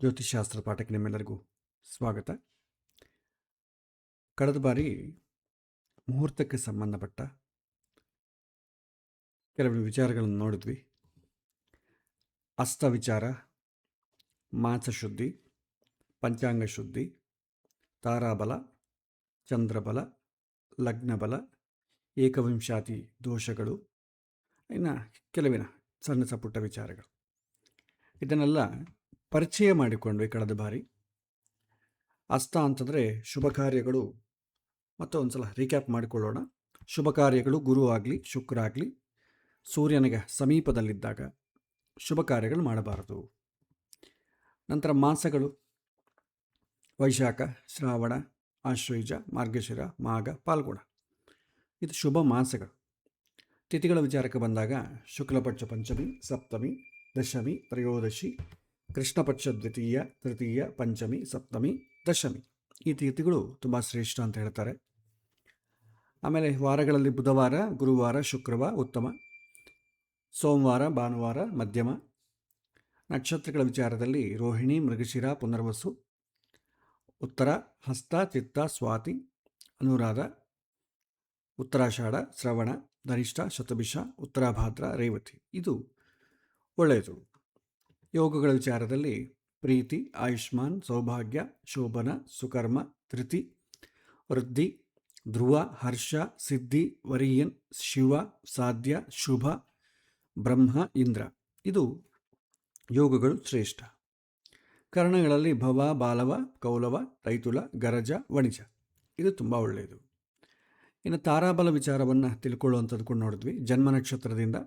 ಜ್ಯೋತಿಷ್ಶಾಸ್ತ್ರ ಪಾಠಕ್ಕೆ ನಿಮ್ಮೆಲ್ಲರಿಗೂ ಸ್ವಾಗತ. ಕಳೆದ ಬಾರಿ ಮುಹೂರ್ತಕ್ಕೆ ಸಂಬಂಧಪಟ್ಟ ಕೆಲವು ವಿಚಾರಗಳನ್ನು ನೋಡಿದ್ವಿ. ಅಸ್ತ ವಿಚಾರ, ಮಾಸಶುದ್ಧಿ, ಪಂಚಾಂಗ ಶುದ್ಧಿ, ತಾರಾಬಲ, ಚಂದ್ರಬಲ, ಲಗ್ನಬಲ, ಏಕವಿಂಶಾತಿ ದೋಷಗಳು, ಇನ್ನು ಕೆಲವಿನ ಸಣ್ಣ ಪುಟ್ಟ ವಿಚಾರಗಳು. ಇದನ್ನೆಲ್ಲ ಪರಿಚಯ ಮಾಡಿಕೊಂಡ್ವಿ ಕಳೆದ ಬಾರಿ. ಅಸ್ತ ಅಂತಂದರೆ ಶುಭ ಕಾರ್ಯಗಳು, ಮತ್ತು ಒಂದು ಸಲ ರೀಕ್ಯಾಪ್ ಮಾಡಿಕೊಳ್ಳೋಣ. ಶುಭ ಕಾರ್ಯಗಳು ಗುರು ಆಗಲಿ ಶುಕ್ರ ಆಗಲಿ ಸೂರ್ಯನಿಗೆ ಸಮೀಪದಲ್ಲಿದ್ದಾಗ ಶುಭ ಕಾರ್ಯಗಳು ಮಾಡಬಾರದು. ನಂತರ ಮಾಸಗಳು ವೈಶಾಖ, ಶ್ರಾವಣ, ಆಶ್ವಯುಜ, ಮಾರ್ಗಶಿರ, ಮಾಘ, ಪಾಲ್ಗುಣ, ಇದು ಶುಭ ಮಾಸಗಳು. ತಿಥಿಗಳ ವಿಚಾರಕ್ಕೆ ಬಂದಾಗ ಶುಕ್ಲಪಕ್ಷ ಪಂಚಮಿ, ಸಪ್ತಮಿ, ದಶಮಿ, ತ್ರಯೋದಶಿ, ಕೃಷ್ಣಪಕ್ಷ ದ್ವಿತೀಯ, ತೃತೀಯ, ಪಂಚಮಿ, ಸಪ್ತಮಿ, ದಶಮಿ, ಈ ತಿಥಿಗಳು ತುಂಬ ಶ್ರೇಷ್ಠ ಅಂತ ಹೇಳ್ತಾರೆ. ಆಮೇಲೆ ವಾರಗಳಲ್ಲಿ ಬುಧವಾರ, ಗುರುವಾರ, ಶುಕ್ರವಾರ ಉತ್ತಮ, ಸೋಮವಾರ, ಭಾನುವಾರ ಮಧ್ಯಮ. ನಕ್ಷತ್ರಗಳ ವಿಚಾರದಲ್ಲಿ ರೋಹಿಣಿ, ಮೃಗಶಿರ, ಪುನರ್ವಸು, ಉತ್ತರ, ಹಸ್ತ, ಚಿತ್ತ, ಸ್ವಾತಿ, ಅನುರಾಧ, ಉತ್ತರಾಷಾಢ, ಶ್ರವಣ, ಧನಿಷ್ಠ, ಶತಭಿಷ, ಉತ್ತರಾಭಾದ್ರ, ರೇವತಿ, ಇದು ಒಳ್ಳೆಯದು. ಯೋಗಗಳ ವಿಚಾರದಲ್ಲಿ ಪ್ರೀತಿ, ಆಯುಷ್ಮಾನ್, ಸೌಭಾಗ್ಯ, ಶೋಭನ, ಸುಕರ್ಮ, ಧೃತಿ, ವೃದ್ಧಿ, ಧ್ರುವ, ಹರ್ಷ, ಸಿದ್ಧಿ, ವರಿಯನ್, ಶಿವ, ಸಾಧ್ಯ, ಶುಭ, ಬ್ರಹ್ಮ, ಇಂದ್ರ, ಇದು ಯೋಗಗಳು ಶ್ರೇಷ್ಠ. ಕರ್ಣಗಳಲ್ಲಿ ಭವ, ಬಾಲವ, ಕೌಲವ, ತೈತುಲ, ಗರಜ, ವಣಿಜ, ಇದು ತುಂಬ ಒಳ್ಳೆಯದು. ಇನ್ನು ತಾರಾಬಲ ವಿಚಾರವನ್ನು ತಿಳ್ಕೊಳ್ಳುವಂಥದ್ದು ಕೂಡ ನೋಡಿದ್ವಿ. ಜನ್ಮ ನಕ್ಷತ್ರದಿಂದ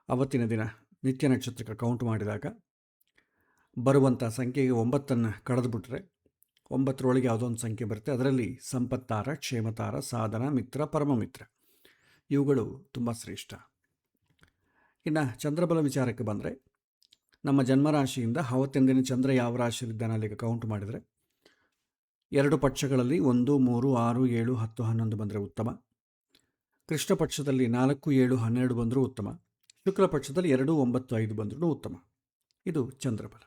ಅವತ್ತಿನ ದಿನ ನಿತ್ಯ ನಕ್ಷತ್ರಕ್ಕೆ ಕೌಂಟ್ ಮಾಡಿದಾಗ ಬರುವಂಥ ಸಂಖ್ಯೆಗೆ 9 ಕಳೆದುಬಿಟ್ರೆ 9 ಯಾವುದೋ ಒಂದು ಸಂಖ್ಯೆ ಬರುತ್ತೆ. ಅದರಲ್ಲಿ ಸಂಪತ್ತಾರ, ಕ್ಷೇಮತಾರ, ಸಾಧನ, ಮಿತ್ರ, ಪರಮಮಿತ್ರ, ಇವುಗಳು ತುಂಬ ಶ್ರೇಷ್ಠ. ಇನ್ನು ಚಂದ್ರಬಲ ವಿಚಾರಕ್ಕೆ ಬಂದರೆ ನಮ್ಮ ಜನ್ಮರಾಶಿಯಿಂದ ಅವತ್ತಿನ ಚಂದ್ರ ಯಾವ ರಾಶಿಯಲ್ಲಿದ್ದಾನೆ ಅಲ್ಲಿಗೆ ಕೌಂಟ್ ಮಾಡಿದರೆ 2 ಪಕ್ಷಗಳಲ್ಲಿ 1, 3, 6, 7, 10, 11 ಬಂದರೆ ಉತ್ತಮ. ಕೃಷ್ಣ ಪಕ್ಷದಲ್ಲಿ 4, 7, 12 ಬಂದರೂ ಉತ್ತಮ. ಶುಕ್ಲ ಪಕ್ಷದಲ್ಲಿ 2, 9, 5 ಬಂದರೂ ಉತ್ತಮ. ಇದು ಚಂದ್ರಬಲ.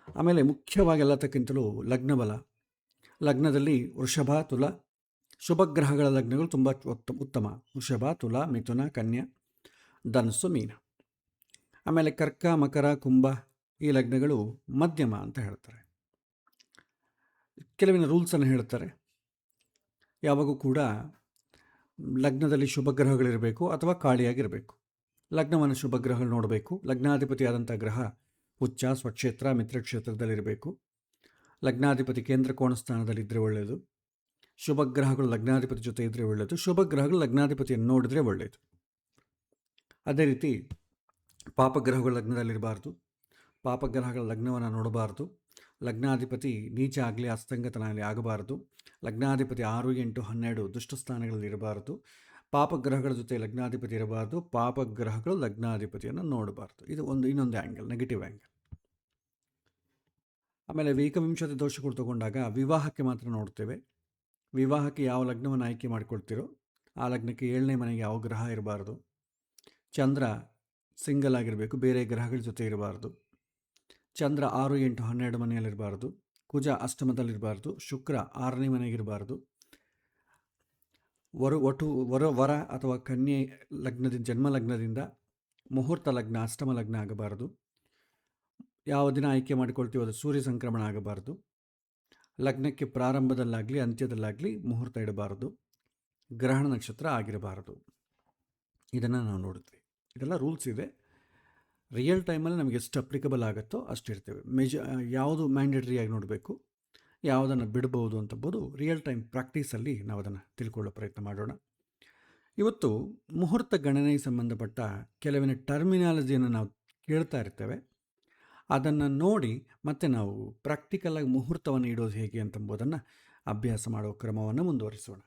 ಆಮೇಲೆ ಮುಖ್ಯವಾಗಿ ಎಲ್ಲದಕ್ಕಿಂತಲೂ ಲಗ್ನಬಲ. ಲಗ್ನದಲ್ಲಿ ವೃಷಭ, ತುಲ, ಶುಭಗ್ರಹಗಳ ಲಗ್ನಗಳು ತುಂಬ ಉತ್ತಮ. ವೃಷಭ, ತುಲ, ಮಿಥುನ, ಕನ್ಯಾ, ಧನಸ್ಸು, ಮೀನ. ಆಮೇಲೆ ಕರ್ಕ, ಮಕರ, ಕುಂಭ, ಈ ಲಗ್ನಗಳು ಮಧ್ಯಮ ಅಂತ ಹೇಳ್ತಾರೆ. ಕೆಲವಿನ ರೂಲ್ಸನ್ನು ಹೇಳ್ತಾರೆ. ಯಾವಾಗೂ ಕೂಡ ಲಗ್ನದಲ್ಲಿ ಶುಭಗ್ರಹಗಳಿರಬೇಕು ಅಥವಾ ಖಾಲಿಯಾಗಿರಬೇಕು. ಲಗ್ನವನ್ನು ಶುಭಗ್ರಹಗಳು ನೋಡಬೇಕು. ಲಗ್ನಾಧಿಪತಿಯಾದಂಥ ಗ್ರಹ ಉಚ್ಚ, ಸ್ವಕ್ಷೇತ್ರ, ಮಿತ್ರಕ್ಷೇತ್ರದಲ್ಲಿರಬೇಕು. ಲಗ್ನಾಧಿಪತಿ ಕೇಂದ್ರ ಕೋಣ ಸ್ಥಾನದಲ್ಲಿದ್ದರೆ ಒಳ್ಳೆಯದು. ಶುಭಗ್ರಹಗಳು ಲಗ್ನಾಧಿಪತಿ ಜೊತೆ ಇದ್ದರೆ ಒಳ್ಳೆಯದು. ಶುಭಗ್ರಹಗಳು ಲಗ್ನಾಧಿಪತಿಯನ್ನು ನೋಡಿದರೆ ಒಳ್ಳೆಯದು. ಅದೇ ರೀತಿ ಪಾಪಗ್ರಹಗಳು ಲಗ್ನದಲ್ಲಿರಬಾರ್ದು. ಪಾಪಗ್ರಹಗಳ ಲಗ್ನವನ್ನು ನೋಡಬಾರ್ದು. ಲಗ್ನಾಧಿಪತಿ ನೀಚ ಆಗಲಿ ಅಸ್ತಂಗತನಾಗಲಿ ಆಗಬಾರ್ದು. ಲಗ್ನಾಧಿಪತಿ 6, 8, 12 ದುಷ್ಟ ಸ್ಥಾನಗಳಲ್ಲಿ ಇರಬಾರ್ದು. ಪಾಪಗ್ರಹಗಳ ಜೊತೆ ಲಗ್ನಾಧಿಪತಿ ಇರಬಾರ್ದು. ಪಾಪಗ್ರಹಗಳು ಲಗ್ನಾಧಿಪತಿಯನ್ನು ನೋಡಬಾರ್ದು. ಇದು ಇನ್ನೊಂದು ಆ್ಯಂಗಲ್, ನೆಗೆಟಿವ್ ಆ್ಯಂಗಲ್. ಆಮೇಲೆ ಏಕವಿಂಶತಿ ದೋಷಗಳು ತಗೊಂಡಾಗ ವಿವಾಹಕ್ಕೆ ಮಾತ್ರ ನೋಡ್ತೇವೆ. ವಿವಾಹಕ್ಕೆ ಯಾವ ಲಗ್ನವನ್ನು ಆಯ್ಕೆ ಮಾಡಿಕೊಳ್ತೀರೋ ಆ ಲಗ್ನಕ್ಕೆ 7ನೇ ಮನೆಗೆ ಯಾವ ಗ್ರಹ ಇರಬಾರ್ದು. ಚಂದ್ರ ಸಿಂಗಲ್ ಆಗಿರಬೇಕು, ಬೇರೆ ಗ್ರಹಗಳ ಜೊತೆ ಇರಬಾರ್ದು. ಚಂದ್ರ 6, 8, 12 ಮನೆಯಲ್ಲಿರಬಾರ್ದು. ಕುಜ ಅಷ್ಟಮದಲ್ಲಿರಬಾರ್ದು. ಶುಕ್ರ 6ನೇ ಮನೆಗಿರಬಾರ್ದು. ವರ ಅಥವಾ ಕನ್ಯೆ ಲಗ್ನದಿಂದ ಜನ್ಮ ಲಗ್ನದಿಂದ ಮುಹೂರ್ತ ಲಗ್ನ ಅಷ್ಟಮ ಲಗ್ನ ಆಗಬಾರದು. ಯಾವ ದಿನ ಆಯ್ಕೆ ಮಾಡಿಕೊಳ್ತೀವೋ ಅದು ಸೂರ್ಯ ಸಂಕ್ರಮಣ ಆಗಬಾರ್ದು. ಲಗ್ನಕ್ಕೆ ಪ್ರಾರಂಭದಲ್ಲಾಗಲಿ ಅಂತ್ಯದಲ್ಲಾಗಲಿ ಮುಹೂರ್ತ ಇಡಬಾರದು. ಗ್ರಹಣ ನಕ್ಷತ್ರ ಆಗಿರಬಾರದು. ಇದನ್ನು ನಾವು ನೋಡಿದ್ವಿ. ಇದೆಲ್ಲ ರೂಲ್ಸ್ ಇದೆ. ರಿಯಲ್ ಟೈಮಲ್ಲಿ ನಮಗೆ ಎಷ್ಟು ಅಪ್ಲಿಕಬಲ್ ಆಗುತ್ತೋ ಅಷ್ಟಿರ್ತೇವೆ. ಯಾವುದು ಮ್ಯಾಂಡೇಟ್ರಿಯಾಗಿ ನೋಡಬೇಕು, ಯಾವುದನ್ನು ಬಿಡ್ಬೋದು ಅಂತಬೋದು ರಿಯಲ್ ಟೈಮ್ ಪ್ರಾಕ್ಟೀಸಲ್ಲಿ ನಾವು ಅದನ್ನು ತಿಳ್ಕೊಳ್ಳೋ ಪ್ರಯತ್ನ ಮಾಡೋಣ. ಇವತ್ತು ಮುಹೂರ್ತ ಗಣನೆಗೆ ಸಂಬಂಧಪಟ್ಟ ಕೆಲವಿನ ಟರ್ಮಿನಾಲಜಿಯನ್ನು ನಾವು ಕೇಳ್ತಾ ಇರ್ತೇವೆ. ಅದನ್ನು ನೋಡಿ ಮತ್ತೆ ನಾವು ಪ್ರಾಕ್ಟಿಕಲಾಗಿ ಮುಹೂರ್ತವನ್ನು ಇಡೋದು ಹೇಗೆ ಅಂತಂಬುದನ್ನು ಅಭ್ಯಾಸ ಮಾಡೋ ಕ್ರಮವನ್ನು ಮುಂದುವರಿಸೋಣ.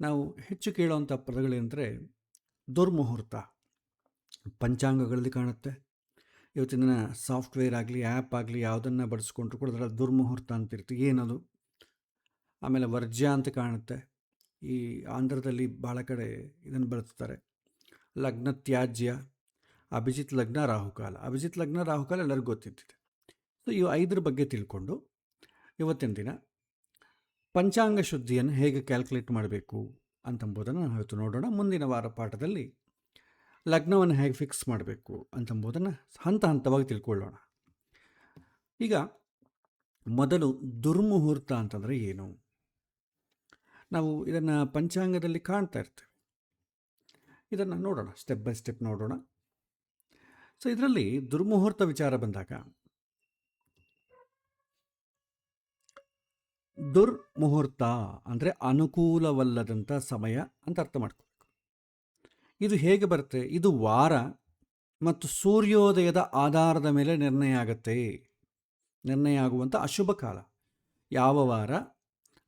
ನಾವು ಹೆಚ್ಚು ಕೇಳುವಂಥ ಪದಗಳೇನೆಂದರೆ ದುರ್ಮುಹೂರ್ತ. ಪಂಚಾಂಗಗಳಲ್ಲಿ ಕಾಣುತ್ತೆ. ಇವತ್ತಿನ ದಿನ ಸಾಫ್ಟ್ವೇರ್ ಆಗಲಿ ಆ್ಯಪ್ ಆಗಲಿ ಯಾವುದನ್ನು ಬಳಸ್ಕೊಂಡ್ರು ಕೂಡ ಅದರಲ್ಲಿ ದುರ್ಮುಹೂರ್ತ ಅಂತಿರ್ತೀವಿ. ಏನದು? ಆಮೇಲೆ ವರ್ಜ್ಯ ಅಂತ ಕಾಣುತ್ತೆ. ಈ ಆಂಧ್ರದಲ್ಲಿ ಭಾಳ ಕಡೆ ಇದನ್ನು ಬಳಸ್ತಾರೆ. ಲಗ್ನ ತ್ಯಾಜ್ಯ. ಅಭಿಜಿತ್ ಲಗ್ನ, ರಾಹುಕಾಲ. ಅಭಿಜಿತ್ ಲಗ್ನ, ರಾಹುಕಾಲ ಎಲ್ಲರಿಗೂ ಗೊತ್ತಿದ್ದಿದೆ. ಸೊ ಇವು 5 ಬಗ್ಗೆ ತಿಳ್ಕೊಂಡು ಇವತ್ತಿನ ದಿನ ಪಂಚಾಂಗ ಶುದ್ಧಿಯನ್ನು ಹೇಗೆ ಕ್ಯಾಲ್ಕುಲೇಟ್ ಮಾಡಬೇಕು ಅಂತಂಬುದನ್ನು ನಾವು ಇವತ್ತು ನೋಡೋಣ. ಮುಂದಿನ ವಾರ ಪಾಠದಲ್ಲಿ ಲಗ್ನವನ್ನು ಹೇಗೆ ಫಿಕ್ಸ್ ಮಾಡಬೇಕು ಅಂತಂಬುದನ್ನು ಹಂತ ಹಂತವಾಗಿ ತಿಳ್ಕೊಳ್ಳೋಣ. ಈಗ ಮೊದಲು ದುರ್ಮುಹೂರ್ತ ಅಂತಂದರೆ ಏನು? ನಾವು ಇದನ್ನು ಪಂಚಾಂಗದಲ್ಲಿ ಕಾಣ್ತಾ ಇರ್ತೇವೆ. ಇದನ್ನು ನೋಡೋಣ, ಸ್ಟೆಪ್ ಬೈ ಸ್ಟೆಪ್ ನೋಡೋಣ. ಸೊ ಇದರಲ್ಲಿ ದುರ್ಮುಹೂರ್ತ ವಿಚಾರ ಬಂದಾಗ ದುರ್ಮುಹೂರ್ತ ಅಂದರೆ ಅನುಕೂಲವಲ್ಲದಂಥ ಸಮಯ ಅಂತ ಅರ್ಥ ಮಾಡ್ಕೋಬೇಕು. ಇದು ಹೇಗೆ ಬರುತ್ತೆ? ಇದು ವಾರ ಮತ್ತು ಸೂರ್ಯೋದಯದ ಆಧಾರದ ಮೇಲೆ ನಿರ್ಣಯ ಆಗುವಂಥ ಅಶುಭ ಕಾಲ. ಯಾವ ವಾರ,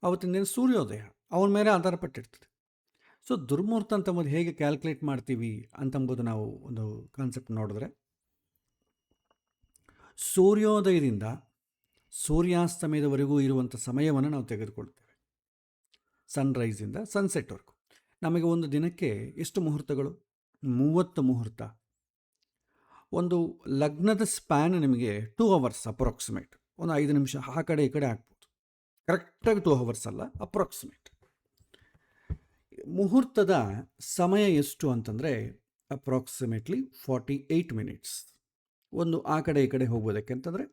ಅವತ್ತಿನ ದಿನ ಸೂರ್ಯೋದಯ, ಅವನ ಮೇಲೆ ಆಧಾರಪಟ್ಟಿರ್ತದೆ. ಸೊ ದುರ್ಮುಹೂರ್ತ ಅಂತಂಬುದು ಹೇಗೆ ಕ್ಯಾಲ್ಕುಲೇಟ್ ಮಾಡ್ತೀವಿ ಅಂತಂಬುದು ನಾವು ಒಂದು ಕಾನ್ಸೆಪ್ಟ್ ನೋಡಿದ್ರೆ, ಸೂರ್ಯೋದಯದಿಂದ ಸೂರ್ಯಾಸ್ತಮಯದವರೆಗೂ ಇರುವಂಥ ಸಮಯವನ್ನು ನಾವು ತೆಗೆದುಕೊಳ್ತೇವೆ. ಸನ್ರೈಸಿಂದ ಸನ್ಸೆಟ್ವರೆಗೂ ನಮಗೆ ಒಂದು ದಿನಕ್ಕೆ ಎಷ್ಟು ಮುಹೂರ್ತಗಳು? 30 ಮುಹೂರ್ತ. ಒಂದು ಲಗ್ನದ ಸ್ಪ್ಯಾನ್ ನಿಮಗೆ 2 ಅವರ್ಸ್ ಅಪ್ರಾಕ್ಸಿಮೇಟ್. ಒಂದು 5 ನಿಮಿಷ ಆ ಕಡೆ ಈ ಕಡೆ ಆಗ್ಬೋದು. ಕರೆಕ್ಟಾಗಿ 2 ಅವರ್ಸ್ ಅಲ್ಲ, ಅಪ್ರಾಕ್ಸಿಮೇಟ್. ಮುಹೂರ್ತದ ಸಮಯ ಎಷ್ಟು ಅಂತಂದರೆ ಅಪ್ರಾಕ್ಸಿಮೇಟ್ಲಿ 48 ಮಿನಿಟ್ಸ್. ಒಂದು ಆ ಕಡೆ ಈ ಕಡೆ ಹೋಗೋದಕ್ಕೆ ಅಂತಂದರೆ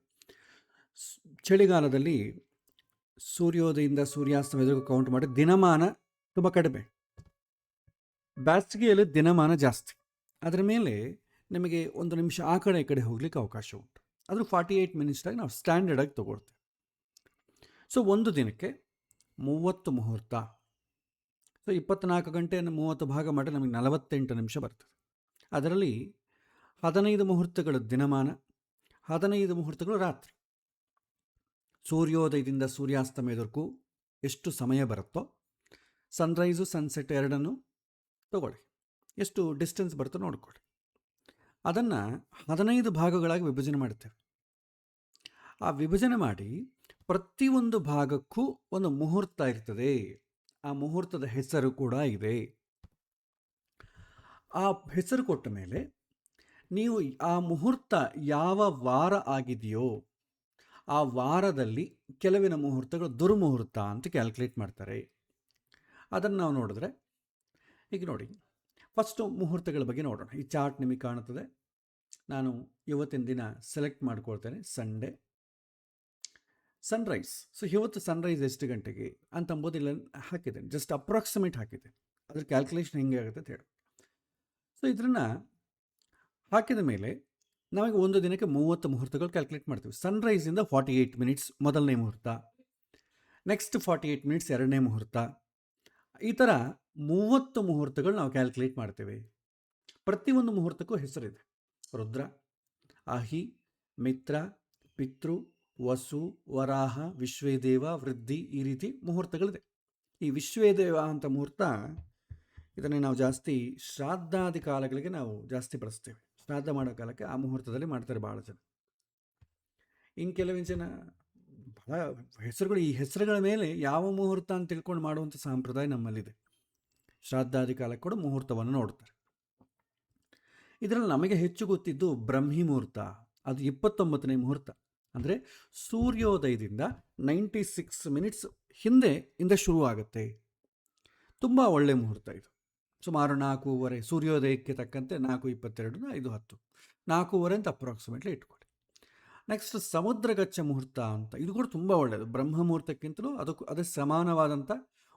ಚಳಿಗಾಲದಲ್ಲಿ ಸೂರ್ಯೋದಯದಿಂದ ಸೂರ್ಯಾಸ್ತಮಯದವರೆಗೂ ಕೌಂಟ್ ಮಾಡಿ ದಿನಮಾನ ತುಂಬ ಕಡಿಮೆ. ಬೇಸಿಗೆಯಲ್ಲಿ ದಿನಮಾನ ಜಾಸ್ತಿ. ಅದರ ಮೇಲೆ ನಿಮಗೆ 1 ನಿಮಿಷ ಆ ಕಡೆ ಈ ಕಡೆ ಹೋಗ್ಲಿಕ್ಕೆ ಅವಕಾಶ ಉಂಟು. ಆದರೂ 48 ಮಿನಿಟ್ಸಾಗಿ ನಾವು ಸ್ಟ್ಯಾಂಡರ್ಡಾಗಿ ತೊಗೊಳ್ತೇವೆ. ಸೊ ಒಂದು ದಿನಕ್ಕೆ 30 ಮುಹೂರ್ತ. ಸೊ 24 ಗಂಟೆಯನ್ನು 30 ಭಾಗ ಮಾಡಿ ನಮಗೆ 48 ನಿಮಿಷ ಬರ್ತದೆ. ಅದರಲ್ಲಿ 15 ಮುಹೂರ್ತಗಳು ದಿನಮಾನ, 15 ಮುಹೂರ್ತಗಳು ರಾತ್ರಿ. ಸೂರ್ಯೋದಯದಿಂದ ಸೂರ್ಯಾಸ್ತಮಯದವರೆಗೂ ಎಷ್ಟು ಸಮಯ ಬರುತ್ತೋ, ಸನ್ರೈಸು ಸನ್ಸೆಟ್ ಎರಡನ್ನು ತಗೊಳ್ಳಿ, ಎಷ್ಟು ಡಿಸ್ಟೆನ್ಸ್ ಬರುತ್ತೋ ನೋಡ್ಕೊಳ್ಳಿ. ಅದನ್ನು 15 ಭಾಗಗಳಾಗಿ ವಿಭಜನೆ ಮಾಡ್ತೇವೆ. ಆ ವಿಭಜನೆ ಮಾಡಿ ಪ್ರತಿಯೊಂದು ಭಾಗಕ್ಕೂ ಒಂದು ಮುಹೂರ್ತ ಇರ್ತದೆ. ಆ ಮುಹೂರ್ತದ ಹೆಸರು ಕೂಡ ಇದೆ. ಆ ಹೆಸರು ಕೊಟ್ಟ ಮೇಲೆ ನೀವು ಆ ಮುಹೂರ್ತ ಯಾವ ವಾರ ಆಗಿದೆಯೋ ಆ ವಾರದಲ್ಲಿ ಕೆಲವಿನ ಮುಹೂರ್ತಗಳು ದುರ್ಮುಹೂರ್ತ ಅಂತ ಕ್ಯಾಲ್ಕುಲೇಟ್ ಮಾಡ್ತಾರೆ. ಅದನ್ನು ನಾವು ನೋಡಿದ್ರೆ, ಈಗ ನೋಡಿ, ಫಸ್ಟು ಮುಹೂರ್ತಗಳ ಬಗ್ಗೆ ನೋಡೋಣ. ಈ ಚಾರ್ಟ್ ನಿಮಗೆ ಕಾಣುತ್ತದೆ. ನಾನು ಇವತ್ತಿನ ದಿನ ಸೆಲೆಕ್ಟ್ ಮಾಡ್ಕೊಳ್ತೇನೆ, ಸಂಡೇ ಸನ್ರೈಸ್. ಸೊ ಇವತ್ತು ಸನ್ರೈಸ್ ಎಷ್ಟು ಗಂಟೆಗೆ ಅಂತಂಬೋದು ಇಲ್ಲ ಹಾಕಿದ್ದೇನೆ, ಜಸ್ಟ್ ಅಪ್ರಾಕ್ಸಿಮೇಟ್ ಹಾಕಿದ್ದೇನೆ. ಅದ್ರ ಕ್ಯಾಲ್ಕುಲೇಷನ್ ಹೆಂಗೆ ಆಗುತ್ತೆ ಅಂತ ಹೇಳಿ. ಸೊ ಇದನ್ನು ಹಾಕಿದ ಮೇಲೆ ನಮಗೆ ಒಂದು ದಿನಕ್ಕೆ 30 ಮುಹೂರ್ತಗಳು ಕ್ಯಾಲ್ಕುಲೇಟ್ ಮಾಡ್ತೀವಿ. ಸನ್ರೈಸಿಂದ 48 ಮಿನಿಟ್ಸ್ ಮೊದಲನೇ ಮುಹೂರ್ತ, ನೆಕ್ಸ್ಟ್ 48 ಮಿನಿಟ್ಸ್ ಎರಡನೇ ಮುಹೂರ್ತ. ಈ ಥರ 30 ಮುಹೂರ್ತಗಳು ನಾವು ಕ್ಯಾಲ್ಕುಲೇಟ್ ಮಾಡ್ತೇವೆ. ಪ್ರತಿಯೊಂದು ಮುಹೂರ್ತಕ್ಕೂ ಹೆಸರಿದೆ. ರುದ್ರ, ಅಹಿ, ಮಿತ್ರ, ಪಿತೃ, ವಸು, ವರಾಹ, ವಿಶ್ವೇದೇವ, ವೃದ್ಧಿ, ಈ ರೀತಿ ಮುಹೂರ್ತಗಳಿದೆ. ಈ ವಿಶ್ವೇದೇವ ಅಂತ ಮುಹೂರ್ತ, ಇದನ್ನೇ ನಾವು ಜಾಸ್ತಿ ಶ್ರಾದ್ದಾದಿ ಕಾಲಗಳಿಗೆ ನಾವು ಜಾಸ್ತಿ ಬಳಸ್ತೇವೆ. ಶ್ರಾದ್ದ ಮಾಡೋ ಕಾಲಕ್ಕೆ ಆ ಮುಹೂರ್ತದಲ್ಲಿ ಮಾಡ್ತಾರೆ ಭಾಳ ಜನ. ಇನ್ನು ಕೆಲವಿನ ಜನ ಭಾಳ ಹೆಸರುಗಳು, ಈ ಹೆಸರುಗಳ ಮೇಲೆ ಯಾವ ಮುಹೂರ್ತ ಅಂತ ತಿಳ್ಕೊಂಡು ಮಾಡುವಂಥ ಸಂಪ್ರದಾಯ ನಮ್ಮಲ್ಲಿದೆ. ಶ್ರಾದ್ದಾದಿ ಕಾಲಕ್ಕೆ ಕೂಡ ಮುಹೂರ್ತವನ್ನು ನೋಡ್ತಾರೆ. ಇದರಲ್ಲಿ ನಮಗೆ ಹೆಚ್ಚು ಗೊತ್ತಿದ್ದು ಬ್ರಹ್ಮಿ ಮುಹೂರ್ತ. ಅದು 29ನೇ ಮುಹೂರ್ತ. ಅಂದರೆ ಸೂರ್ಯೋದಯದಿಂದ 96 ಮಿನಿಟ್ಸ್ ಹಿಂದೆ ಶುರುವಾಗುತ್ತೆ. ತುಂಬ ಒಳ್ಳೆಯ ಮುಹೂರ್ತ ಇದು. ಸುಮಾರು 4:15 ಸೂರ್ಯೋದಯಕ್ಕೆ ತಕ್ಕಂತೆ 4:22, 5:10, 4:15 ಅಂತ ಅಪ್ರಾಕ್ಸಿಮೇಟ್ಲಿ ಇಟ್ಕೊಳ್ಳಿ. ನೆಕ್ಸ್ಟ್ ಸಮುದ್ರಗಚ್ಚ ಮುಹೂರ್ತ ಅಂತ, ಇದು ಕೂಡ ತುಂಬ ಒಳ್ಳೆಯದು. ಬ್ರಹ್ಮ ಮುಹೂರ್ತಕ್ಕಿಂತಲೂ ಅದೇ ಸಮಾನವಾದಂಥ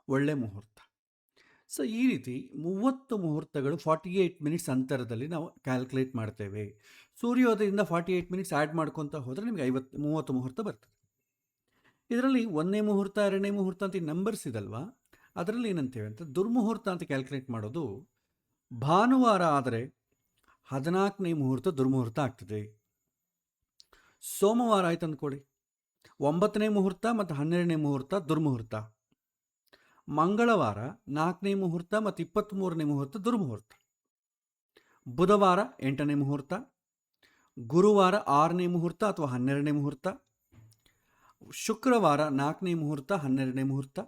ಒಳ್ಳೆಯ ಮುಹೂರ್ತ. ಸೊ ಈ ರೀತಿ 30 ಮುಹೂರ್ತಗಳು 48 ಮಿನಿಟ್ಸ್ ಅಂತರದಲ್ಲಿ ನಾವು ಕ್ಯಾಲ್ಕುಲೇಟ್ ಮಾಡ್ತೇವೆ. ಸೂರ್ಯೋದಯದಿಂದ 48 ಮಿನಿಟ್ಸ್ ಆ್ಯಡ್ ಮಾಡ್ಕೊತ ಹೋದರೆ ನಿಮಗೆ 30 ಮುಹೂರ್ತ ಬರ್ತದೆ. ಇದರಲ್ಲಿ 1ನೇ ಮುಹೂರ್ತ, 2ನೇ ಮುಹೂರ್ತ ಅಂತ ಈ ನಂಬರ್ಸ್ ಇದಲ್ವಾ, ಅದರಲ್ಲಿ ಏನಂತೇವೆ ಅಂತ ದುರ್ಮುಹೂರ್ತ ಅಂತ ಕ್ಯಾಲ್ಕುಲೇಟ್ ಮಾಡೋದು. ಭಾನುವಾರ ಆದರೆ 14ನೇ ಮುಹೂರ್ತ ದುರ್ಮುಹೂರ್ತ ಆಗ್ತದೆ. ಸೋಮವಾರ ಆಯ್ತು ಅಂದ್ಕೊಳ್ಳಿ, 9ನೇ ಮುಹೂರ್ತ ಮತ್ತು 12ನೇ ಮುಹೂರ್ತ ದುರ್ಮುಹೂರ್ತ. ಮಂಗಳವಾರ 4ನೇ ಮುಹೂರ್ತ ಮತ್ತು 23ನೇ ಮುಹೂರ್ತ ದುರ್ಮುಹೂರ್ತ. ಬುಧವಾರ 8ನೇ ಮುಹೂರ್ತ. ಗುರುವಾರ 6ನೇ ಮುಹೂರ್ತ ಅಥವಾ 12ನೇ ಮುಹೂರ್ತ. ಶುಕ್ರವಾರ 4ನೇ ಮುಹೂರ್ತ, 12ನೇ ಮುಹೂರ್ತ.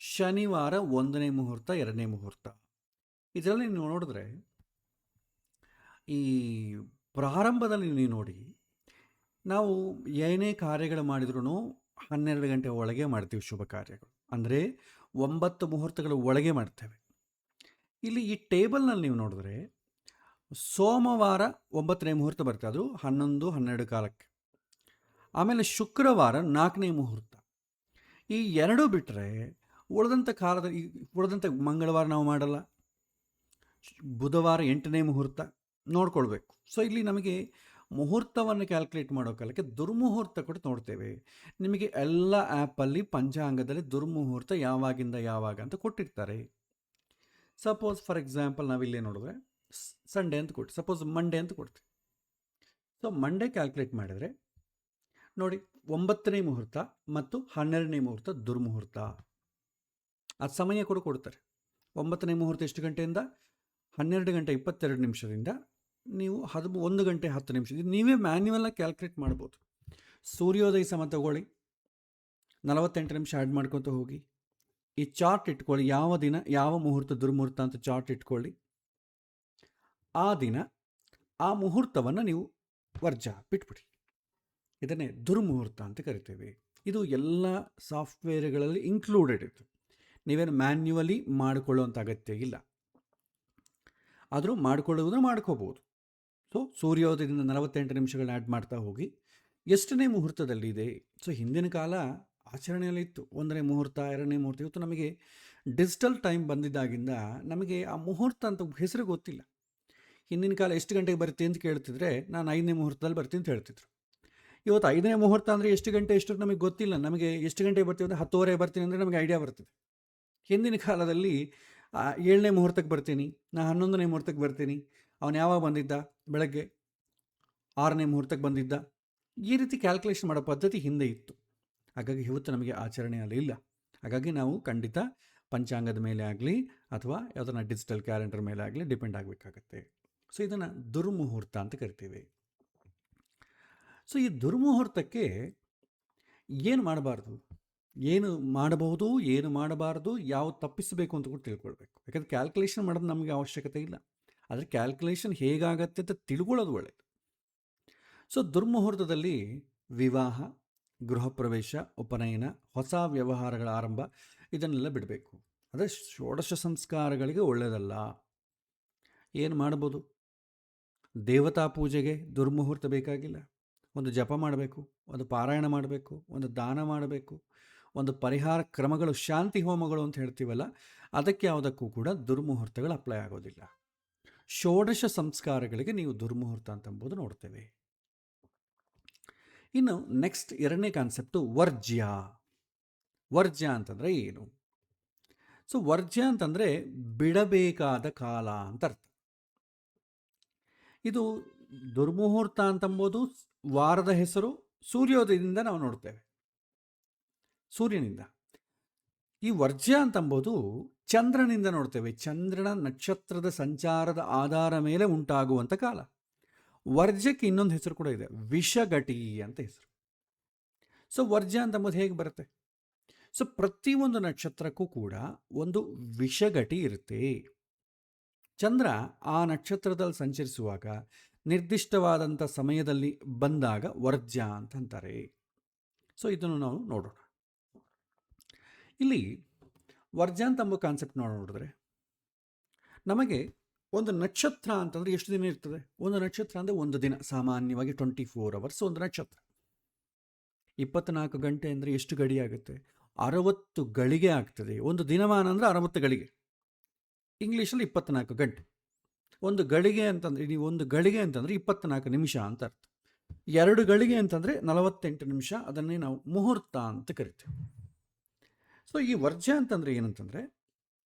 ಶನಿವಾರ 1ನೇ ಮುಹೂರ್ತ, 2ನೇ ಮುಹೂರ್ತ. ಇದರಲ್ಲಿ ನೀವು ನೋಡಿದ್ರೆ ಈ ಪ್ರಾರಂಭದಲ್ಲಿ ನೀವು ನೋಡಿ, ನಾವು ಏನೇ ಕಾರ್ಯಗಳು ಮಾಡಿದ್ರೂ 12 ಗಂಟೆ ಒಳಗೆ ಮಾಡ್ತೀವಿ ಶುಭ ಕಾರ್ಯಗಳು. ಅಂದರೆ 9 ಮುಹೂರ್ತಗಳ ಒಳಗೆ ಮಾಡ್ತೇವೆ. ಇಲ್ಲಿ ಈ ಟೇಬಲ್ನಲ್ಲಿ ನೀವು ನೋಡಿದ್ರೆ ಸೋಮವಾರ 9ನೇ ಮುಹೂರ್ತ ಬರುತ್ತೆ, ಅದು 11, 12 ಕಾಲಕ್ಕೆ. ಆಮೇಲೆ ಶುಕ್ರವಾರ 4ನೇ ಮುಹೂರ್ತ. ಈ ಎರಡೂ ಬಿಟ್ಟರೆ ಉಳಿದಂಥ ಕಾಲದಲ್ಲಿ ಉಳಿದಂಥ ಮಂಗಳವಾರ ನಾವು ಮಾಡಲ್ಲ, ಬುಧವಾರ 8ನೇ ಮುಹೂರ್ತ ನೋಡ್ಕೊಳ್ಬೇಕು. ಸೊ ಇಲ್ಲಿ ನಮಗೆ ಮುಹೂರ್ತವನ್ನು ಕ್ಯಾಲ್ಕುಲೇಟ್ ಮಾಡೋ ಕಾಲಕ್ಕೆ ದುರ್ಮುಹೂರ್ತ ಕೂಡ ನೋಡ್ತೇವೆ. ನಿಮಗೆ ಎಲ್ಲ ಆ್ಯಪಲ್ಲಿ ಪಂಚಾಂಗದಲ್ಲಿ ದುರ್ಮುಹೂರ್ತ ಯಾವಾಗಿಂದ ಯಾವಾಗ ಅಂತ ಕೊಟ್ಟಿರ್ತಾರೆ. ಸಪೋಸ್ ಫಾರ್ ಎಕ್ಸಾಂಪಲ್ ನಾವಿಲ್ಲೇ ನೋಡಿದ್ರೆ ಸಂಡೇ ಅಂತ ಕೊಟ್ಟು, ಸಪೋಸ್ ಮಂಡೇ ಅಂತ ಕೊಡ್ತೀವಿ. ಸೊ ಮಂಡೇ ಕ್ಯಾಲ್ಕುಲೇಟ್ ಮಾಡಿದರೆ ನೋಡಿ 9ನೇ ಮುಹೂರ್ತ ಮತ್ತು 12ನೇ ಮುಹೂರ್ತ ದುರ್ಮುಹೂರ್ತ. ಅದು ಸಮಯ ಕೂಡ ಕೊಡ್ತಾರೆ. 9ನೇ ಮುಹೂರ್ತ ಎಷ್ಟು ಗಂಟೆಯಿಂದ 12 ಗಂಟೆ 22 ನಿಮಿಷದಿಂದ ನೀವು 1 ಗಂಟೆ 10 ನಿಮಿಷ. ನೀವೇ ಮ್ಯಾನ್ಯುವಲಾಗಿ ಕ್ಯಾಲ್ಕುಲೇಟ್ ಮಾಡ್ಬೋದು. ಸೂರ್ಯೋದಯ ಸಮ ತಗೊಳ್ಳಿ, 48 ನಿಮಿಷ ಆ್ಯಡ್ ಮಾಡ್ಕೊತ ಹೋಗಿ. ಈ ಚಾರ್ಟ್ ಇಟ್ಕೊಳ್ಳಿ, ಯಾವ ದಿನ ಯಾವ ಮುಹೂರ್ತ ದುರ್ಮುಹೂರ್ತ ಅಂತ ಚಾರ್ಟ್ ಇಟ್ಕೊಳ್ಳಿ. ಆ ದಿನ ಆ ಮುಹೂರ್ತವನ್ನು ನೀವು ವರ್ಜ ಬಿಟ್ಬಿಡಿ. ಇದನ್ನೇ ದುರ್ಮುಹೂರ್ತ ಅಂತ ಕರಿತೇವೆ. ಇದು ಎಲ್ಲ ಸಾಫ್ಟ್ವೇರ್ಗಳಲ್ಲಿ ಇನ್ಕ್ಲೂಡೆಡ್ ಇತ್ತು. ನೀವೇನು ಮ್ಯಾನ್ಯುವಲಿ ಮಾಡಿಕೊಳ್ಳುವಂಥ ಅಗತ್ಯ ಇಲ್ಲ, ಆದರೂ ಮಾಡಿಕೊಳ್ಳುವುದನ್ನು ಮಾಡ್ಕೋಬೋದು. ಸೊ ಸೂರ್ಯೋದಯದಿಂದ 48 ನಿಮಿಷಗಳನ್ನ ಆ್ಯಡ್ ಮಾಡ್ತಾ ಹೋಗಿ ಎಷ್ಟನೇ ಮುಹೂರ್ತದಲ್ಲಿದೆ. ಸೊ ಹಿಂದಿನ ಕಾಲ ಆಚರಣೆಯಲ್ಲಿತ್ತು 1ನೇ ಮುಹೂರ್ತ 2ನೇ ಮುಹೂರ್ತ. ಇವತ್ತು ನಮಗೆ ಡಿಜಿಟಲ್ ಟೈಮ್ ಬಂದಿದ್ದಾಗಿಂದ ನಮಗೆ ಆ ಮುಹೂರ್ತ ಅಂತ ಹೆಸರು ಗೊತ್ತಿಲ್ಲ. ಹಿಂದಿನ ಕಾಲ ಎಷ್ಟು ಗಂಟೆಗೆ ಬರ್ತೀನಿ ಅಂತ ಕೇಳ್ತಿದ್ರೆ ನಾನು 5ನೇ ಮುಹೂರ್ತದಲ್ಲಿ ಬರ್ತೀನಿ ಅಂತ ಹೇಳ್ತಿದ್ರು. ಇವತ್ತು 5ನೇ ಮುಹೂರ್ತ ಅಂದರೆ ಎಷ್ಟು ಗಂಟೆ ಎಷ್ಟು ನಮಗೆ ಗೊತ್ತಿಲ್ಲ. ನಮಗೆ ಎಷ್ಟು ಗಂಟೆಗೆ ಬರ್ತೀವಿ ಅಂದರೆ 10:15 ಬರ್ತೀನಿ ಅಂದರೆ ನಮಗೆ ಐಡಿಯಾ ಬರ್ತದೆ. ಹಿಂದಿನ ಕಾಲದಲ್ಲಿ 7ನೇ ಮುಹೂರ್ತಕ್ಕೆ ಬರ್ತೀನಿ, ನಾನು 11ನೇ ಮುಹೂರ್ತಕ್ಕೆ ಬರ್ತೀನಿ, ಅವನು ಯಾವಾಗ ಬಂದಿದ್ದ, ಬೆಳಗ್ಗೆ 6ನೇ ಮುಹೂರ್ತಕ್ಕೆ ಬಂದಿದ್ದ, ಈ ರೀತಿ ಕ್ಯಾಲ್ಕುಲೇಷನ್ ಮಾಡೋ ಪದ್ಧತಿ ಹಿಂದೆ ಇತ್ತು. ಹಾಗಾಗಿ ಇವತ್ತು ನಮಗೆ ಆಚರಣೆಯಲ್ಲಿ ಇಲ್ಲ. ಹಾಗಾಗಿ ನಾವು ಖಂಡಿತ ಪಂಚಾಂಗದ ಮೇಲೆ ಆಗಲಿ ಅಥವಾ ಯಾವುದನ್ನ ಡಿಜಿಟಲ್ ಕ್ಯಾಲೆಂಡರ್ ಮೇಲೆ ಆಗಲಿ ಡಿಪೆಂಡ್ ಆಗಬೇಕಾಗತ್ತೆ. ಸೊ ಇದನ್ನು ದುರ್ಮುಹೂರ್ತ ಅಂತ ಕರಿತೀವಿ. ಸೊ ಈ ದುರ್ಮುಹೂರ್ತಕ್ಕೆ ಏನು ಮಾಡಬಾರ್ದು, ಏನು ಮಾಡಬಹುದು, ಏನು ಮಾಡಬಾರ್ದು, ಯಾವುದು ತಪ್ಪಿಸಬೇಕು ಅಂತ ಕೂಡ ತಿಳ್ಕೊಳ್ಬೇಕು. ಯಾಕಂದರೆ ಕ್ಯಾಲ್ಕುಲೇಷನ್ ಮಾಡೋದು ನಮಗೆ ಅವಶ್ಯಕತೆ ಇಲ್ಲ, ಆದರೆ ಕ್ಯಾಲ್ಕುಲೇಷನ್ ಹೇಗಾಗತ್ತೆ ಅಂತ ತಿಳ್ಕೊಳ್ಳೋದು ಒಳ್ಳೆಯದು. ಸೊ ದುರ್ಮುಹೂರ್ತದಲ್ಲಿ ವಿವಾಹ, ಗೃಹ ಪ್ರವೇಶ, ಉಪನಯನ, ಹೊಸ ವ್ಯವಹಾರಗಳ ಆರಂಭ ಇದನ್ನೆಲ್ಲ ಬಿಡಬೇಕು. ಆದರೆ ಷೋಡಶ ಸಂಸ್ಕಾರಗಳಿಗೆ ಒಳ್ಳೆಯದಲ್ಲ. ಏನು ಮಾಡ್ಬೋದು, ದೇವತಾ ಪೂಜೆಗೆ ದುರ್ಮುಹೂರ್ತ ಬೇಕಾಗಿಲ್ಲ. ಒಂದು ಜಪ ಮಾಡಬೇಕು, ಒಂದು ಪಾರಾಯಣ ಮಾಡಬೇಕು, ಒಂದು ದಾನ ಮಾಡಬೇಕು, ಒಂದು ಪರಿಹಾರ ಕ್ರಮಗಳು, ಶಾಂತಿ ಹೋಮಗಳು ಅಂತ ಹೇಳ್ತೀವಲ್ಲ, ಅದಕ್ಕೆ ಯಾವುದಕ್ಕೂ ಕೂಡ ದುರ್ಮುಹೂರ್ತಗಳು ಅಪ್ಲೈ ಆಗೋದಿಲ್ಲ. ಷೋಡಶ ಸಂಸ್ಕಾರಗಳಿಗೆ ನೀವು ದುರ್ಮುಹೂರ್ತ ಅಂತಂಬುದು ನೋಡ್ತೇವೆ. ಇನ್ನು ನೆಕ್ಸ್ಟ್ 2ನೇ ಕಾನ್ಸೆಪ್ಟು ವರ್ಜ್ಯ. ವರ್ಜ್ಯ ಅಂತಂದರೆ ಏನು? ಸೊ ವರ್ಜ್ಯ ಅಂತಂದರೆ ಬಿಡಬೇಕಾದ ಕಾಲ ಅಂತ ಅರ್ಥ. ಇದು ದುರ್ಮುಹೂರ್ತ ಅಂತಂಬೋದು ವಾರದ ಹೆಸರು. ಸೂರ್ಯೋದಯದಿಂದ ನಾವು ನೋಡ್ತೇವೆ, ಸೂರ್ಯನಿಂದ. ಈ ವರ್ಜ್ಯ ಅಂತಂಬೋದು ಚಂದ್ರನಿಂದ ನೋಡ್ತೇವೆ. ಚಂದ್ರನ ನಕ್ಷತ್ರದ ಸಂಚಾರದ ಆಧಾರ ಮೇಲೆ ಉಂಟಾಗುವಂಥ ಕಾಲ. ವರ್ಜ್ಯಕ್ಕೆ ಇನ್ನೊಂದು ಹೆಸರು ಕೂಡ ಇದೆ, ವಿಷಘಟಿ ಅಂತ ಹೆಸರು. ಸೊ ವರ್ಜ್ಯ ಅಂತಂಬೋದು ಹೇಗೆ ಬರುತ್ತೆ? ಸೊ ಪ್ರತಿಯೊಂದು ನಕ್ಷತ್ರಕ್ಕೂ ಕೂಡ ಒಂದು ವಿಷಘಟಿ ಇರುತ್ತೆ. ಚಂದ್ರ ಆ ನಕ್ಷತ್ರದಲ್ಲಿ ಸಂಚರಿಸುವಾಗ ನಿರ್ದಿಷ್ಟವಾದಂಥ ಸಮಯದಲ್ಲಿ ಬಂದಾಗ ವರ್ಜ್ಯ ಅಂತ ಅಂತಾರೆ. ಸೊ ಇದನ್ನು ನಾವು ನೋಡೋಣ. ಇಲ್ಲಿ ವರ್ಜ್ಯ ಅಂತಂಬ ಕಾನ್ಸೆಪ್ಟ್ ನೋಡಿದ್ರೆ ನಮಗೆ ಒಂದು ನಕ್ಷತ್ರ ಅಂತಂದರೆ ಎಷ್ಟು ದಿನ ಇರ್ತದೆ? ಒಂದು ನಕ್ಷತ್ರ ಅಂದರೆ ಒಂದು ದಿನ, ಸಾಮಾನ್ಯವಾಗಿ 24 ಅವರ್ಸ್ ಒಂದು ನಕ್ಷತ್ರ. 24 ಗಂಟೆ ಅಂದರೆ ಎಷ್ಟು ಗಡಿ ಆಗುತ್ತೆ? 60 ಗಳಿಗೆ ಆಗ್ತದೆ. ಒಂದು ದಿನಮಾನ ಅಂದರೆ 60 ಗಳಿಗೆ, ಇಂಗ್ಲೀಷಲ್ಲಿ 24 ಗಂಟೆ. ಒಂದು ಗಳಿಗೆ ಅಂತಂದರೆ, ನೀವು ಒಂದು ಗಳಿಗೆ ಅಂತಂದರೆ 24 ನಿಮಿಷ ಅಂತ ಅರ್ಥ. 2 ಗಳಿಗೆ ಅಂತಂದರೆ 48 ನಿಮಿಷ. ಅದನ್ನೇ ನಾವು ಮುಹೂರ್ತ ಅಂತ ಕರಿತೇವೆ. ಸೊ ಈ ವರ್ಜ್ಯ ಅಂತಂದರೆ ಏನಂತಂದರೆ,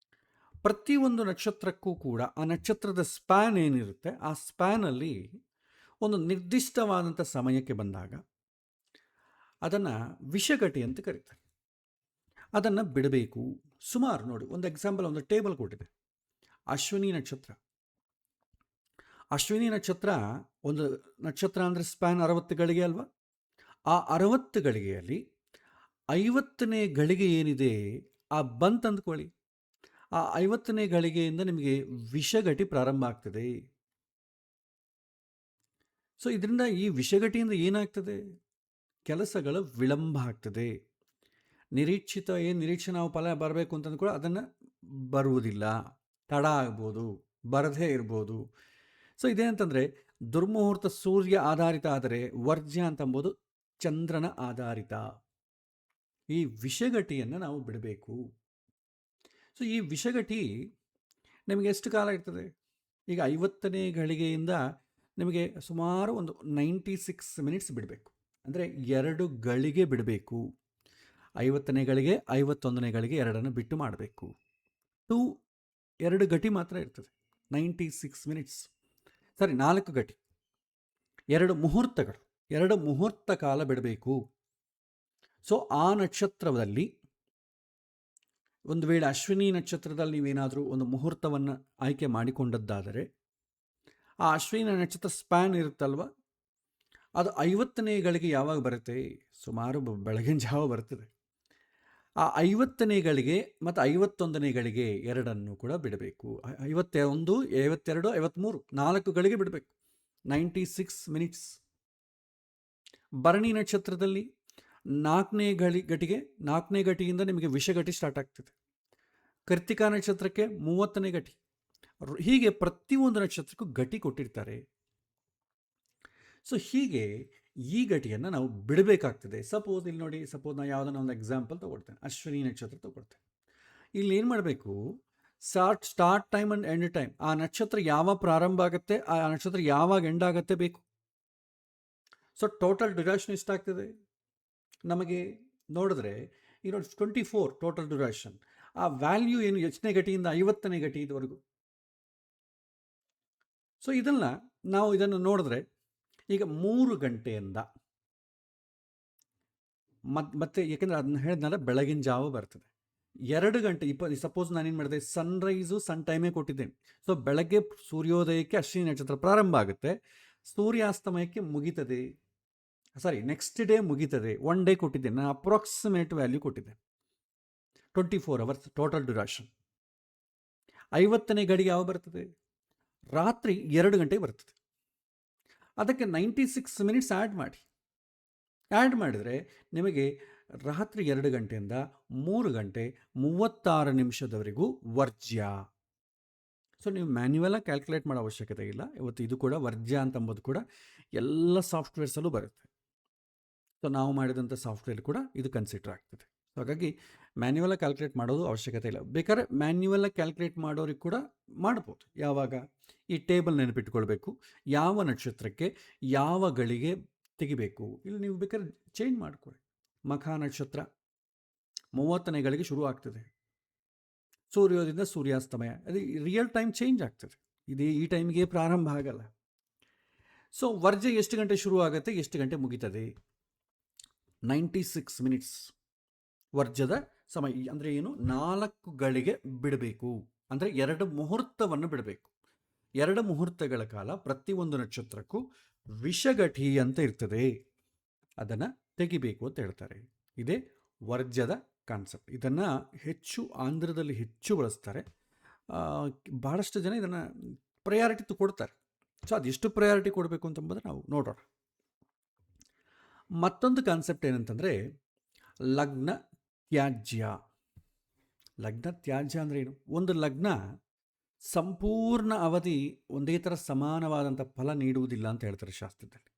ಪ್ರತಿಯೊಂದು ನಕ್ಷತ್ರಕ್ಕೂ ಕೂಡ ಆ ನಕ್ಷತ್ರದ ಸ್ಪ್ಯಾನ್ ಏನಿರುತ್ತೆ, ಆ ಸ್ಪ್ಯಾನಲ್ಲಿ ಒಂದು ನಿರ್ದಿಷ್ಟವಾದಂಥ ಸಮಯಕ್ಕೆ ಬಂದಾಗ ಅದನ್ನು ವಿಷಘಟಿ ಅಂತ ಕರೀತಾರೆ. ಅದನ್ನು ಬಿಡಬೇಕು. ಸುಮಾರು ನೋಡಿ, ಒಂದು ಎಕ್ಸಾಂಪಲ್, ಒಂದು ಟೇಬಲ್ ಕೊಟ್ಟಿದೆ. ಅಶ್ವಿನಿ ನಕ್ಷತ್ರ. ಅಶ್ವಿನಿ ನಕ್ಷತ್ರ ಒಂದು ನಕ್ಷತ್ರ ಅಂದರೆ ಸ್ಪ್ಯಾನ್ 60 ಗಳಿಗೆ ಅಲ್ವಾ? ಆ 60 ಗಳಿಗೆಯಲ್ಲಿ 50ನೇ ಗಳಿಗೆ ಏನಿದೆ ಆ ಬಂತ್ ಅಂದ್ಕೊಳ್ಳಿ. ಆ 50ನೇ ಗಳಿಗೆಯಿಂದ ನಿಮಗೆ ವಿಷಘಟಿ ಪ್ರಾರಂಭ ಆಗ್ತದೆ. ಸೊ ಇದರಿಂದ ಈ ವಿಷಘಟಿಯಿಂದ ಏನಾಗ್ತದೆ? ಕೆಲಸಗಳ ವಿಳಂಬ ಆಗ್ತದೆ. ನಿರೀಕ್ಷೆ ನಾವು ಫಲ ಬರಬೇಕು ಅಂತಂದು ಕೂಡ ಅದನ್ನು ಬರುವುದಿಲ್ಲ, ತಡ ಆಗ್ಬೋದು, ಬರದೇ ಇರ್ಬೋದು. ಸೊ ಇದೇನಂತಂದರೆ ದುರ್ಮುಹೂರ್ತ ಸೂರ್ಯ ಆಧಾರಿತ ಆದರೆ ವರ್ಜ್ಯ ಅಂತಂಬೋದು ಚಂದ್ರನ ಆಧಾರಿತ. ಈ ವಿಷಘಟಿಯನ್ನು ನಾವು ಬಿಡಬೇಕು. ಸೊ ಈ ವಿಷಘಟಿ ನಿಮಗೆ ಎಷ್ಟು ಕಾಲ ಇರ್ತದೆ? ಈಗ 50ನೇ ಘಳಿಗೆಯಿಂದ ನಿಮಗೆ ಸುಮಾರು ಒಂದು 96 ಮಿನಿಟ್ಸ್ ಬಿಡಬೇಕು. ಅಂದರೆ 2 ಗಳಿಗೆ ಬಿಡಬೇಕು. 50ನೇ ಗಳಿಗೆ 51ನೇ ಗಳಿಗೆ ಎರಡನ್ನು ಬಿಟ್ಟು ಮಾಡಬೇಕು. 2 ಗಟಿ ಮಾತ್ರ ಇರ್ತದೆ. 96 ಮಿನಿಟ್ಸ್, ಸರಿ 4 ಗಟಿ, 2 ಮುಹೂರ್ತಗಳು, 2 ಮುಹೂರ್ತ ಕಾಲ ಬಿಡಬೇಕು. ಸೊ ಆ ನಕ್ಷತ್ರದಲ್ಲಿ ಒಂದು ವೇಳೆ ಅಶ್ವಿನಿ ನಕ್ಷತ್ರದಲ್ಲಿ ನೀವೇನಾದರೂ ಒಂದು ಮುಹೂರ್ತವನ್ನು ಆಯ್ಕೆ ಮಾಡಿಕೊಂಡದ್ದಾದರೆ ಆ ಅಶ್ವಿನಿ ನಕ್ಷತ್ರ ಸ್ಪ್ಯಾನ್ ಇರುತ್ತಲ್ವ, ಅದು 50ನೇ ಗಳಿಗೆ ಯಾವಾಗ ಬರುತ್ತೆ? ಸುಮಾರು ಬೆಳಗಿನ ಜಾವ ಬರ್ತದೆ. ಆ 50ನೇ ಗಳಿಗೆ ಮತ್ತು 51ನೇ ಗಳಿಗೆ ಎರಡನ್ನು ಕೂಡ ಬಿಡಬೇಕು. 51, 52, 53 4 ಗಳಿಗೆ ಬಿಡಬೇಕು. 96 ಮಿನಿಟ್ಸ್. ಭರಣಿ ನಕ್ಷತ್ರದಲ್ಲಿ 4ನೇ ಗಟಿಗೆ ಗಟಿಯಿಂದ ನಿಮಗೆ ವಿಷಘಟಿ ಸ್ಟಾರ್ಟ್ ಆಗ್ತದೆ. ಕೃತ್ತಿಕಾ ನಕ್ಷತ್ರಕ್ಕೆ 30ನೇ ಗಟಿ. ಹೀಗೆ ಪ್ರತಿಯೊಂದು ನಕ್ಷತ್ರಕ್ಕೂ ಗಟಿ ಕೊಟ್ಟಿರ್ತಾರೆ. ಸೊ ಹೀಗೆ ಈ ಗಟಿಯನ್ನು ನಾವು ಬಿಡಬೇಕಾಗ್ತದೆ. ಸಪೋಸ್ ಇಲ್ಲಿ ನೋಡಿ, ಸಪೋಸ್ ನಾನು ಯಾವುದನ್ನ ಒಂದು ಎಕ್ಸಾಂಪಲ್ ತೊಗೊಳ್ತೇನೆ, ಅಶ್ವಿನಿ ನಕ್ಷತ್ರ ತೊಗೊಳ್ತೇನೆ. ಇಲ್ಲಿ ಏನು ಮಾಡಬೇಕು? Start time and end time, ಆ ನಕ್ಷತ್ರ ಯಾವಾಗ ಪ್ರಾರಂಭ ಆಗುತ್ತೆ, ಆ ನಕ್ಷತ್ರ ಯಾವಾಗ ಎಂಡ್ ಆಗುತ್ತೆ ಬೇಕು. ಸೊ ಟೋಟಲ್ ಡ್ಯೂರೇಷನ್ ಎಷ್ಟಾಗ್ತದೆ ನಮಗೆ ನೋಡಿದ್ರೆ ಈ ನೋಡಿ 24 ಟೋಟಲ್ ಡ್ಯೂರೇಷನ್. ಆ ವ್ಯಾಲ್ಯೂ ಏನು ಎಷ್ಟನೇ ಗಟಿಯಿಂದ 50ನೇ ಗಟಿ ಇದುವರೆಗೂ. ಸೊ ನಾವು ಇದನ್ನು ನೋಡಿದ್ರೆ ಈಗ 3 ಗಂಟೆಯಿಂದ ಮತ್ತೆ ಏಕೆಂದರೆ ಅದನ್ನ ಹೇಳಿದ್ನಲ್ಲ ಬೆಳಗಿನ ಜಾವ ಬರ್ತದೆ. 2 ಗಂಟೆ ಸಪೋಸ್ ನಾನೇನು ಮಾಡಿದೆ, ಸನ್ರೈಸು ಸನ್ ಟೈಮೇ ಕೊಟ್ಟಿದ್ದೇನೆ. ಸೊ ಬೆಳಗ್ಗೆ ಸೂರ್ಯೋದಯಕ್ಕೆ ಅಶ್ವಿನಿ ನಕ್ಷತ್ರ ಪ್ರಾರಂಭ ಆಗುತ್ತೆ, ಸೂರ್ಯಾಸ್ತಮಯಕ್ಕೆ ಮುಗೀತದೆ. ನೆಕ್ಸ್ಟ್ ಡೇ ಮುಗೀತದೆ. 1 ಡೇ ಕೊಟ್ಟಿದ್ದೇನೆ, ನಾನು ಅಪ್ರಾಕ್ಸಿಮೇಟ್ ವ್ಯಾಲ್ಯೂ ಕೊಟ್ಟಿದ್ದೇನೆ. 24 ಅವರ್ಸ್ ಟೋಟಲ್ ಡ್ಯೂರೇಷನ್. 50ನೇ ಗಡಿಗೆ ಯಾವ ಬರ್ತದೆ? ರಾತ್ರಿ 2 ಗಂಟೆಗೆ ಬರ್ತದೆ. ಅದಕ್ಕೆ 96 ಮಿನಿಟ್ಸ್ ಆ್ಯಡ್ ಮಾಡಿದರೆ ನಿಮಗೆ ರಾತ್ರಿ 2 ಗಂಟೆಯಿಂದ 3 ಗಂಟೆ 36 ನಿಮಿಷದವರೆಗೂ ವರ್ಜ್ಯ. ಸೊ ನೀವು ಮ್ಯಾನ್ಯುವಲಾಗಿ ಕ್ಯಾಲ್ಕುಲೇಟ್ ಮಾಡೋ ಅವಶ್ಯಕತೆ ಇಲ್ಲ. ಇವತ್ತು ಇದು ಕೂಡ ವರ್ಜ್ಯ ಅಂತಂಬೋದು ಕೂಡ ಎಲ್ಲ ಸಾಫ್ಟ್ವೇರ್ಸಲ್ಲೂ ಬರುತ್ತೆ. ಸೊ ನಾವು ಮಾಡಿದಂಥ ಸಾಫ್ಟ್ವೇರ್ ಕೂಡ ಇದು ಕನ್ಸಿಡರ್ ಆಗ್ತದೆ. ಸೊ ಹಾಗಾಗಿ ಮ್ಯಾನ್ಯುವಲಾಗಿ ಕ್ಯಾಲ್ಕುಲೇಟ್ ಮಾಡೋದು ಅವಶ್ಯಕತೆ ಇಲ್ಲ. ಬೇಕಾದ್ರೆ ಮ್ಯಾನ್ಯುವಲಾಗಿ ಕ್ಯಾಲ್ಕುಲೇಟ್ ಮಾಡೋರಿಗೆ ಕೂಡ ಮಾಡ್ಬೋದು. ಯಾವಾಗ? ಈ ಟೇಬಲ್ ನೆನಪಿಟ್ಕೊಳ್ಬೇಕು, ಯಾವ ನಕ್ಷತ್ರಕ್ಕೆ ಯಾವ ಗಳಿಗೆ ತೆಗಿಬೇಕು. ಇಲ್ಲಿ ನೀವು ಬೇಕಾದ್ರೆ ಚೇಂಜ್ ಮಾಡ್ಕೊಳ್ಳಿ. ಮಖಾ ನಕ್ಷತ್ರ 30ನೇ ಗಳಿಗೆ ಶುರು ಆಗ್ತದೆ, ಸೂರ್ಯೋದಯದಿಂದ ಸೂರ್ಯಾಸ್ತಮಯ, ಅದು ರಿಯಲ್ ಟೈಮ್ ಚೇಂಜ್ ಆಗ್ತದೆ. ಈ ಟೈಮ್ಗೆ ಪ್ರಾರಂಭ ಆಗಲ್ಲ. ಸೊ ವರ್ಜೆ ಎಷ್ಟು ಗಂಟೆ ಶುರು ಆಗುತ್ತೆ, ಎಷ್ಟು ಗಂಟೆ ಮುಗೀತದೆ? 96 ಮಿನಿಟ್ಸ್ ವರ್ಜದ ಸಮಯ. ಅಂದರೆ ಏನು? 4 ಗಳಿಗೆ ಬಿಡಬೇಕು. ಅಂದರೆ 2 ಮುಹೂರ್ತವನ್ನು ಬಿಡಬೇಕು. 2 ಮುಹೂರ್ತಗಳ ಕಾಲ ಪ್ರತಿಯೊಂದು ನಕ್ಷತ್ರಕ್ಕೂ ವಿಷಘಟಿ ಅಂತ ಇರ್ತದೆ, ಅದನ್ನು ತೆಗಿಬೇಕು ಅಂತ ಹೇಳ್ತಾರೆ. ಇದೇ ವರ್ಜದ ಕಾನ್ಸೆಪ್ಟ್. ಇದನ್ನು ಆಂಧ್ರದಲ್ಲಿ ಹೆಚ್ಚು ಬಳಸ್ತಾರೆ. ಭಾಳಷ್ಟು ಜನ ಇದನ್ನು ಪ್ರಯಾರಿಟಿ ಕೊಡ್ತಾರೆ. ಸೊ ಅದೆಷ್ಟು ಪ್ರಯಾರಿಟಿ ಕೊಡಬೇಕು ಅಂತಂಬುದನ್ನು ನಾವು ನೋಡೋಣ. ಮತ್ತೊಂದು ಕಾನ್ಸೆಪ್ಟ್ ಏನಂತಂದರೆ ಲಗ್ನ ತ್ಯಾಜ್ಯ. ಲಗ್ನ ತ್ಯಾಜ್ಯ ಅಂದರೆ ಏನು? ಒಂದು ಲಗ್ನ ಸಂಪೂರ್ಣ ಅವಧಿ ಒಂದೇ ಥರ ಸಮಾನವಾದಂಥ ಫಲ ನೀಡುವುದಿಲ್ಲ ಅಂತ ಹೇಳ್ತಾರೆ ಶಾಸ್ತ್ರದಲ್ಲಿ.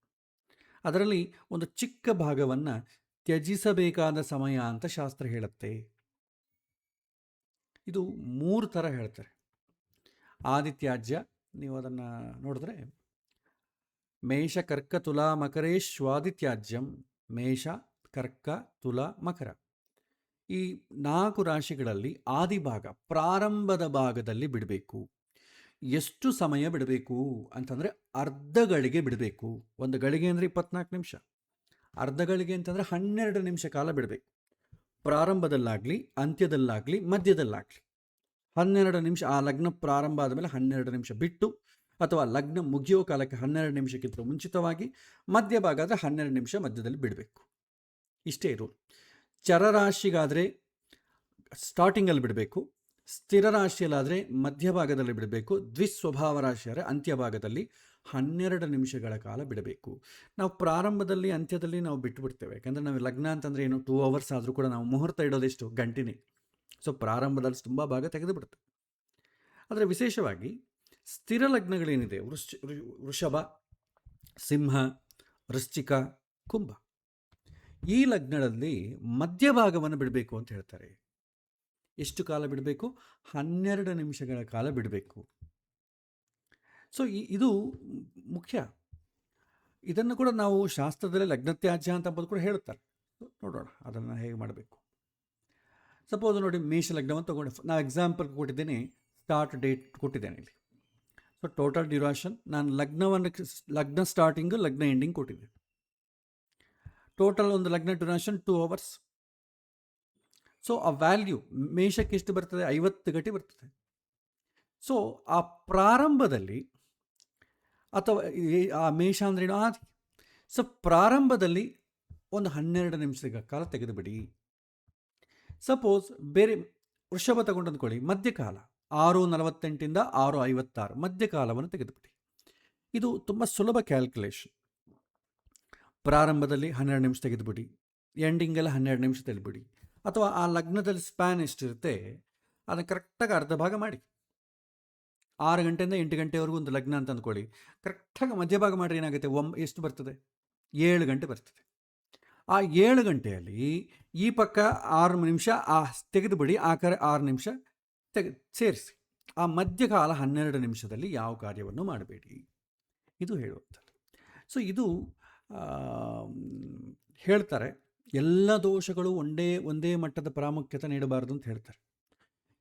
ಅದರಲ್ಲಿ ಒಂದು ಚಿಕ್ಕ ಭಾಗವನ್ನು ತ್ಯಜಿಸಬೇಕಾದ ಸಮಯ ಅಂತ ಶಾಸ್ತ್ರ ಹೇಳುತ್ತೆ. ಇದು 3 ಥರ ಹೇಳ್ತಾರೆ. ಆದಿತ್ಯಾಜ್ಯ, ನೀವು ಅದನ್ನು ನೋಡಿದ್ರೆ ಮೇಷ ಕರ್ಕ ತುಲಾ ಮಕರೇಶ್ವಾದಿತ್ಯಾಜ್ಯಂ. ಮೇಷ, ಕರ್ಕ, ತುಲಾ, ಮಕರ, ಈ 4 ರಾಶಿಗಳಲ್ಲಿ ಆದಿಭಾಗ, ಪ್ರಾರಂಭದ ಭಾಗದಲ್ಲಿ ಬಿಡಬೇಕು. ಎಷ್ಟು ಸಮಯ ಬಿಡಬೇಕು ಅಂತಂದರೆ ಅರ್ಧ ಗಳಿಗೆ ಬಿಡಬೇಕು. ಒಂದು ಗಳಿಗೆ ಅಂದರೆ 24 ನಿಮಿಷ. ಅರ್ಧ ಗಳಿಗೆ ಅಂತಂದರೆ 12 ನಿಮಿಷ ಕಾಲ ಬಿಡಬೇಕು. ಪ್ರಾರಂಭದಲ್ಲಾಗಲಿ, ಅಂತ್ಯದಲ್ಲಾಗಲಿ, ಮಧ್ಯದಲ್ಲಾಗಲಿ 12 ನಿಮಿಷ. ಆ ಲಗ್ನ ಪ್ರಾರಂಭ ಆದಮೇಲೆ 12 ನಿಮಿಷ ಬಿಟ್ಟು, ಅಥವಾ ಲಗ್ನ ಮುಗಿಯೋ ಕಾಲಕ್ಕೆ 12 ನಿಮಿಷಕ್ಕಿಂತ ಮುಂಚಿತವಾಗಿ, ಮಧ್ಯಭಾಗ ಆದರೆ 12 ನಿಮಿಷ ಮಧ್ಯದಲ್ಲಿ ಬಿಡಬೇಕು. ಇಷ್ಟೇ ರೂಲ್. ಚರರಾಶಿಗಾದರೆ ಸ್ಟಾರ್ಟಿಂಗಲ್ಲಿ ಬಿಡಬೇಕು, ಸ್ಥಿರ ರಾಶಿಯಲ್ಲಾದರೆ ಮಧ್ಯಭಾಗದಲ್ಲಿ ಬಿಡಬೇಕು, ದ್ವಿಸ್ವಭಾವ ರಾಶಿಯಾದರೆ ಅಂತ್ಯಭಾಗದಲ್ಲಿ 12 ನಿಮಿಷಗಳ ಕಾಲ ಬಿಡಬೇಕು. ನಾವು ಪ್ರಾರಂಭದಲ್ಲಿ, ಅಂತ್ಯದಲ್ಲಿ ನಾವು ಬಿಟ್ಟುಬಿಡ್ತೇವೆ. ಯಾಕಂದರೆ ನಾವು ಲಗ್ನ ಅಂತಂದರೆ ಏನು 2 ಅವರ್ಸ್ ಆದರೂ ಕೂಡ ನಾವು ಮುಹೂರ್ತ ಇಡೋದೆಷ್ಟು ಗಂಟೆನೇ. ಸೊ ಪ್ರಾರಂಭದಲ್ಲಿ ತುಂಬ ಭಾಗ ತೆಗೆದುಬಿಡುತ್ತೆ. ಆದರೆ ವಿಶೇಷವಾಗಿ ಸ್ಥಿರ ಲಗ್ನಗಳೇನಿದೆ, ವೃಷಭ, ಸಿಂಹ, ವೃಶ್ಚಿಕ, ಕುಂಭ, ಈ ಲಗ್ನಗಳಲ್ಲಿ ಮಧ್ಯಭಾಗವನ್ನು ಬಿಡಬೇಕು ಅಂತ ಹೇಳ್ತಾರೆ. ಎಷ್ಟು ಕಾಲ ಬಿಡಬೇಕು? 12 ನಿಮಿಷಗಳ ಕಾಲ ಬಿಡಬೇಕು. ಸೊ ಇದು ಮುಖ್ಯ. ಇದನ್ನು ಕೂಡ ನಾವು ಶಾಸ್ತ್ರದಲ್ಲಿ ಲಗ್ನತ್ಯಾಜ್ಯ ಅಂತ ಅಂಬೋದು ಕೂಡ ಹೇಳ್ತಾರೆ. ನೋಡೋಣ ಅದನ್ನು ಹೇಗೆ ಮಾಡಬೇಕು. ಸಪೋಸ್ ನೋಡಿ, ಮೇಷ ಲಗ್ನವನ್ನು ತೊಗೊಂಡು ನಾವು ಎಕ್ಸಾಂಪಲ್ ಕೊಟ್ಟಿದ್ದೇನೆ, ಸ್ಟಾರ್ಟ್ ಡೇಟ್ ಕೊಟ್ಟಿದ್ದೇನೆ ಇಲ್ಲಿ. ಸೊ ಟೋಟಲ್ ಡ್ಯೂರೇಷನ್ ನಾನು ಲಗ್ನ ಸ್ಟಾರ್ಟಿಂಗು ಲಗ್ನ ಎಂಡಿಂಗ್ ಕೊಟ್ಟಿದ್ದೆ. ಟೋಟಲ್ ಒಂದು ಲಗ್ನ ಡ್ಯೂರೇಷನ್ 2 ಅವರ್ಸ್. ಸೊ ಆ ವ್ಯಾಲ್ಯೂ ಮೇಷಕ್ಕೆ ಎಷ್ಟು ಬರ್ತದೆ? 50 ಗಂಟೆ ಬರ್ತದೆ. ಸೊ ಆ ಪ್ರಾರಂಭದಲ್ಲಿ ಅಥವಾ ಆ ಮೇಷ ಅಂದ್ರೇನು ಆದಿ. ಸೊ ಪ್ರಾರಂಭದಲ್ಲಿ ಒಂದು 12 ನಿಮಿಷಗಳ ಕಾಲ ತೆಗೆದುಬಿಡಿ. ಸಪೋಸ್ ಬೇರೆ ವೃಷಭ ತಗೊಂಡು ಅಂದ್ಕೊಳ್ಳಿ, ಮಧ್ಯಕಾಲ 6:48 6:56 ಮಧ್ಯಕಾಲವನ್ನು ತೆಗೆದುಬಿಡಿ. ಇದು ತುಂಬ ಸುಲಭ ಕ್ಯಾಲ್ಕುಲೇಷನ್. ಪ್ರಾರಂಭದಲ್ಲಿ 12 ನಿಮಿಷ ತೆಗೆದುಬಿಡಿ, ಎಂಡಿಂಗೆಲ್ಲ 12 ನಿಮಿಷ ತೆಗೆದುಬಿಡಿ. ಅಥವಾ ಆ ಲಗ್ನದಲ್ಲಿ ಸ್ಪ್ಯಾನ್ ಎಷ್ಟಿರುತ್ತೆ ಅದನ್ನು ಕರೆಕ್ಟಾಗಿ ಅರ್ಧ ಭಾಗ ಮಾಡಿ. 6 ಗಂಟೆಯಿಂದ 8 ಗಂಟೆವರೆಗೂ ಒಂದು ಲಗ್ನ ಅಂತ ಅಂದ್ಕೊಳ್ಳಿ, ಕರೆಕ್ಟಾಗಿ ಮಧ್ಯಭಾಗ ಮಾಡಿದ್ರೆ ಏನಾಗುತ್ತೆ? ಎಷ್ಟು ಬರ್ತದೆ? 7 ಗಂಟೆ ಬರ್ತದೆ. ಆ 7 ಗಂಟೆಯಲ್ಲಿ ಈ ಪಕ್ಕ 6 ನಿಮಿಷ ತೆಗೆದುಬಿಡಿ, ಆ ಕಡೆ 6 ನಿಮಿಷ ಸೇರಿಸಿ. ಆ ಮಧ್ಯಕಾಲ 12 ನಿಮಿಷದಲ್ಲಿ ಯಾವ ಕಾರ್ಯವನ್ನು ಮಾಡಬೇಡಿ, ಇದು ಹೇಳುವಂಥದ್ದು. ಸೊ ಇದು ಹೇಳ್ತಾರೆ, ಎಲ್ಲ ದೋಷಗಳು ಒಂದೇ ಮಟ್ಟದ ಪ್ರಾಮುಖ್ಯತೆ ನೀಡಬಾರದು ಅಂತ ಹೇಳ್ತಾರೆ.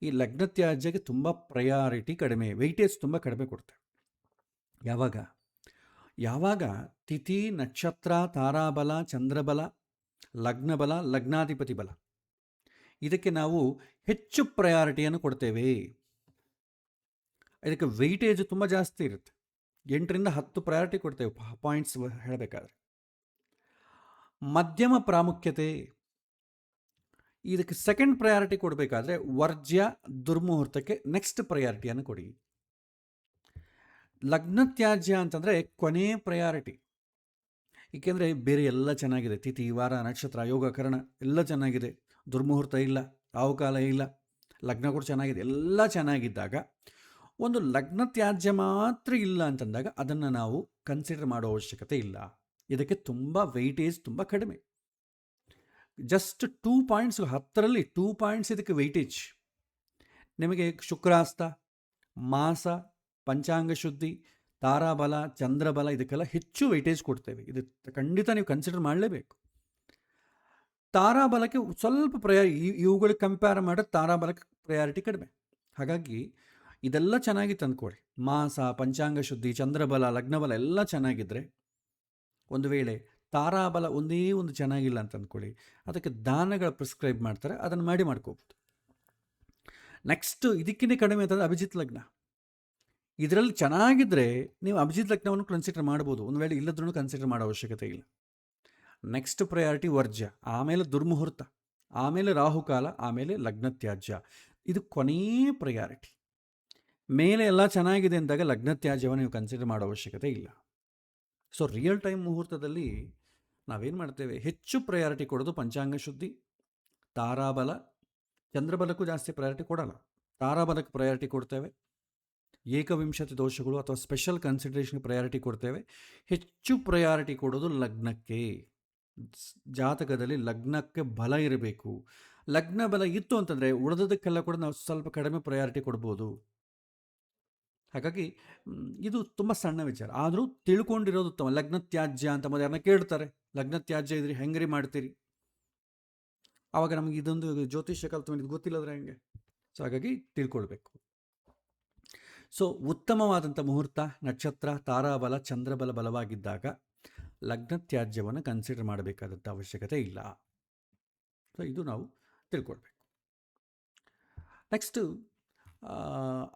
ಈ ಲಗ್ನತ್ಯಾಜ್ಯಕ್ಕೆ ತುಂಬ ಪ್ರಯಾರಿಟಿ ಕಡಿಮೆ, ವೆಯ್ಟೇಜ್ ತುಂಬ ಕಡಿಮೆ ಕೊಡ್ತಾರೆ. ಯಾವಾಗ ತಿಥಿ, ನಕ್ಷತ್ರ, ತಾರಾಬಲ, ಚಂದ್ರಬಲ, ಲಗ್ನಬಲ, ಲಗ್ನಾಧಿಪತಿ ಬಲ, ಇದಕ್ಕೆ ನಾವು ಹೆಚ್ಚು ಪ್ರಯಾರಿಟಿಯನ್ನು ಕೊಡ್ತೇವೆ. ಇದಕ್ಕೆ ವೆಯ್ಟೇಜ್ ತುಂಬ ಜಾಸ್ತಿ ಇರುತ್ತೆ. 8ರಿಂದ 10 ಪ್ರಯಾರಿಟಿ ಕೊಡ್ತೇವೆ ಪಾಯಿಂಟ್ಸ್ ಹೇಳಬೇಕಾದ್ರೆ. ಮಧ್ಯಮ ಪ್ರಾಮುಖ್ಯತೆ, ಇದಕ್ಕೆ ಸೆಕೆಂಡ್ ಪ್ರಯಾರಿಟಿ ಕೊಡಬೇಕಾದ್ರೆ ವರ್ಜ್ಯ, ದುರ್ಮುಹೂರ್ತಕ್ಕೆ ನೆಕ್ಸ್ಟ್ ಪ್ರಯಾರಿಟಿಯನ್ನು ಕೊಡಿ. ಲಗ್ನತ್ಯಾಜ್ಯ ಅಂತಂದರೆ ಕೊನೆ ಪ್ರಯಾರಿಟಿ. ಏಕೆಂದರೆ ಬೇರೆ ಎಲ್ಲ ಚೆನ್ನಾಗಿದೆ, ತಿಥಿ, ವಾರ, ನಕ್ಷತ್ರ, ಯೋಗ, ಕರ್ಣ ಎಲ್ಲ ಚೆನ್ನಾಗಿದೆ, ದುರ್ಮುಹೂರ್ತ ಇಲ್ಲ, ರಾಹುಕಾಲ ಇಲ್ಲ, ಲಗ್ನ ಕೂಡ ಚೆನ್ನಾಗಿದೆ, ಎಲ್ಲ ಚೆನ್ನಾಗಿದ್ದಾಗ ಒಂದು ಲಗ್ನತ್ಯಾಜ್ಯ ಮಾತ್ರ ಇಲ್ಲ ಅಂತಂದಾಗ ಅದನ್ನು ನಾವು ಕನ್ಸಿಡರ್ ಮಾಡೋ ಅವಶ್ಯಕತೆ ಇಲ್ಲ. ಇದಕ್ಕೆ ತುಂಬ ವೆಯ್ಟೇಜ್ ತುಂಬ ಕಡಿಮೆ, ಜಸ್ಟ್ 2 ಪಾಯಿಂಟ್ಸ್, 10ರಲ್ಲಿ 2 ಪಾಯಿಂಟ್ಸ್ ಇದಕ್ಕೆ ವೆಯ್ಟೇಜ್. ನಿಮಗೆ ಶುಕ್ರಾಸ್ತ, ಮಾಸ, ಪಂಚಾಂಗ ಶುದ್ಧಿ, ತಾರಾಬಲ, ಚಂದ್ರಬಲ ಇದಕ್ಕೆಲ್ಲ ಹೆಚ್ಚು ವೆಯ್ಟೇಜ್ ಕೊಡ್ತೇವೆ. ಇದು ಖಂಡಿತ ನೀವು ಕನ್ಸಿಡರ್ ಮಾಡಲೇಬೇಕು. ತಾರಾಬಲಕ್ಕೆ ಸ್ವಲ್ಪ ಇವುಗಳಿಗೆ ಕಂಪೇರ್ ಮಾಡಿದ್ರೆ ತಾರಾಬಲಕ್ಕೆ ಪ್ರಯಾರಿಟಿ ಕಡಿಮೆ. ಹಾಗಾಗಿ ಇದೆಲ್ಲ ಚೆನ್ನಾಗಿತ್ತು ಅಂದ್ಕೊಳ್ಳಿ, ಮಾಸ, ಪಂಚಾಂಗ ಶುದ್ಧಿ, ಚಂದ್ರಬಲ, ಲಗ್ನಬಲ ಎಲ್ಲ ಚೆನ್ನಾಗಿದ್ದರೆ, ಒಂದು ವೇಳೆ ತಾರಾಬಲ ಒಂದೇ ಒಂದು ಚೆನ್ನಾಗಿಲ್ಲ ಅಂತ ಅಂದ್ಕೊಳ್ಳಿ, ಅದಕ್ಕೆ ದಾನಗಳ ಪ್ರಿಸ್ಕ್ರೈಬ್ ಮಾಡ್ತಾರೆ, ಅದನ್ನು ಮಾಡ್ಕೋಬೋದು. ನೆಕ್ಸ್ಟ್ ಇದಕ್ಕಿಂತ ಕಡಿಮೆ ಅಂತಂದರೆ ಅಭಿಜಿತ್ ಲಗ್ನ. ಇದರಲ್ಲಿ ಚೆನ್ನಾಗಿದ್ದರೆ ನೀವು ಅಭಿಜಿತ್ ಲಗ್ನವನ್ನು ಕನ್ಸಿಡರ್ ಮಾಡ್ಬೋದು, ಒಂದು ವೇಳೆ ಇಲ್ಲದ್ರೂ ಕನ್ಸಿಡರ್ ಮಾಡೋ ಅವಶ್ಯಕತೆ ಇಲ್ಲ. ನೆಕ್ಸ್ಟ್ ಪ್ರಯಾರಿಟಿ ವರ್ಜ್ಯ, ಆಮೇಲೆ ದುರ್ಮುಹೂರ್ತ, ಆಮೇಲೆ ರಾಹುಕಾಲ, ಆಮೇಲೆ ಲಗ್ನತ್ಯಾಜ್ಯ. ಇದು ಕೊನೆಯ ಪ್ರಯಾರಿಟಿ. ಮೇಲೆ ಎಲ್ಲ ಚೆನ್ನಾಗಿದೆ ಅಂದಾಗ ಲಗ್ನತ್ಯಾಜ್ಯವನ್ನು ನೀವು ಕನ್ಸಿಡರ್ ಮಾಡೋ ಅವಶ್ಯಕತೆ ಇಲ್ಲ. ಸೊ ರಿಯಲ್ ಟೈಮ್ ಮುಹೂರ್ತದಲ್ಲಿ ನಾವೇನು ಮಾಡ್ತೇವೆ, ಹೆಚ್ಚು ಪ್ರಯಾರಿಟಿ ಕೊಡೋದು ಪಂಚಾಂಗ ಶುದ್ಧಿ, ತಾರಾಬಲ. ಚಂದ್ರಬಲಕ್ಕೂ ಜಾಸ್ತಿ ಪ್ರಯಾರಿಟಿ ಕೊಡಲ್ಲ, ತಾರಾಬಲಕ್ಕೆ ಪ್ರಯಾರಿಟಿ ಕೊಡ್ತೇವೆ. ಏಕವಿಂಶತಿ ದೋಷಗಳು ಅಥವಾ ಸ್ಪೆಷಲ್ ಕನ್ಸಿಡರೇಷನ್ಗೆ ಪ್ರಯಾರಿಟಿ ಕೊಡ್ತೇವೆ. ಹೆಚ್ಚು ಪ್ರಯಾರಿಟಿ ಕೊಡೋದು ಲಗ್ನಕ್ಕೆ. ಜಾತಕದಲ್ಲಿ ಲಗ್ನಕ್ಕೆ ಬಲ ಇರಬೇಕು. ಲಗ್ನ ಬಲ ಇತ್ತು ಅಂತಂದರೆ ಉಳಿದದಕ್ಕೆಲ್ಲ ಕೂಡ ನಾವು ಸ್ವಲ್ಪ ಕಡಿಮೆ ಪ್ರಯಾರಿಟಿ ಕೊಡ್ಬೋದು. ಹಾಗಾಗಿ ಇದು ತುಂಬ ಸಣ್ಣ ವಿಚಾರ, ಆದರೂ ತಿಳ್ಕೊಂಡಿರೋದು ಉತ್ತಮ. ಲಗ್ನತ್ಯಾಜ್ಯ ಅಂತ ಯಾರನ್ನ ಕೇಳ್ತಾರೆ, ಲಗ್ನತ್ಯಾಜ್ಯ ಇದ್ರಿ ಹೆಂಗ್ರಿ ಮಾಡ್ತೀರಿ? ಆವಾಗ ನಮಗೆ ಇದೊಂದು ಜ್ಯೋತಿಷ್ಯ ಕಲ್ತು ಇದು ಗೊತ್ತಿಲ್ಲದ್ರೆ ಹೆಂಗೆ? ಸೊ ಹಾಗಾಗಿ ತಿಳ್ಕೊಳ್ಬೇಕು. ಸೊ ಉತ್ತಮವಾದಂಥ ಮುಹೂರ್ತ, ನಕ್ಷತ್ರ, ತಾರಾಬಲ, ಚಂದ್ರಬಲ ಬಲವಾಗಿದ್ದಾಗ ಲಗ್ನತ್ಯಾಜ್ಯವನ್ನು ಕನ್ಸಿಡರ್ ಮಾಡಬೇಕಾದಂಥ ಅವಶ್ಯಕತೆ ಇಲ್ಲ. ಸೊ ಇದು ನಾವು ತಿಳ್ಕೊಳ್ಬೇಕು. ನೆಕ್ಸ್ಟು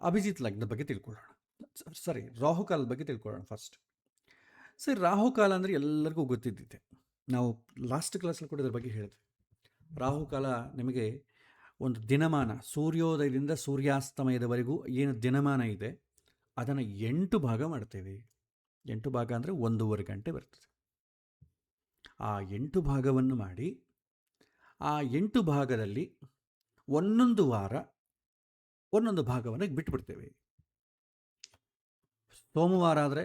ಅಭಿಜಿತ್ ಲಗ್ನದ ಬಗ್ಗೆ ತಿಳ್ಕೊಳ್ಳೋಣ. ರಾಹುಕಾಲದ ಬಗ್ಗೆ ತಿಳ್ಕೊಳ್ಳೋಣ ಫಸ್ಟ್. ರಾಹುಕಾಲ ಅಂದರೆ ಎಲ್ಲರಿಗೂ ಗೊತ್ತಿದ್ದಿದೆ, ನಾವು ಲಾಸ್ಟ್ ಕ್ಲಾಸಲ್ಲಿ ಕೂಡ ಇದ್ರ ಬಗ್ಗೆ ಹೇಳಿದ್ವಿ. ರಾಹುಕಾಲ ನಿಮಗೆ ಒಂದು ದಿನಮಾನ, ಸೂರ್ಯೋದಯದಿಂದ ಸೂರ್ಯಾಸ್ತಮಯದವರೆಗೂ ಏನು ದಿನಮಾನ ಇದೆ ಅದನ್ನು 8 ಭಾಗ ಮಾಡ್ತೇವೆ. 8 ಭಾಗ ಅಂದರೆ 1.5 ಗಂಟೆ ಬರ್ತದೆ. ಆ 8 ಭಾಗವನ್ನು ಮಾಡಿ ಆ 8 ಭಾಗದಲ್ಲಿ ಒಂದೊಂದು ವಾರ ಒಂದೊಂದು ಭಾಗವನ್ನು ಬಿಟ್ಟುಬಿಡ್ತೇವೆ. ಸೋಮವಾರ ಆದರೆ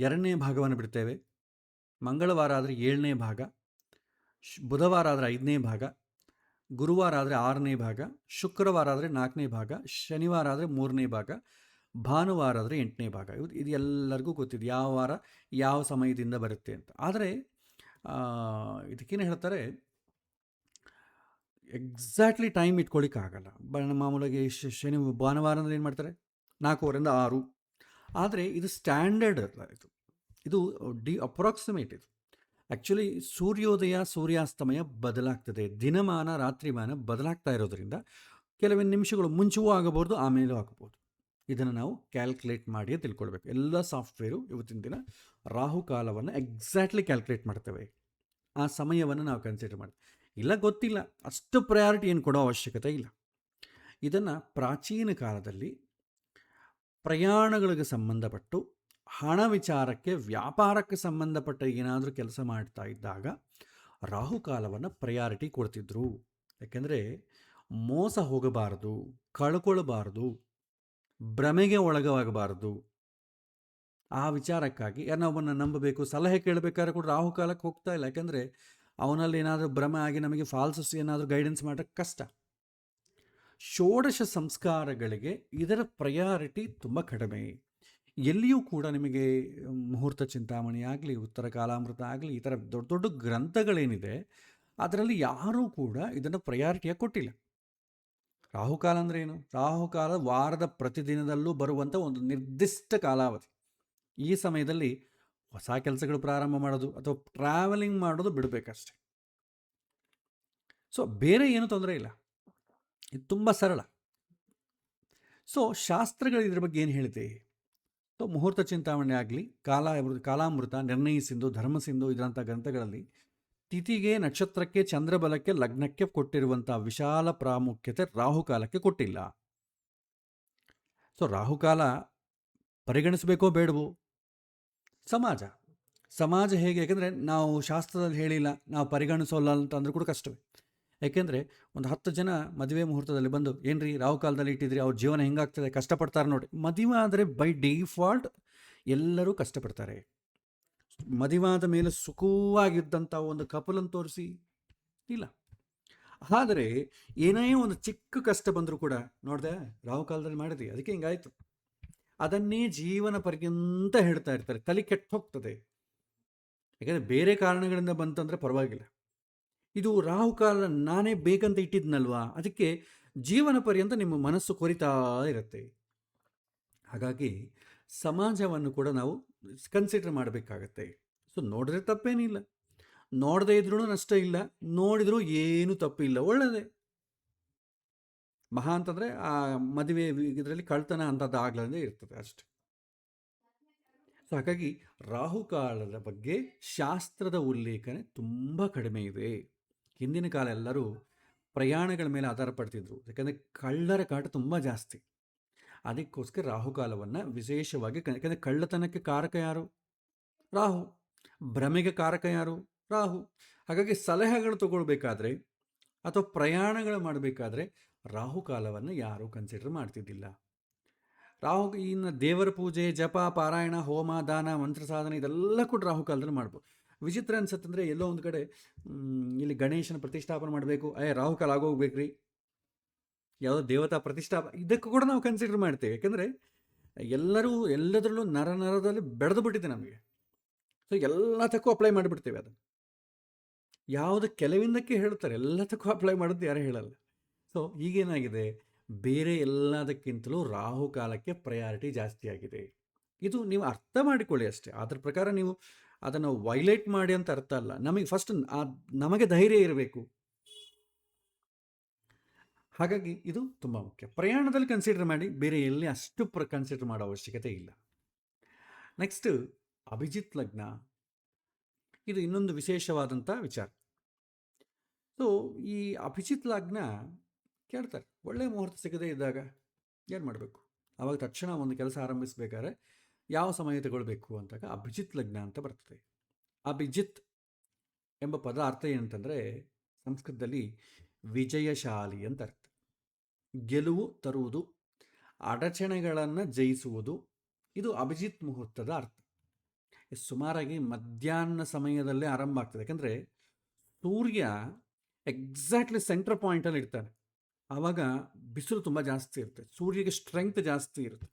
2ನೇ ಭಾಗವನ್ನು ಬಿಡ್ತೇವೆ, ಮಂಗಳವಾರ ಆದರೆ 7ನೇ ಭಾಗ, ಬುಧವಾರ ಆದರೆ 5ನೇ ಭಾಗ, ಗುರುವಾರ ಆದರೆ 6ನೇ ಭಾಗ, ಶುಕ್ರವಾರ ಆದರೆ 4ನೇ ಭಾಗ, ಶನಿವಾರ ಆದರೆ 3ನೇ ಭಾಗ, ಭಾನುವಾರ ಆದರೆ 8ನೇ ಭಾಗ. ಇದು ಎಲ್ಲರಿಗೂ ಗೊತ್ತಿದೆ ಯಾವ ವಾರ ಯಾವ ಸಮಯದಿಂದ ಬರುತ್ತೆ ಅಂತ. ಆದರೆ ಇದಕ್ಕೇನು ಹೇಳ್ತಾರೆ, ಎಕ್ಸಾಕ್ಟ್ಲಿ ಟೈಮ್ ಇಟ್ಕೊಳ್ಳಿಕ್ಕಾಗಲ್ಲ. ಮಾಮೂಲಾಗಿ ಭಾನುವಾರ ಅಂದರೆ ಏನು ಮಾಡ್ತಾರೆ, 4 6. ಆದರೆ ಇದು ಸ್ಟ್ಯಾಂಡರ್ಡ್ ಅಲ್ಲ, ಇದು ಅಪ್ರಾಕ್ಸಿಮೇಟ್. ಇದು ಆ್ಯಕ್ಚುಲಿ ಸೂರ್ಯೋದಯ ಸೂರ್ಯಾಸ್ತಮಯ ಬದಲಾಗ್ತದೆ, ದಿನಮಾನ ರಾತ್ರಿಮಾನ ಬದಲಾಗ್ತಾ ಇರೋದ್ರಿಂದ ಕೆಲವೊಂದು ನಿಮಿಷಗಳು ಮುಂಚೆಯೂ ಆಗಬಹುದು, ಆಮೇಲೂ ಆಗಬಹುದು. ಇದನ್ನು ನಾವು ಕ್ಯಾಲ್ಕುಲೇಟ್ ಮಾಡಿಯೇ ತಿಳ್ಕೊಳ್ಬೇಕು. ಎಲ್ಲ ಸಾಫ್ಟ್ವೇರು ಇವತ್ತಿನ ದಿನ ರಾಹುಕಾಲವನ್ನು ಎಕ್ಸಾಕ್ಟ್ಲಿ ಕ್ಯಾಲ್ಕುಲೇಟ್ ಮಾಡ್ತೇವೆ. ಆ ಸಮಯವನ್ನು ನಾವು ಕನ್ಸಿಡರ್ ಮಾಡ್ತೀವಿ. ಇಲ್ಲ ಗೊತ್ತಿಲ್ಲ, ಅಷ್ಟು ಪ್ರಯಾರಿಟಿ ಏನು ಕೊಡೋ ಅವಶ್ಯಕತೆ ಇಲ್ಲ. ಇದನ್ನು ಪ್ರಾಚೀನ ಕಾಲದಲ್ಲಿ ಪ್ರಯಾಣಗಳಿಗೆ ಸಂಬಂಧಪಟ್ಟು ಹಣ ವಿಚಾರಕ್ಕೆ, ವ್ಯಾಪಾರಕ್ಕೆ ಸಂಬಂಧಪಟ್ಟ ಏನಾದರೂ ಕೆಲಸ ಮಾಡ್ತಾ ಇದ್ದಾಗ ರಾಹುಕಾಲವನ್ನು ಪ್ರಯಾರಿಟಿ ಕೊಡ್ತಿದ್ರು. ಯಾಕೆಂದರೆ ಮೋಸ ಹೋಗಬಾರದು, ಕಳ್ಕೊಳ್ಬಾರ್ದು, ಭ್ರಮೆಗೆ ಒಳಗಾಗಬಾರ್ದು. ಆ ವಿಚಾರಕ್ಕಾಗಿ ಯಾರನ್ನೊಬ್ಬನ್ನು ನಂಬಬೇಕು, ಸಲಹೆ ಕೇಳಬೇಕಾದ್ರೆ ಕೂಡ ರಾಹುಕಾಲಕ್ಕೆ ಹೋಗ್ತಾ ಇಲ್ಲ. ಯಾಕೆಂದರೆ ಅವನಲ್ಲಿ ಏನಾದರೂ ಭ್ರಮೆ ಆಗಿ ನಮಗೆ ಫಾಲ್ಸಸ್ ಏನಾದರೂ ಗೈಡೆನ್ಸ್ ಮಾಡೋಕ್ಕೆ ಕಷ್ಟ. ಷೋಡಶ ಸಂಸ್ಕಾರಗಳಿಗೆ ಇದರ ಪ್ರಯಾರಿಟಿ ತುಂಬ ಕಡಿಮೆ. ಎಲ್ಲಿಯೂ ಕೂಡ ನಿಮಗೆ ಮುಹೂರ್ತ ಚಿಂತಾಮಣಿ ಆಗಲಿ, ಉತ್ತರ ಕಾಲಾಮೃತ ಆಗಲಿ, ಈ ಥರ ದೊಡ್ಡ ದೊಡ್ಡ ಗ್ರಂಥಗಳೇನಿದೆ ಅದರಲ್ಲಿ ಯಾರೂ ಕೂಡ ಇದನ್ನು ಪ್ರಯಾರಿಟಿಯಾಗಿ ಕೊಟ್ಟಿಲ್ಲ. ರಾಹುಕಾಲ ಅಂದರೆ ಏನು? ರಾಹುಕಾಲ ವಾರದ ಪ್ರತಿದಿನದಲ್ಲೂ ಬರುವಂಥ ಒಂದು ನಿರ್ದಿಷ್ಟ ಕಾಲಾವಧಿ. ಈ ಸಮಯದಲ್ಲಿ ಹೊಸ ಕೆಲಸಗಳು ಪ್ರಾರಂಭ ಮಾಡೋದು ಅಥವಾ ಟ್ರಾವೆಲಿಂಗ್ ಮಾಡೋದು ಬಿಡಬೇಕಷ್ಟೆ. ಸೊ ಬೇರೆ ಏನೂ ತೊಂದರೆ ಇಲ್ಲ, ಇದು ತುಂಬ ಸರಳ. ಸೊ ಶಾಸ್ತ್ರಗಳು ಇದ್ರ ಬಗ್ಗೆ ಏನು ಹೇಳಿದೆ? ಸೊ ಮುಹೂರ್ತ ಚಿಂತಾಮಣಿ ಆಗಲಿ, ಕಾಲಾಮೃತ, ನಿರ್ಣಯಿಸಿಂಧು, ಧರ್ಮಸಿಂಧು ಇದರಂಥ ಗ್ರಂಥಗಳಲ್ಲಿ ತಿಥಿಗೆ, ನಕ್ಷತ್ರಕ್ಕೆ, ಚಂದ್ರಬಲಕ್ಕೆ, ಲಗ್ನಕ್ಕೆ ಕೊಟ್ಟಿರುವಂಥ ವಿಶಾಲ ಪ್ರಾಮುಖ್ಯತೆ ರಾಹುಕಾಲಕ್ಕೆ ಕೊಟ್ಟಿಲ್ಲ. ಸೊ ರಾಹುಕಾಲ ಪರಿಗಣಿಸಬೇಕೋ ಬೇಡವೋ? ಸಮಾಜ ಹೇಗೆ? ಯಾಕೆಂದರೆ ನಾವು ಶಾಸ್ತ್ರದಲ್ಲಿ ಹೇಳಿಲ್ಲ, ನಾವು ಪರಿಗಣಿಸೋಲ್ಲ ಅಂತಂದ್ರೂ ಕೂಡ ಕಷ್ಟವೇ. ಯಾಕೆಂದರೆ ಒಂದು 10 ಜನ ಮದುವೆ ಮುಹೂರ್ತದಲ್ಲಿ ಬಂದು, ಏನ್ರಿ ರಾಹುಕಾಲದಲ್ಲಿ ಇಟ್ಟಿದ್ರಿ, ಅವ್ರ ಜೀವನ ಹೆಂಗಾಗ್ತದೆ, ಕಷ್ಟಪಡ್ತಾರೆ ನೋಡಿ. ಮದುವೆ ಆದರೆ ಬೈ ಡಿಫಾಲ್ಟ್ ಎಲ್ಲರೂ ಕಷ್ಟಪಡ್ತಾರೆ. ಮದುವಾದ ಮೇಲೆ ಸುಖವಾಗಿದ್ದಂಥ ಒಂದು ಕಪಲನ್ನು ತೋರಿಸಿ ಇಲ್ಲ. ಆದರೆ ಏನೇ ಒಂದು ಚಿಕ್ಕ ಕಷ್ಟ ಬಂದರೂ ಕೂಡ, ನೋಡಿದೆ ರಾಹುಕಾಲದಲ್ಲಿ ಮಾಡಿದ್ರಿ ಅದಕ್ಕೆ ಹಿಂಗಾಯಿತು, ಅದನ್ನೇ ಜೀವನ ಪರ್ಯಂತ ಹೇಳ್ತಾ ಇರ್ತಾರೆ. ತಲೆ ಕೆಟ್ಟು ಹೋಗ್ತದೆ. ಯಾಕೆಂದರೆ ಬೇರೆ ಕಾರಣಗಳಿಂದ ಬಂತಂದರೆ ಪರವಾಗಿಲ್ಲ, ಇದು ರಾಹುಕಾಲ ನಾನೇ ಬೇಕಂತ ಇಟ್ಟಿದ್ನಲ್ವಾ, ಅದಕ್ಕೆ ಜೀವನ ಪರ್ಯಂತ ನಿಮ್ಮ ಮನಸ್ಸು ಕೊರಿತಾ ಇರುತ್ತೆ. ಹಾಗಾಗಿ ಸಮಾಜವನ್ನು ಕೂಡ ನಾವು ಕನ್ಸಿಡರ್ ಮಾಡಬೇಕಾಗತ್ತೆ. ಸೊ ನೋಡಿದ್ರೆ ತಪ್ಪೇನಿಲ್ಲ, ನೋಡದೇ ಇದ್ರೂ ನಷ್ಟ ಇಲ್ಲ, ನೋಡಿದ್ರೂ ಏನೂ ತಪ್ಪಿಲ್ಲ, ಒಳ್ಳೆಯದೇ. ಮಹಾ ಅಂತಂದರೆ ಆ ಮದುವೆ ಇದರಲ್ಲಿ ಕಳ್ತನ ಅಂಥದ್ದು ಆಗ್ಲಂದೇ ಇರ್ತದೆ ಅಷ್ಟೆ. ಸೊ ಹಾಗಾಗಿ ರಾಹುಕಾಲದ ಬಗ್ಗೆ ಶಾಸ್ತ್ರದ ಉಲ್ಲೇಖನೆ ತುಂಬ ಕಡಿಮೆ ಇದೆ. ಹಿಂದಿನ ಕಾಲ ಎಲ್ಲರೂ ಪ್ರಯಾಣಗಳ ಮೇಲೆ ಆಧಾರ ಪಡ್ತಿದ್ರು, ಯಾಕಂದರೆ ಕಳ್ಳರ ಕಾಟ ತುಂಬ ಜಾಸ್ತಿ. ಅದಕ್ಕೋಸ್ಕರ ರಾಹುಕಾಲವನ್ನು ವಿಶೇಷವಾಗಿ, ಯಾಕಂದರೆ ಕಳ್ಳತನಕ್ಕೆ ಕಾರಕ ಯಾರು? ರಾಹು. ಭ್ರಮೆಗೆ ಕಾರಕ ಯಾರು? ರಾಹು. ಹಾಗಾಗಿ ಸಲಹೆಗಳು ತಗೊಳ್ಬೇಕಾದ್ರೆ ಅಥವಾ ಪ್ರಯಾಣಗಳು ಮಾಡಬೇಕಾದ್ರೆ ರಾಹುಕಾಲವನ್ನು ಯಾರೂ ಕನ್ಸಿಡರ್ ಮಾಡ್ತಿದ್ದಿಲ್ಲ. ಇನ್ನು ದೇವರ ಪೂಜೆ, ಜಪ, ಪಾರಾಯಣ, ಹೋಮ, ದಾನ, ಮಂತ್ರ ಸಾಧನೆ ಇದೆಲ್ಲ ಕೂಡ ರಾಹುಕಾಲದಲ್ಲಿ ಮಾಡ್ಬೋದು. ವಿಚಿತ್ರ ಅನ್ಸತ್ತಂದರೆ ಎಲ್ಲೋ ಒಂದು ಕಡೆ ಇಲ್ಲಿ ಗಣೇಶನ ಪ್ರತಿಷ್ಠಾಪನೆ ಮಾಡಬೇಕು, ರಾಹುಕಾಲ ಆಗೋಗ್ಬೇಕ್ರಿ, ಯಾವುದೋ ದೇವತಾ ಇದಕ್ಕೂ ಕೂಡ ನಾವು ಕನ್ಸಿಡರ್ ಮಾಡ್ತೇವೆ. ಯಾಕೆಂದರೆ ಎಲ್ಲದರಲ್ಲೂ ನರದಲ್ಲಿ ಬೆಳೆದು ಬಿಟ್ಟಿದೆ ನಮಗೆ. ಸೊ ಎಲ್ಲದಕ್ಕೂ ಅಪ್ಲೈ ಮಾಡಿಬಿಡ್ತೇವೆ. ಅದನ್ನು ಯಾವುದು ಕೆಲವಿಂದಕ್ಕೆ ಹೇಳ್ತಾರೆ, ಎಲ್ಲದಕ್ಕೂ ಅಪ್ಲೈ ಮಾಡೋದು ಯಾರು ಹೇಳಲ್ಲ. ಸೊ ಈಗೇನಾಗಿದೆ, ಬೇರೆ ಎಲ್ಲದಕ್ಕಿಂತಲೂ ರಾಹುಕಾಲಕ್ಕೆ ಪ್ರಯಾರಿಟಿ ಜಾಸ್ತಿ ಆಗಿದೆ. ಇದು ನೀವು ಅರ್ಥ ಮಾಡಿಕೊಳ್ಳಿ ಅಷ್ಟೇ. ಅದರ ಪ್ರಕಾರ ನೀವು ಅದನ್ನು ವೈಲೇಟ್ ಮಾಡಿ ಅಂತ ಅರ್ಥ ಅಲ್ಲ. ನಮಗೆ ಫಸ್ಟ್ ನಮಗೆ ಧೈರ್ಯ ಇರಬೇಕು. ಹಾಗಾಗಿ ಇದು ತುಂಬ ಮುಖ್ಯ. ಪ್ರಯಾಣದಲ್ಲಿ ಕನ್ಸಿಡರ್ ಮಾಡಿ, ಬೇರೆ ಎಲ್ಲಿ ಅಷ್ಟು ಕನ್ಸಿಡರ್ ಮಾಡೋ ಅವಶ್ಯಕತೆ ಇಲ್ಲ. ನೆಕ್ಸ್ಟ್ ಅಭಿಜಿತ್ ಲಗ್ನ. ಇದು ಇನ್ನೊಂದು ವಿಶೇಷವಾದಂಥ ವಿಚಾರ. ಸೊ ಈ ಅಭಿಜಿತ್ ಲಗ್ನ ಕೇಳ್ತಾರೆ, ಒಳ್ಳೆಯ ಮುಹೂರ್ತ ಸಿಗದೇ ಇದ್ದಾಗ ಏನು ಮಾಡಬೇಕು? ಆವಾಗ ತಕ್ಷಣ ಒಂದು ಕೆಲಸ ಆರಂಭಿಸಬೇಕಾದ್ರೆ ಯಾವ ಸಮಯ ತಗೊಳ್ಬೇಕು ಅಂತಾಗ ಅಭಿಜಿತ್ ಲಗ್ನ ಅಂತ ಬರ್ತದೆ. ಅಭಿಜಿತ್ ಎಂಬ ಪದ ಅರ್ಥ ಏನಂತಂದರೆ ಸಂಸ್ಕೃತದಲ್ಲಿ ವಿಜಯಶಾಲಿ ಅಂತ ಅರ್ಥ. ಗೆಲುವು ತರುವುದು, ಅಡಚಣೆಗಳನ್ನು ಜಯಿಸುವುದು, ಇದು ಅಭಿಜಿತ್ ಮುಹೂರ್ತದ ಅರ್ಥ. ಸುಮಾರಾಗಿ ಮಧ್ಯಾಹ್ನ ಸಮಯದಲ್ಲೇ ಆರಂಭ ಆಗ್ತದೆ. ಯಾಕಂದರೆ ಸೂರ್ಯ ಎಕ್ಸಾಕ್ಟ್ಲಿ ಸೆಂಟ್ರ್ ಪಾಯಿಂಟಲ್ಲಿ ಇರ್ತಾನೆ. ಆವಾಗ ಬಿಸಿಲು ತುಂಬ ಜಾಸ್ತಿ ಇರುತ್ತೆ, ಸೂರ್ಯಗೆ ಸ್ಟ್ರೆಂಗ್ತ್ ಜಾಸ್ತಿ ಇರುತ್ತೆ.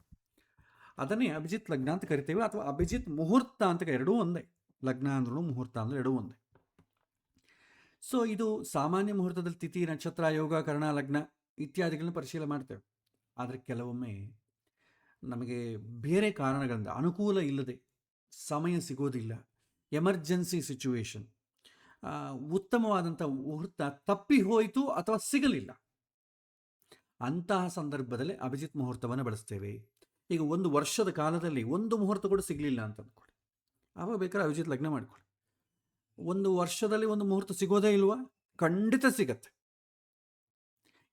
ಅದನ್ನೇ ಅಭಿಜಿತ್ ಲಗ್ನ ಅಂತ ಕರಿತೇವೆ, ಅಥವಾ ಅಭಿಜಿತ್ ಮುಹೂರ್ತ ಅಂತ ಎರಡೂ ಒಂದೇ. ಲಗ್ನ ಅಂದ್ರೂ ಮುಹೂರ್ತ ಅಂದ್ರೆ ಎರಡೂ ಒಂದೇ. ಸೊ ಇದು ಸಾಮಾನ್ಯ ಮುಹೂರ್ತದಲ್ಲಿ ತಿಥಿ, ನಕ್ಷತ್ರ, ಯೋಗ, ಕರ್ಣ, ಲಗ್ನ ಇತ್ಯಾದಿಗಳನ್ನ ಪರಿಶೀಲನೆ ಮಾಡ್ತೇವೆ. ಆದರೆ ಕೆಲವೊಮ್ಮೆ ನಮಗೆ ಬೇರೆ ಕಾರಣಗಳಿಂದ ಅನುಕೂಲ ಇಲ್ಲದೆ, ಸಮಯ ಸಿಗೋದಿಲ್ಲ, ಎಮರ್ಜೆನ್ಸಿ ಸಿಚುವೇಶನ್, ಉತ್ತಮವಾದಂಥ ಮುಹೂರ್ತ ತಪ್ಪಿ ಹೋಯಿತು ಅಥವಾ ಸಿಗಲಿಲ್ಲ, ಅಂತಹ ಸಂದರ್ಭದಲ್ಲಿ ಅಭಿಜಿತ್ ಮುಹೂರ್ತವನ್ನು ಬಳಸ್ತೇವೆ. ಈಗ ಒಂದು ವರ್ಷದ ಕಾಲದಲ್ಲಿ ಒಂದು ಮುಹೂರ್ತ ಕೂಡ ಸಿಗಲಿಲ್ಲ ಅಂತ ಅಂದ್ಕೊಳ್ಳಿ, ಆವಾಗ ಬೇಕಾದ್ರೆ ಅಭಿಜಿತ್ ಲಗ್ನ ಮಾಡಿಕೊಳ್ಳಿ. ಒಂದು ವರ್ಷದಲ್ಲಿ ಒಂದು ಮುಹೂರ್ತ ಸಿಗೋದೇ ಇಲ್ವಾ? ಖಂಡಿತ ಸಿಗತ್ತೆ.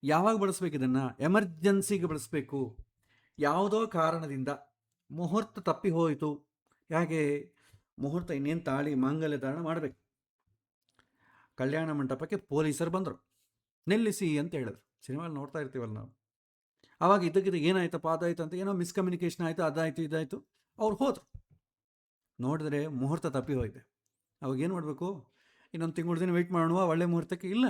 ಯಾವಾಗ ಬಳಸ್ಬೇಕು ಇದನ್ನು? ಎಮರ್ಜೆನ್ಸಿಗೆ ಬಳಸಬೇಕು. ಯಾವುದೋ ಕಾರಣದಿಂದ ಮುಹೂರ್ತ ತಪ್ಪಿ ಹೋಯಿತು, ಹೇಗೆ ಮುಹೂರ್ತ ಇನ್ನೇನು ತಾಳಿ ಮಾಂಗಲ್ಯ ಧಾರಣ ಮಾಡಬೇಕು, ಕಲ್ಯಾಣ ಮಂಟಪಕ್ಕೆ ಪೊಲೀಸರು ಬಂದರು, ನಿಲ್ಲಿಸಿ ಅಂತ ಹೇಳಿದ್ರು. ಸಿನಿಮಾಲ್ಲಿ ನೋಡ್ತಾ ಇರ್ತೀವಲ್ಲ ನಾವು. ಆವಾಗ ಇದಕ್ಕಿದ್ದು ಏನಾಯ್ತಪ್ಪ, ಅದಾಯ್ತು ಅಂತ ಏನೋ ಮಿಸ್ಕಮ್ಯುನಿಕೇಷನ್ ಆಯಿತು, ಅದಾಯಿತು ಇದಾಯಿತು, ಅವ್ರು ಹೋದರು. ನೋಡಿದ್ರೆ ಮುಹೂರ್ತ ತಪ್ಪಿ ಹೋಗಿದೆ. ಅವಾಗ ಏನು ಮಾಡಬೇಕು? ಇನ್ನೊಂದು ತಿಂಗಳು ದಿನ ವೆಯ್ಟ್ ಮಾಡುವ, ಒಳ್ಳೆ ಮುಹೂರ್ತಕ್ಕೆ ಇಲ್ಲ.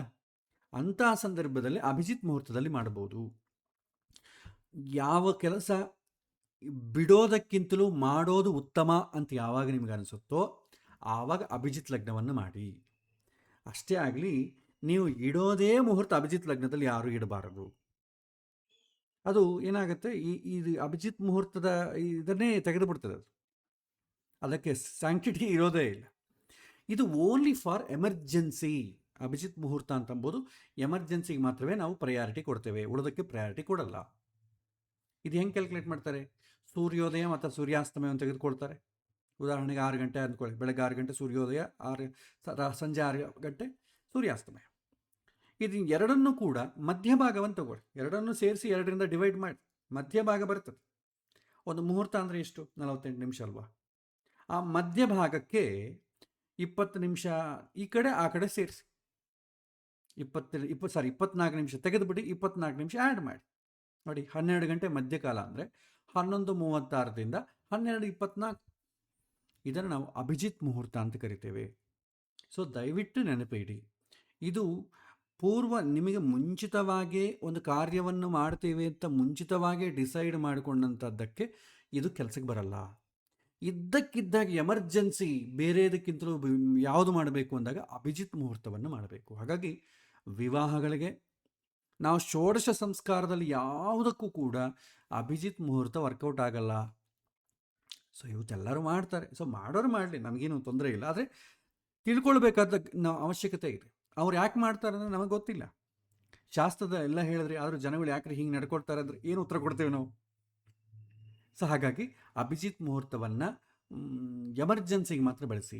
ಅಂತಹ ಸಂದರ್ಭದಲ್ಲಿ ಅಭಿಜಿತ್ ಮುಹೂರ್ತದಲ್ಲಿ ಮಾಡಬಹುದು. ಯಾವ ಕೆಲಸ ಬಿಡೋದಕ್ಕಿಂತಲೂ ಮಾಡೋದು ಉತ್ತಮ ಅಂತ ಯಾವಾಗ ನಿಮಗೆ ಅನಿಸುತ್ತೋ ಆವಾಗ ಅಭಿಜಿತ್ ಲಗ್ನವನ್ನು ಮಾಡಿ. ಅಷ್ಟೇ ಆಗಲಿ, ನೀವು ಇಡೋದೇ ಮುಹೂರ್ತ ಅಭಿಜಿತ್ ಲಗ್ನದಲ್ಲಿ ಯಾರೂ ಇಡಬಾರದು. ಅದು ಏನಾಗುತ್ತೆ, ಇದು ಅಭಿಜಿತ್ ಮುಹೂರ್ತದ ಇದನ್ನೇ ತೆಗೆದು ಬಿಡ್ತದೆ. ಅದಕ್ಕೆ ಸ್ಯಾಂಕ್ಟಿಟಿ ಇರೋದೇ ಇಲ್ಲ. ಇದು ಓನ್ಲಿ ಫಾರ್ ಎಮರ್ಜೆನ್ಸಿ. ಅಭಿಜಿತ್ ಮುಹೂರ್ತ ಅಂತಂಬೋದು ಎಮರ್ಜೆನ್ಸಿಗೆ ಮಾತ್ರವೇ ನಾವು ಪ್ರಯಾರಿಟಿ ಕೊಡ್ತೇವೆ, ಉಳಿದಕ್ಕೆ ಪ್ರಯಾರಿಟಿ ಕೊಡಲ್ಲ. ಇದು ಹೆಂಗೆ ಕ್ಯಾಲ್ಕುಲೇಟ್ ಮಾಡ್ತಾರೆ? ಸೂರ್ಯೋದಯ ಮತ್ತು ಸೂರ್ಯಾಸ್ತಮಯವನ್ನು ತೆಗೆದುಕೊಳ್ತಾರೆ. ಉದಾಹರಣೆಗೆ 6 ಗಂಟೆ ಅಂದ್ಕೊಳ್ಳಿ, ಬೆಳಗ್ಗೆ 6 ಗಂಟೆ ಸೂರ್ಯೋದಯ, ಸಂಜೆ 6 ಗಂಟೆ ಸೂರ್ಯಾಸ್ತಮಯ. ಇದು ಎರಡನ್ನೂ ಕೂಡ ಮಧ್ಯಭಾಗವನ್ನು ತಗೊಳ್ಳಿ, ಎರಡನ್ನೂ ಸೇರಿಸಿ 2ರಿಂದ ಡಿವೈಡ್ ಮಾಡಿ ಮಧ್ಯಭಾಗ ಬರ್ತದೆ. ಒಂದು ಮುಹೂರ್ತ ಅಂದರೆ ಎಷ್ಟು? 48 ನಿಮಿಷ ಅಲ್ವಾ? ಆ ಮಧ್ಯಭಾಗಕ್ಕೆ 20 ನಿಮಿಷ ಈ ಕಡೆ ಆ ಕಡೆ ಸೇರಿಸಿ, 24 ನಿಮಿಷ ತೆಗೆದುಬಿಡಿ, 24 ನಿಮಿಷ ಆ್ಯಡ್ ಮಾಡಿ. ನೋಡಿ, 12 ಗಂಟೆ ಮಧ್ಯಕಾಲ ಅಂದರೆ 11:36ದಿಂದ 12:24. ಇದನ್ನು ನಾವು ಅಭಿಜಿತ್ ಮುಹೂರ್ತ ಅಂತ ಕರಿತೇವೆ. ಸೊ ದಯವಿಟ್ಟು ನೆನಪಿಡಿ, ಇದು ಪೂರ್ವ ನಿಮಗೆ ಮುಂಚಿತವಾಗಿ ಒಂದು ಕಾರ್ಯವನ್ನು ಮಾಡ್ತೇವೆ ಅಂತ ಮುಂಚಿತವಾಗಿ ಡಿಸೈಡ್ ಮಾಡಿಕೊಂಡಂಥದ್ದಕ್ಕೆ ಇದು ಕೆಲಸಕ್ಕೆ ಬರಲ್ಲ. ಇದ್ದಕ್ಕಿದ್ದಾಗ ಎಮರ್ಜೆನ್ಸಿ ಬೇರೆದಕ್ಕಿಂತಲೂ ಯಾವುದು ಮಾಡಬೇಕು ಅಂದಾಗ ಅಭಿಜಿತ್ ಮುಹೂರ್ತವನ್ನು ಮಾಡಬೇಕು. ಹಾಗಾಗಿ ವಿವಾಹಗಳಿಗೆ ನಾವು ಷೋಡಶ ಸಂಸ್ಕಾರದಲ್ಲಿ ಯಾವುದಕ್ಕೂ ಕೂಡ ಅಭಿಜಿತ್ ಮುಹೂರ್ತ ವರ್ಕೌಟ್ ಆಗಲ್ಲ. ಸೊ ಇವತ್ತೆಲ್ಲರೂ ಮಾಡ್ತಾರೆ. ಸೊ ಮಾಡೋರು ಮಾಡಲಿ, ನಮಗೇನು ತೊಂದರೆ ಇಲ್ಲ. ಆದರೆ ತಿಳ್ಕೊಳ್ಬೇಕಾದ ಅವಶ್ಯಕತೆ ಇದೆ. ಅವ್ರು ಯಾಕೆ ಮಾಡ್ತಾರೆ ಅಂದರೆ ನಮಗೆ ಗೊತ್ತಿಲ್ಲ. ಶಾಸ್ತ್ರದ ಎಲ್ಲ ಹೇಳಿದ್ರೆ, ಆದರೂ ಜನಗಳು ಯಾಕ್ರೆ ಹಿಂಗೆ ನಡ್ಕೊಳ್ತಾರೆ ಅಂದರೆ ಏನು ಉತ್ತರ ಕೊಡ್ತೇವೆ ನಾವು? ಸೊ ಹಾಗಾಗಿ ಅಭಿಜಿತ್ ಮುಹೂರ್ತವನ್ನು ಎಮರ್ಜೆನ್ಸಿಗೆ ಮಾತ್ರ ಬಳಸಿ.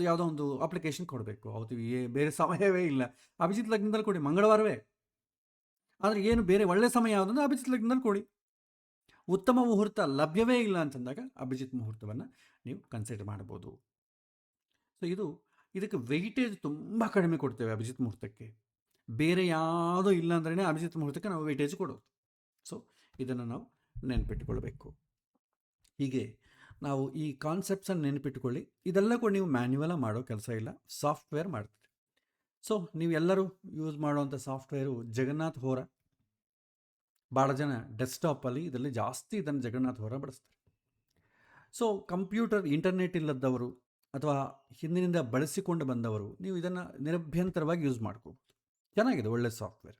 ಯಾವುದೋ ಒಂದು ಅಪ್ಲಿಕೇಶನ್ ಕೊಡಬೇಕು, ಅವತ್ತು ಬೇರೆ ಸಮಯವೇ ಇಲ್ಲ, ಅಭಿಜಿತ್ ಲಗ್ನದಲ್ಲಿ ಕೊಡಿ, ಮಂಗಳವಾರವೇ. ಆದರೆ ಏನು ಬೇರೆ ಒಳ್ಳೆ ಸಮಯ ಯಾವುದಂದ್ರೆ ಅಭಿಜಿತ್ ಲಗ್ನದಲ್ಲಿ ಕೊಡಿ. ಉತ್ತಮ ಮುಹೂರ್ತ ಲಭ್ಯವೇ ಇಲ್ಲ ಅಂತಂದಾಗ ಅಭಿಜಿತ್ ಮುಹೂರ್ತವನ್ನು ನೀವು ಕನ್ಸಿಡರ್ ಮಾಡ್ಬೋದು. ಸೊ ಇದಕ್ಕೆ ವೆಯ್ಟೇಜ್ ತುಂಬ ಕಡಿಮೆ ಕೊಡ್ತೇವೆ ಅಭಿಜಿತ್ ಮುಹೂರ್ತಕ್ಕೆ. ಬೇರೆ ಯಾವುದೂ ಇಲ್ಲ ಅಂದ್ರೇ ಅಭಿಜಿತ್ ಮುಹೂರ್ತಕ್ಕೆ ನಾವು ವೆಯ್ಟೇಜ್ ಕೊಡೋದು. ಸೊ ಇದನ್ನು ನಾವು ನೆನಪಿಟ್ಟುಕೊಳ್ಬೇಕು. ಹೀಗೆ ನಾವು ಈ ಕಾನ್ಸೆಪ್ಟ್ಸನ್ನು ನೆನಪಿಟ್ಟುಕೊಳ್ಳಿ. ಇದೆಲ್ಲ ಕೂಡ ನೀವು ಮ್ಯಾನ್ಯುವಲ ಮಾಡೋ ಕೆಲಸ ಇಲ್ಲ, ಸಾಫ್ಟ್ವೇರ್ ಮಾಡ್ತೀರಿ. ಸೊ ನೀವೆಲ್ಲರೂ ಯೂಸ್ ಮಾಡುವಂಥ ಸಾಫ್ಟ್ವೇರು ಜಗನ್ನಾಥ್ ಹೋರ. ಭಾಳ ಜನ ಡೆಸ್ಕ್ಟಾಪಲ್ಲಿ ಇದರಲ್ಲಿ ಜಾಸ್ತಿ ಇದನ್ನು ಜಗನ್ನಾಥ್ ಹೋರ ಬಳಸ್ತಾರೆ. ಸೊ ಕಂಪ್ಯೂಟರ್, ಇಂಟರ್ನೆಟ್ ಇಲ್ಲದವರು ಅಥವಾ ಹಿಂದಿನಿಂದ ಬಳಸಿಕೊಂಡು ಬಂದವರು ನೀವು ಇದನ್ನು ನಿರಭ್ಯಂತರವಾಗಿ ಯೂಸ್ ಮಾಡ್ಕೋಬೋದು. ಚೆನ್ನಾಗಿದೆ, ಒಳ್ಳೆಯ ಸಾಫ್ಟ್ವೇರ್.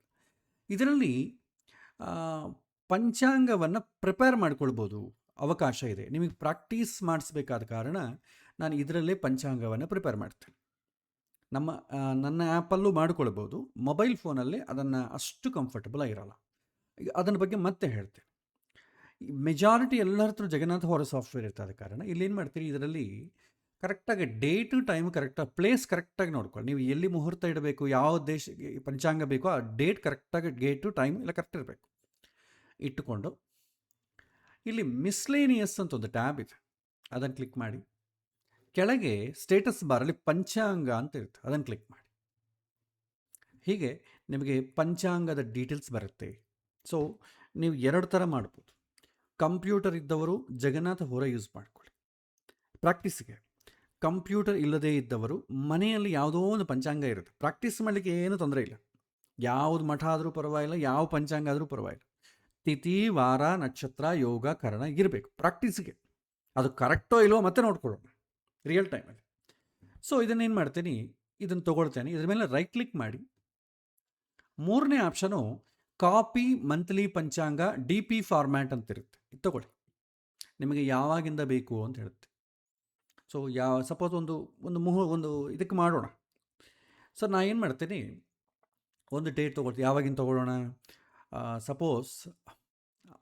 ಇದರಲ್ಲಿ ಪಂಚಾಂಗವನ್ನು ಪ್ರಿಪೇರ್ ಮಾಡ್ಕೊಳ್ಬೋದು, ಅವಕಾಶ ಇದೆ. ನಿಮಗೆ ಪ್ರಾಕ್ಟೀಸ್ ಮಾಡಿಸ್ಬೇಕಾದ ಕಾರಣ ನಾನು ಇದರಲ್ಲೇ ಪಂಚಾಂಗವನ್ನು ಪ್ರಿಪೇರ್ ಮಾಡ್ತೇನೆ. ನನ್ನ ಆ್ಯಪಲ್ಲೂ ಮಾಡ್ಕೊಳ್ಬೋದು, ಮೊಬೈಲ್ ಫೋನಲ್ಲಿ ಅದನ್ನು ಅಷ್ಟು ಕಂಫರ್ಟಬಲ್ ಆಗಿರಲ್ಲ. ಅದನ್ನ ಬಗ್ಗೆ ಮತ್ತೆ ಹೇಳ್ತೇನೆ. ಮೆಜಾರಿಟಿ ಎಲ್ಲರ ಹತ್ರ ಜಗನ್ನಾಥ ಹೋರ ಸಾಫ್ಟ್ವೇರ್ ಇರ್ತದೆ ಕಾರಣ ಇಲ್ಲೇನು ಮಾಡ್ತೀರಿ, ಇದರಲ್ಲಿ ಕರೆಕ್ಟಾಗಿ ಡೇಟು ಟೈಮ್ ಕರೆಕ್ಟಾಗಿ ಪ್ಲೇಸ್ ಕರೆಕ್ಟಾಗಿ ನೋಡ್ಕೊಳ್ಳಿ. ನೀವು ಎಲ್ಲಿ ಮುಹೂರ್ತ ಇಡಬೇಕು, ಯಾವ ದೇಶಕ್ಕೆ ಪಂಚಾಂಗ ಬೇಕೋ ಆ ಡೇಟ್ ಕರೆಕ್ಟಾಗಿ, ಡೇಟು ಟೈಮ್ ಎಲ್ಲ ಕರೆಕ್ಟ್ ಇರಬೇಕು. ಇಟ್ಟುಕೊಂಡು ಇಲ್ಲಿ ಮಿಸ್ಲೇನಿಯಸ್ ಅಂತ ಒಂದು ಟ್ಯಾಬ್ ಇದೆ, ಅದನ್ನು ಕ್ಲಿಕ್ ಮಾಡಿ. ಕೆಳಗೆ ಸ್ಟೇಟಸ್ ಬಾರಲ್ಲಿ ಪಂಚಾಂಗ ಅಂತ ಇರುತ್ತೆ, ಅದನ್ನು ಕ್ಲಿಕ್ ಮಾಡಿ. ಹೀಗೆ ನಿಮಗೆ ಪಂಚಾಂಗದ ಡೀಟೇಲ್ಸ್ ಬರುತ್ತೆ. ಸೊ ನೀವು ಎರಡು ಥರ ಮಾಡ್ಬೋದು. ಕಂಪ್ಯೂಟರ್ ಇದ್ದವರು ಜಗನ್ನಾಥ ಹೋರ ಯೂಸ್ ಮಾಡ್ಕೊಳ್ಳಿ ಪ್ರಾಕ್ಟೀಸಿಗೆ. ಕಂಪ್ಯೂಟರ್ ಇಲ್ಲದೇ ಇದ್ದವರು ಮನೆಯಲ್ಲಿ ಯಾವುದೋ ಒಂದು ಪಂಚಾಂಗ ಇರುತ್ತೆ, ಪ್ರಾಕ್ಟೀಸ್ ಮಾಡಲಿಕ್ಕೆ ಏನೂ ತೊಂದರೆ ಇಲ್ಲ. ಯಾವುದು ಮಠ ಆದರೂ ಪರವಾಗಿಲ್ಲ, ಯಾವ ಪಂಚಾಂಗ ಆದರೂ ಪರವಾಗಿಲ್ಲ. ತಿಥಿ, ವಾರ, ನಕ್ಷತ್ರ, ಯೋಗ, ಕರಣ ಇರಬೇಕು ಪ್ರಾಕ್ಟೀಸಿಗೆ. ಅದು ಕರೆಕ್ಟೋ ಇಲ್ವೋ ಮತ್ತೆ ನೋಡ್ಕೊಳ್ಳೋಣ ರಿಯಲ್ ಟೈಮಲ್ಲಿ. ಸೊ ಇದನ್ನೇನು ಮಾಡ್ತೀನಿ, ಇದನ್ನು ತೊಗೊಳ್ತೇನೆ. ಇದ್ರ ಮೇಲೆ ರೈಟ್ ಕ್ಲಿಕ್ ಮಾಡಿ. ಮೂರನೇ ಆಪ್ಷನು ಕಾಪಿ ಮಂತ್ಲಿ ಪಂಚಾಂಗ DP ಫಾರ್ಮ್ಯಾಟ್ ಅಂತ ಇರುತ್ತೆ, ಇದು ತಗೊಳ್ಳಿ. ನಿಮಗೆ ಯಾವಾಗಿಂದ ಬೇಕು ಅಂತ ಹೇಳುತ್ತೆ. ಸೊ ಸಪೋಸ್ ಒಂದು ಇದಕ್ಕೆ ಮಾಡೋಣ. ಸೊ ನಾನು ಏನು ಮಾಡ್ತೀನಿ, ಒಂದು ಡೇಟ್ ತೊಗೊಳ್ತೀನಿ. ಯಾವಾಗಿಂದ ತೊಗೊಳ್ಳೋಣ? ಸಪೋಸ್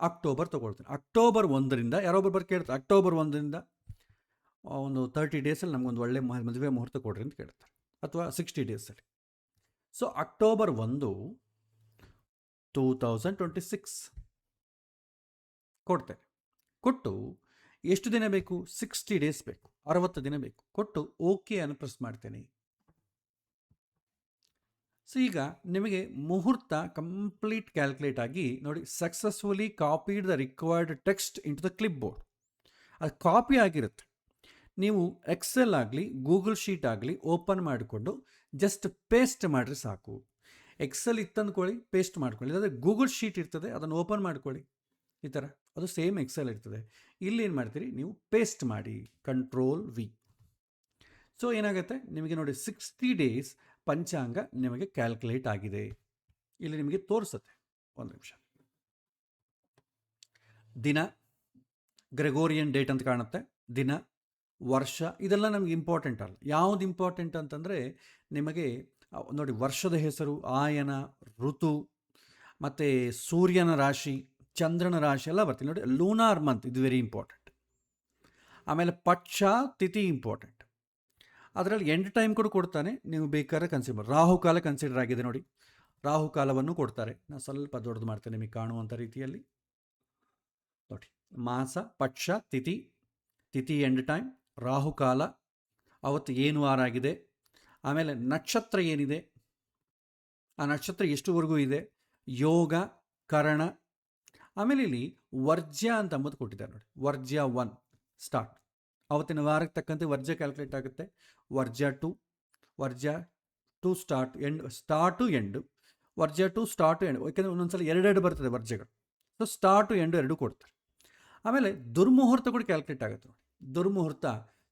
ಅಕ್ಟೋಬರ್ ತೊಗೊಳ್ತೀನಿ. ಅಕ್ಟೋಬರ್ 1ರಿಂದ ಯಾರೊಬ್ಬರು ಕೇಳ್ತಾರೆ, ಅಕ್ಟೋಬರ್ 1ರಿಂದ ಒಂದು 30 ಡೇಸಲ್ಲಿ ನಮಗೊಂದು ಒಳ್ಳೆ ಮದುವೆ ಮುಹೂರ್ತ ಕೊಡ್ರಿ ಅಂತ ಕೇಳ್ತಾರೆ, ಅಥವಾ 60 ಡೇಸಲ್ಲಿ. ಸೊ ಅಕ್ಟೋಬರ್ 1, 2026 ಕೊಡ್ತೇನೆ. ಕೊಟ್ಟು ಎಷ್ಟು ದಿನ ಬೇಕು? 60 ಡೇಸ್ ಬೇಕು, 60 ದಿನ ಬೇಕು. ಕೊಟ್ಟು ಓಕೆ ಅನ್ನು ಪ್ರೆಸ್ ಮಾಡ್ತೇನೆ. ಸೊ ಈಗ ನಿಮಗೆ ಮುಹೂರ್ತ ಕಂಪ್ಲೀಟ್ ಕ್ಯಾಲ್ಕುಲೇಟ್ ಆಗಿ ನೋಡಿ, successfully copied the required text into the clip board. ಅದು ಕಾಪಿ ಆಗಿರುತ್ತೆ. ನೀವು ಎಕ್ಸೆಲ್ ಆಗಲಿ ಗೂಗಲ್ ಶೀಟ್ ಆಗಲಿ ಓಪನ್ ಮಾಡಿಕೊಂಡು ಜಸ್ಟ್ ಪೇಸ್ಟ್ ಮಾಡಿದ್ರೆ ಸಾಕು. ಎಕ್ಸೆಲ್ ಇತ್ತಂದ್ಕೊಳ್ಳಿ, ಪೇಸ್ಟ್ ಮಾಡ್ಕೊಳ್ಳಿ. ಇಲ್ಲಾಂದರೆ ಗೂಗಲ್ ಶೀಟ್ ಇರ್ತದೆ, ಅದನ್ನು ಓಪನ್ ಮಾಡ್ಕೊಳ್ಳಿ. ಈ ಥರ ಅದು ಸೇಮ್ ಎಕ್ಸೆಲ್ ಇರ್ತದೆ. ಇಲ್ಲಿ ಏನು ಮಾಡ್ತೀರಿ, ನೀವು ಪೇಸ್ಟ್ ಮಾಡಿ, Ctrl+V. ಸೊ ಏನಾಗುತ್ತೆ ನಿಮಗೆ ನೋಡಿ, 60 ಡೇಸ್ ಪಂಚಾಂಗ ನಿಮಗೆ ಕ್ಯಾಲ್ಕುಲೇಟ್ ಆಗಿದೆ. ಇಲ್ಲಿ ನಿಮಗೆ ತೋರಿಸುತ್ತೆ. ಒಂದು ನಿಮಿಷ. ದಿನ ಗ್ರೆಗೋರಿಯನ್ ಡೇಟ್ ಅಂತ ಕಾಣುತ್ತೆ, ದಿನ, ವರ್ಷ, ಇದೆಲ್ಲ ನಮಗೆ ಇಂಪಾರ್ಟೆಂಟ್ ಅಲ್ಲ. ಯಾವುದು ಇಂಪಾರ್ಟೆಂಟ್ ಅಂತಂದರೆ ನಿಮಗೆ ನೋಡಿ, ವರ್ಷದ ಹೆಸರು, ಆಯನ, ಋತು, ಮತ್ತು ಸೂರ್ಯನ ರಾಶಿ, ಚಂದ್ರನ ರಾಶಿ ಎಲ್ಲ ಬರ್ತೀವಿ ನೋಡಿ. ಲೂನಾರ್ ಮಂತ್ ಇದು ವೆರಿ ಇಂಪಾರ್ಟೆಂಟ್. ಆಮೇಲೆ ಪಕ್ಷ, ತಿಥಿ ಇಂಪಾರ್ಟೆಂಟ್. ಅದರಲ್ಲಿ ಎಂಡ್ ಟೈಮ್ ಕೂಡ ಕೊಡ್ತಾನೆ, ನೀವು ಬೇಕಾದ್ರೆ ಕನ್ಸಿಡರ್. ರಾಹುಕಾಲ ಕನ್ಸಿಡರ್ ಆಗಿದೆ ನೋಡಿ, ರಾಹುಕಾಲವನ್ನು ಕೊಡ್ತಾರೆ. ನಾನು ಸ್ವಲ್ಪ ದೊಡ್ಡದು ಮಾಡ್ತೇನೆ ನಿಮಗೆ ಕಾಣುವಂಥ ರೀತಿಯಲ್ಲಿ ನೋಡಿ. ಮಾಸ, ಪಕ್ಷ, ತಿಥಿ, ತಿಥಿ ಎಂಡ್ ಟೈಮ್, ರಾಹುಕಾಲ, ಅವತ್ತು ಏನು ವಾರ ಆಗಿದೆ, ಆಮೇಲೆ ನಕ್ಷತ್ರ ಏನಿದೆ, ಆ ನಕ್ಷತ್ರ ಎಷ್ಟುವರೆಗೂ ಇದೆ, ಯೋಗ, ಕರಣ. ಆಮೇಲೆ ಇಲ್ಲಿ ವರ್ಜ್ಯ ಅಂತ ಅಂಬುದು ಕೊಟ್ಟಿದ್ದಾರೆ ನೋಡಿ. ವರ್ಜ್ಯ 1 ಸ್ಟಾರ್ಟ್, ಅವತ್ತಿನ ವಾರಕ್ಕೆ ತಕ್ಕಂತೆ ವರ್ಜ್ಯ ಕ್ಯಾಲ್ಕುಲೇಟ್ ಆಗುತ್ತೆ. ವರ್ಜ್ಯ 2 ಸ್ಟಾರ್ಟ್ ಎಂಡ್, ಸ್ಟಾರ್ಟು ಎಂಡು, ವರ್ಜ್ಯ 2 ಸ್ಟಾರ್ಟು ಎಂಡ್. ಯಾಕೆಂದರೆ ಒಂದೊಂದ್ಸಲ ಎರಡೆರಡು ಬರ್ತದೆ ವರ್ಜ್ಯಗಳು. ಸೊ ಸ್ಟಾರ್ಟು ಎಂಡು ಎರಡು ಕೊಡ್ತಾರೆ. ಆಮೇಲೆ ದುರ್ಮುಹೂರ್ತ ಕೂಡ ಕ್ಯಾಲ್ಕುಲೇಟ್ ಆಗುತ್ತೆ ನೋಡಿ. ದುರ್ಮುಹೂರ್ತ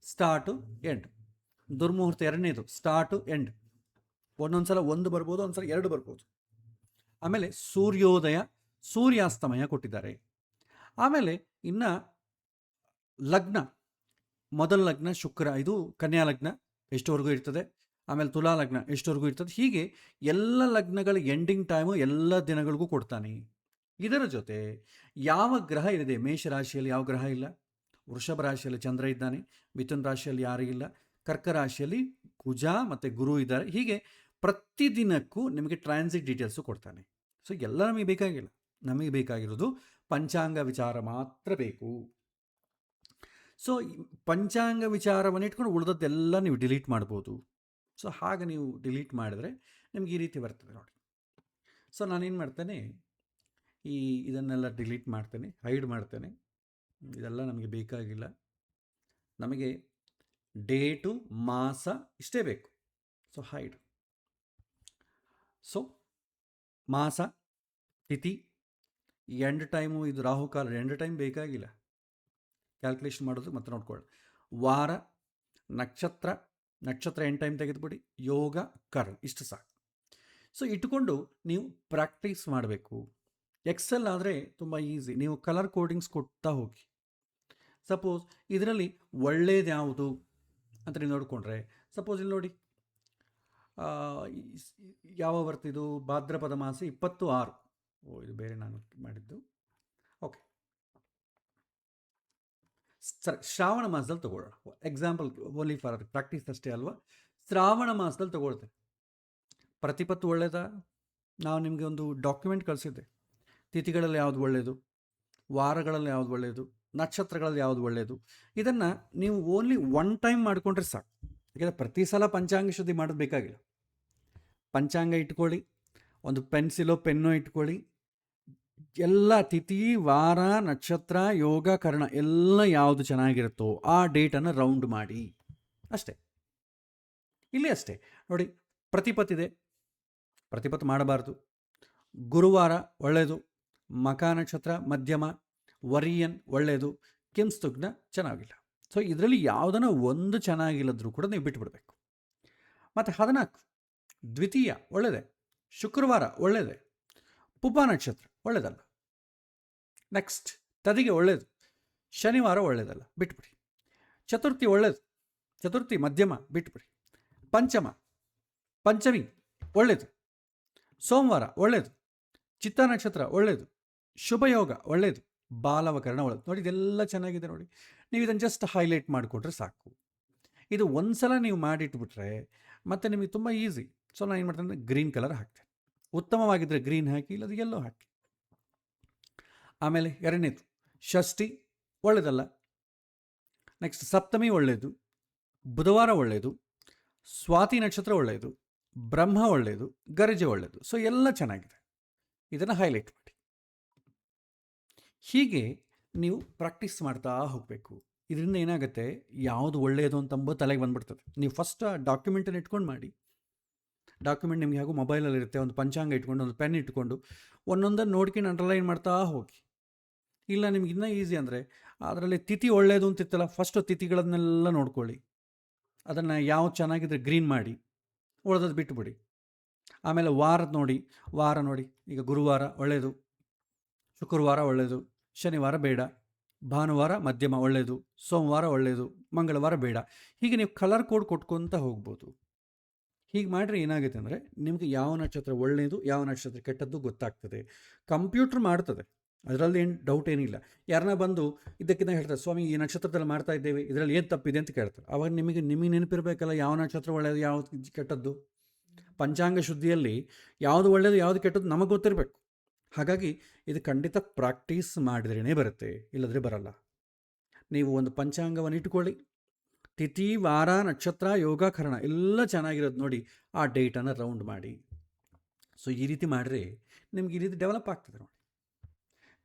ಸ್ಟಾರ್ಟು ಎಂಡ್, ದುರ್ಮುಹೂರ್ತ ಎರಡನೇದು ಸ್ಟಾರ್ಟು ಎಂಡ್. ಒಂದೊಂದ್ಸಲ 1 ಬರ್ಬೋದು, ಒಂದ್ಸಲ 2 ಬರ್ಬೋದು. ಆಮೇಲೆ ಸೂರ್ಯೋದಯ, ಸೂರ್ಯಾಸ್ತಮಯ ಕೊಟ್ಟಿದ್ದಾರೆ. ಆಮೇಲೆ ಇನ್ನು ಲಗ್ನ, ಮೊದಲ ಲಗ್ನ ಶುಕ್ರ, ಇದು ಕನ್ಯಾ ಲಗ್ನ ಎಷ್ಟುವರೆಗೂ ಇರ್ತದೆ, ಆಮೇಲೆ ತುಲಾ ಲಗ್ನ ಎಷ್ಟುವರೆಗೂ ಇರ್ತದೆ. ಹೀಗೆ ಎಲ್ಲ ಲಗ್ನಗಳ ಎಂಡಿಂಗ್ ಟೈಮು ಎಲ್ಲ ದಿನಗಳಿಗೂ ಕೊಡ್ತಾನೆ. ಇದರ ಜೊತೆ ಯಾವ ಗ್ರಹ ಇದೆ, ಮೇಷರಾಶಿಯಲ್ಲಿ ಯಾವ ಗ್ರಹ ಇಲ್ಲ, ವೃಷಭ ರಾಶಿಯಲ್ಲಿ ಚಂದ್ರ ಇದ್ದಾನೆ, ಮಿಥುನ ರಾಶಿಯಲ್ಲಿ ಯಾರೂ ಇಲ್ಲ, ಕರ್ಕ ರಾಶಿಯಲ್ಲಿ ಕುಜ ಮತ್ತು ಗುರು ಇದ್ದಾರೆ. ಹೀಗೆ ಪ್ರತಿದಿನಕ್ಕೂ ನಿಮಗೆ ಟ್ರಾನ್ಸಿಟ್ ಡೀಟೇಲ್ಸು ಕೊಡ್ತಾನೆ. ಸೊ ಎಲ್ಲ ನಮಗೆ ಬೇಕಾಗಿಲ್ಲ, ನಮಗೆ ಬೇಕಾಗಿರೋದು ಪಂಚಾಂಗ ವಿಚಾರ ಮಾತ್ರ ಬೇಕು. ಸೊ ಪಂಚಾಂಗ ವಿಚಾರವನ್ನು ಇಟ್ಕೊಂಡು ಉಳಿದದ್ದೆಲ್ಲ ನೀವು ಡಿಲೀಟ್ ಮಾಡ್ಬೋದು. ಸೊ ಹಾಗೆ ನೀವು ಡಿಲೀಟ್ ಮಾಡಿದ್ರೆ ನಿಮ್ಗೆ ಈ ರೀತಿ ಬರ್ತದೆ ನೋಡಿ. ಸೊ ನಾನೇನು ಮಾಡ್ತೇನೆ, ಇದನ್ನೆಲ್ಲ ಡಿಲೀಟ್ ಮಾಡ್ತೇನೆ, ಹೈಡ್ ಮಾಡ್ತೇನೆ. ಇದೆಲ್ಲ ನಮಗೆ ಬೇಕಾಗಿಲ್ಲ. ನಮಗೆ ಡೇಟು, ಮಾಸ ಇಷ್ಟೇ ಬೇಕು. So hide. ಸೊ ಮಾಸ, ತಿಥಿ, ಎಂಡ್ ಟೈಮು, ಇದು ರಾಹುಕಾಲ ಎಂಡ್ ಟೈಮ್ ಬೇಕಾಗಿಲ್ಲ ಕ್ಯಾಲ್ಕುಲೇಷನ್ ಮಾಡೋದು, ಮತ್ತೆ ನೋಡ್ಕೊಳ್ಳಿ. ವಾರ, ನಕ್ಷತ್ರ ಎಂಡ್ ಟೈಮ್ ತೆಗೆದುಬಿಡಿ, ಯೋಗ, ಕರ್ಣ, ಇಷ್ಟು ಸಾಕು. ಸೊ ಇಟ್ಕೊಂಡು ನೀವು ಪ್ರಾಕ್ಟೀಸ್ ಮಾಡಬೇಕು. ಎಕ್ಸೆಲ್ ಆದರೆ ತುಂಬ ಈಸಿ, ನೀವು ಕಲರ್ ಕೋಡಿಂಗ್ಸ್ ಕೊಡ್ತಾ ಹೋಗಿ. ಸಪೋಸ್ ಇದರಲ್ಲಿ ಒಳ್ಳೇದು ಯಾವುದು ಅಂತ ನೀವು ನೋಡಿಕೊಂಡ್ರೆ, ಸಪೋಸ್ ಇಲ್ಲಿ ನೋಡಿ, ಯಾವ ಬರ್ತಿದ್ದು, ಭಾದ್ರಪದ ಮಾಸ 26. ಇದು ಬೇರೆ ನಾನು ಮಾಡಿದ್ದು. ಓಕೆ, ಸರಿ, ಶ್ರಾವಣ ಮಾಸದಲ್ಲಿ ತಗೊಳ್ಳೋಣ. ಎಕ್ಸಾಂಪಲ್ ಓನ್ಲಿ ಫಾರ್ ಪ್ರಾಕ್ಟೀಸ್ ಅಷ್ಟೇ ಅಲ್ವಾ. ಶ್ರಾವಣ ಮಾಸದಲ್ಲಿ ತಗೊಳ್ತೇನೆ. ಪ್ರತಿಪತ್ತು ಒಳ್ಳೆಯದಾ? ನಾವು ನಿಮಗೆ ಒಂದು ಡಾಕ್ಯುಮೆಂಟ್ ಕಳಿಸಿದ್ದೆ, ತಿಥಿಗಳಲ್ಲಿ ಯಾವುದು ಒಳ್ಳೆಯದು, ವಾರಗಳಲ್ಲಿ ಯಾವುದು ಒಳ್ಳೆಯದು, ನಕ್ಷತ್ರಗಳಲ್ಲಿ ಯಾವುದು ಒಳ್ಳೆಯದು, ಇದನ್ನು ನೀವು ಓನ್ಲಿ ಒನ್ ಟೈಮ್ ಮಾಡಿಕೊಂಡ್ರೆ ಸಾಕು. ಯಾಕೆಂದರೆ ಪ್ರತಿ ಸಲ ಪಂಚಾಂಗ ಶುದ್ಧಿ ಮಾಡೋದು ಬೇಕಾಗಿಲ್ಲ. ಪಂಚಾಂಗ ಇಟ್ಕೊಳ್ಳಿ, ಒಂದು ಪೆನ್ಸಿಲೋ ಪೆನ್ನೋ ಇಟ್ಕೊಳ್ಳಿ, ಎಲ್ಲ ತಿಥಿ ವಾರ ನಕ್ಷತ್ರ ಯೋಗ ಕರ್ಣ ಎಲ್ಲ ಯಾವುದು ಚೆನ್ನಾಗಿರುತ್ತೋ ಆ ಡೇಟನ್ನು ರೌಂಡ್ ಮಾಡಿ ಅಷ್ಟೇ. ಇಲ್ಲಿ ಅಷ್ಟೇ ನೋಡಿ, ಪ್ರತಿಪತ್ತಿದೆ, ಪ್ರತಿಪತ್ತು ಮಾಡಬಾರ್ದು. ಗುರುವಾರ ಒಳ್ಳೆಯದು, ಮಕ ನಕ್ಷತ್ರ ಮಧ್ಯಮ, ವರಿಯನ್ ಒಳ್ಳೆಯದು, ಕೆಂಸ್ತುಗ್ನ ಚೆನ್ನಾಗಿಲ್ಲ. ಸೊ ಇದರಲ್ಲಿ ಯಾವುದನ್ನ ಒಂದು ಚೆನ್ನಾಗಿಲ್ಲದ್ರೂ ಕೂಡ ನೀವು ಬಿಟ್ಟುಬಿಡಬೇಕು. ಮತ್ತು 14 ದ್ವಿತೀಯ ಒಳ್ಳೆಯದೇ, ಶುಕ್ರವಾರ ಒಳ್ಳೆಯದೇ, ಪುಬ್ಬ ನಕ್ಷತ್ರ ಒಳ್ಳೆಯದಲ್ಲ. ನೆಕ್ಸ್ಟ್ ತದಿಗೆ ಒಳ್ಳೆಯದು, ಶನಿವಾರ ಒಳ್ಳೆಯದಲ್ಲ, ಬಿಟ್ಬಿಡಿ. ಚತುರ್ಥಿ ಒಳ್ಳೆಯದು, ಚತುರ್ಥಿ ಮಧ್ಯಮ, ಬಿಟ್ಬಿಡಿ. ಪಂಚಮಿ ಒಳ್ಳೆಯದು, ಸೋಮವಾರ ಒಳ್ಳೆಯದು, ಚಿತ್ತ ನಕ್ಷತ್ರ ಒಳ್ಳೆಯದು, ಶುಭಯೋಗ ಒಳ್ಳೆಯದು, ಬಾಲವಕರಣ ಒಳ್ಳೆಯದು. ನೋಡಿ ಇದೆಲ್ಲ ಚೆನ್ನಾಗಿದೆ ನೋಡಿ. ನೀವು ಇದನ್ನು ಜಸ್ಟ್ ಹೈಲೈಟ್ ಮಾಡಿಕೊಟ್ರೆ ಸಾಕು. ಇದು ಒಂದು ಸಲ ನೀವು ಮಾಡಿಟ್ಬಿಟ್ರೆ ಮತ್ತೆ ನಿಮಗೆ ತುಂಬ ಈಸಿ. ಸೊ ನಾನು ಏನು ಮಾಡ್ತೇನೆ, ಗ್ರೀನ್ ಕಲರ್ ಹಾಕ್ತೇನೆ. ಉತ್ತಮವಾಗಿದ್ದರೆ ಗ್ರೀನ್ ಹಾಕಿ, ಇಲ್ಲದ ಎಲ್ಲೋ ಹಾಕಿ. ಆಮೇಲೆ ಎರಡನೇದು ಷಷ್ಠಿ ಒಳ್ಳೆಯದಲ್ಲ. ನೆಕ್ಸ್ಟ್ ಸಪ್ತಮಿ ಒಳ್ಳೆಯದು, ಬುಧವಾರ ಒಳ್ಳೆಯದು, ಸ್ವಾತಿ ನಕ್ಷತ್ರ ಒಳ್ಳೆಯದು, ಬ್ರಹ್ಮ ಒಳ್ಳೆಯದು, ಗರಜೆ ಒಳ್ಳೆಯದು. ಸೊ ಎಲ್ಲ ಚೆನ್ನಾಗಿದೆ. ಇದನ್ನು ಹೈಲೈಟ್ ಮಾಡಿ. ಹೀಗೆ ನೀವು ಪ್ರಾಕ್ಟೀಸ್ ಮಾಡ್ತಾ ಹೋಗಬೇಕು. ಇದರಿಂದ ಏನಾಗುತ್ತೆ, ಯಾವುದು ಒಳ್ಳೆಯದು ಅಂತಂಬ ತಲೆಗೆ ಬಂದ್ಬಿಡ್ತದೆ. ನೀವು ಫಸ್ಟ್ ಡಾಕ್ಯುಮೆಂಟನ್ನು ಇಟ್ಕೊಂಡು ಮಾಡಿ. ಡಾಕ್ಯುಮೆಂಟ್ ನಿಮಗೆ ಹಾಗೂ ಮೊಬೈಲಲ್ಲಿರುತ್ತೆ, ಒಂದು ಪಂಚಾಂಗ ಇಟ್ಕೊಂಡು ಒಂದು ಪೆನ್ ಇಟ್ಕೊಂಡು ಒಂದೊಂದನ್ನು ನೋಡ್ಕೊಂಡು ಅಂಡರ್ಲೈನ್ ಮಾಡ್ತಾ ಹೋಗಿ. ಇಲ್ಲ ನಿಮ್ಗೆ ಇನ್ನೂ ಈಸಿ ಅಂದರೆ ಅದರಲ್ಲಿ ತಿಥಿ ಒಳ್ಳೆಯದು ಅಂತಿತ್ತಲ್ಲ, ಫಸ್ಟು ತಿಥಿಗಳನ್ನೆಲ್ಲ ನೋಡ್ಕೊಳ್ಳಿ. ಅದನ್ನು ಯಾವ್ದು ಚೆನ್ನಾಗಿದ್ರೆ ಗ್ರೀನ್ ಮಾಡಿ, ಉಳಿದದ್ದು ಬಿಟ್ಟುಬಿಡಿ. ಆಮೇಲೆ ವಾರ ನೋಡಿ, ಈಗ ಗುರುವಾರ ಒಳ್ಳೆಯದು, ಶುಕ್ರವಾರ ಒಳ್ಳೆಯದು, ಶನಿವಾರ ಬೇಡ, ಭಾನುವಾರ ಮಧ್ಯಮ ಒಳ್ಳೆಯದು, ಸೋಮವಾರ ಒಳ್ಳೆಯದು, ಮಂಗಳವಾರ ಬೇಡ. ಹೀಗೆ ನೀವು ಕಲರ್ ಕೋಡ್ ಕೊಟ್ಕೊತ ಹೋಗ್ಬೋದು. ಹೀಗೆ ಮಾಡಿದ್ರೆ ಏನಾಗುತ್ತೆ ಅಂದರೆ ನಿಮಗೆ ಯಾವ ನಕ್ಷತ್ರ ಒಳ್ಳೆಯದು ಯಾವ ನಕ್ಷತ್ರ ಕೆಟ್ಟದ್ದು ಗೊತ್ತಾಗ್ತದೆ. ಕಂಪ್ಯೂಟ್ರ್ ಮಾಡ್ತದೆ, ಅದರಲ್ಲಿ ಏನು ಡೌಟ್ ಏನಿಲ್ಲ. ಯಾರನ್ನ ಬಂದು ಇದಕ್ಕಿಂತ ಹೇಳ್ತಾರೆ, ಸ್ವಾಮಿ ಈ ನಕ್ಷತ್ರದಲ್ಲಿ ಮಾಡ್ತಾ ಇದ್ದೇವೆ, ಇದರಲ್ಲಿ ಏನು ತಪ್ಪಿದೆ ಅಂತ ಕೇಳ್ತಾರೆ. ಆವಾಗ ನಿಮಗೆ ನೆನಪಿರಬೇಕಲ್ಲ ಯಾವ ನಕ್ಷತ್ರ ಒಳ್ಳೆಯದು ಯಾವುದು ಕೆಟ್ಟದ್ದು. ಪಂಚಾಂಗ ಶುದ್ಧಿಯಲ್ಲಿ ಯಾವುದು ಒಳ್ಳೆಯದು ಯಾವುದು ಕೆಟ್ಟದ್ದು ನಮಗೆ ಗೊತ್ತಿರಬೇಕು. ಹಾಗಾಗಿ ಇದು ಖಂಡಿತ ಪ್ರಾಕ್ಟೀಸ್ ಮಾಡಿದ್ರೇ ಬರುತ್ತೆ, ಇಲ್ಲದ್ರೆ ಬರಲ್ಲ. ನೀವು ಒಂದು ಪಂಚಾಂಗವನ್ನು ಇಟ್ಕೊಳ್ಳಿ, ತಿಥಿ ವಾರ ನಕ್ಷತ್ರ ಯೋಗ ಕರ್ಣ ಎಲ್ಲ ಚೆನ್ನಾಗಿರೋದು ನೋಡಿ, ಆ ಡೇಟನ್ನು ರೌಂಡ್ ಮಾಡಿ. ಸೊ ಈ ರೀತಿ ಮಾಡಿದ್ರೆ ನಿಮ್ಗೆ ಈ ರೀತಿ ಡೆವಲಪ್ ಆಗ್ತದೆ ನೋಡಿ.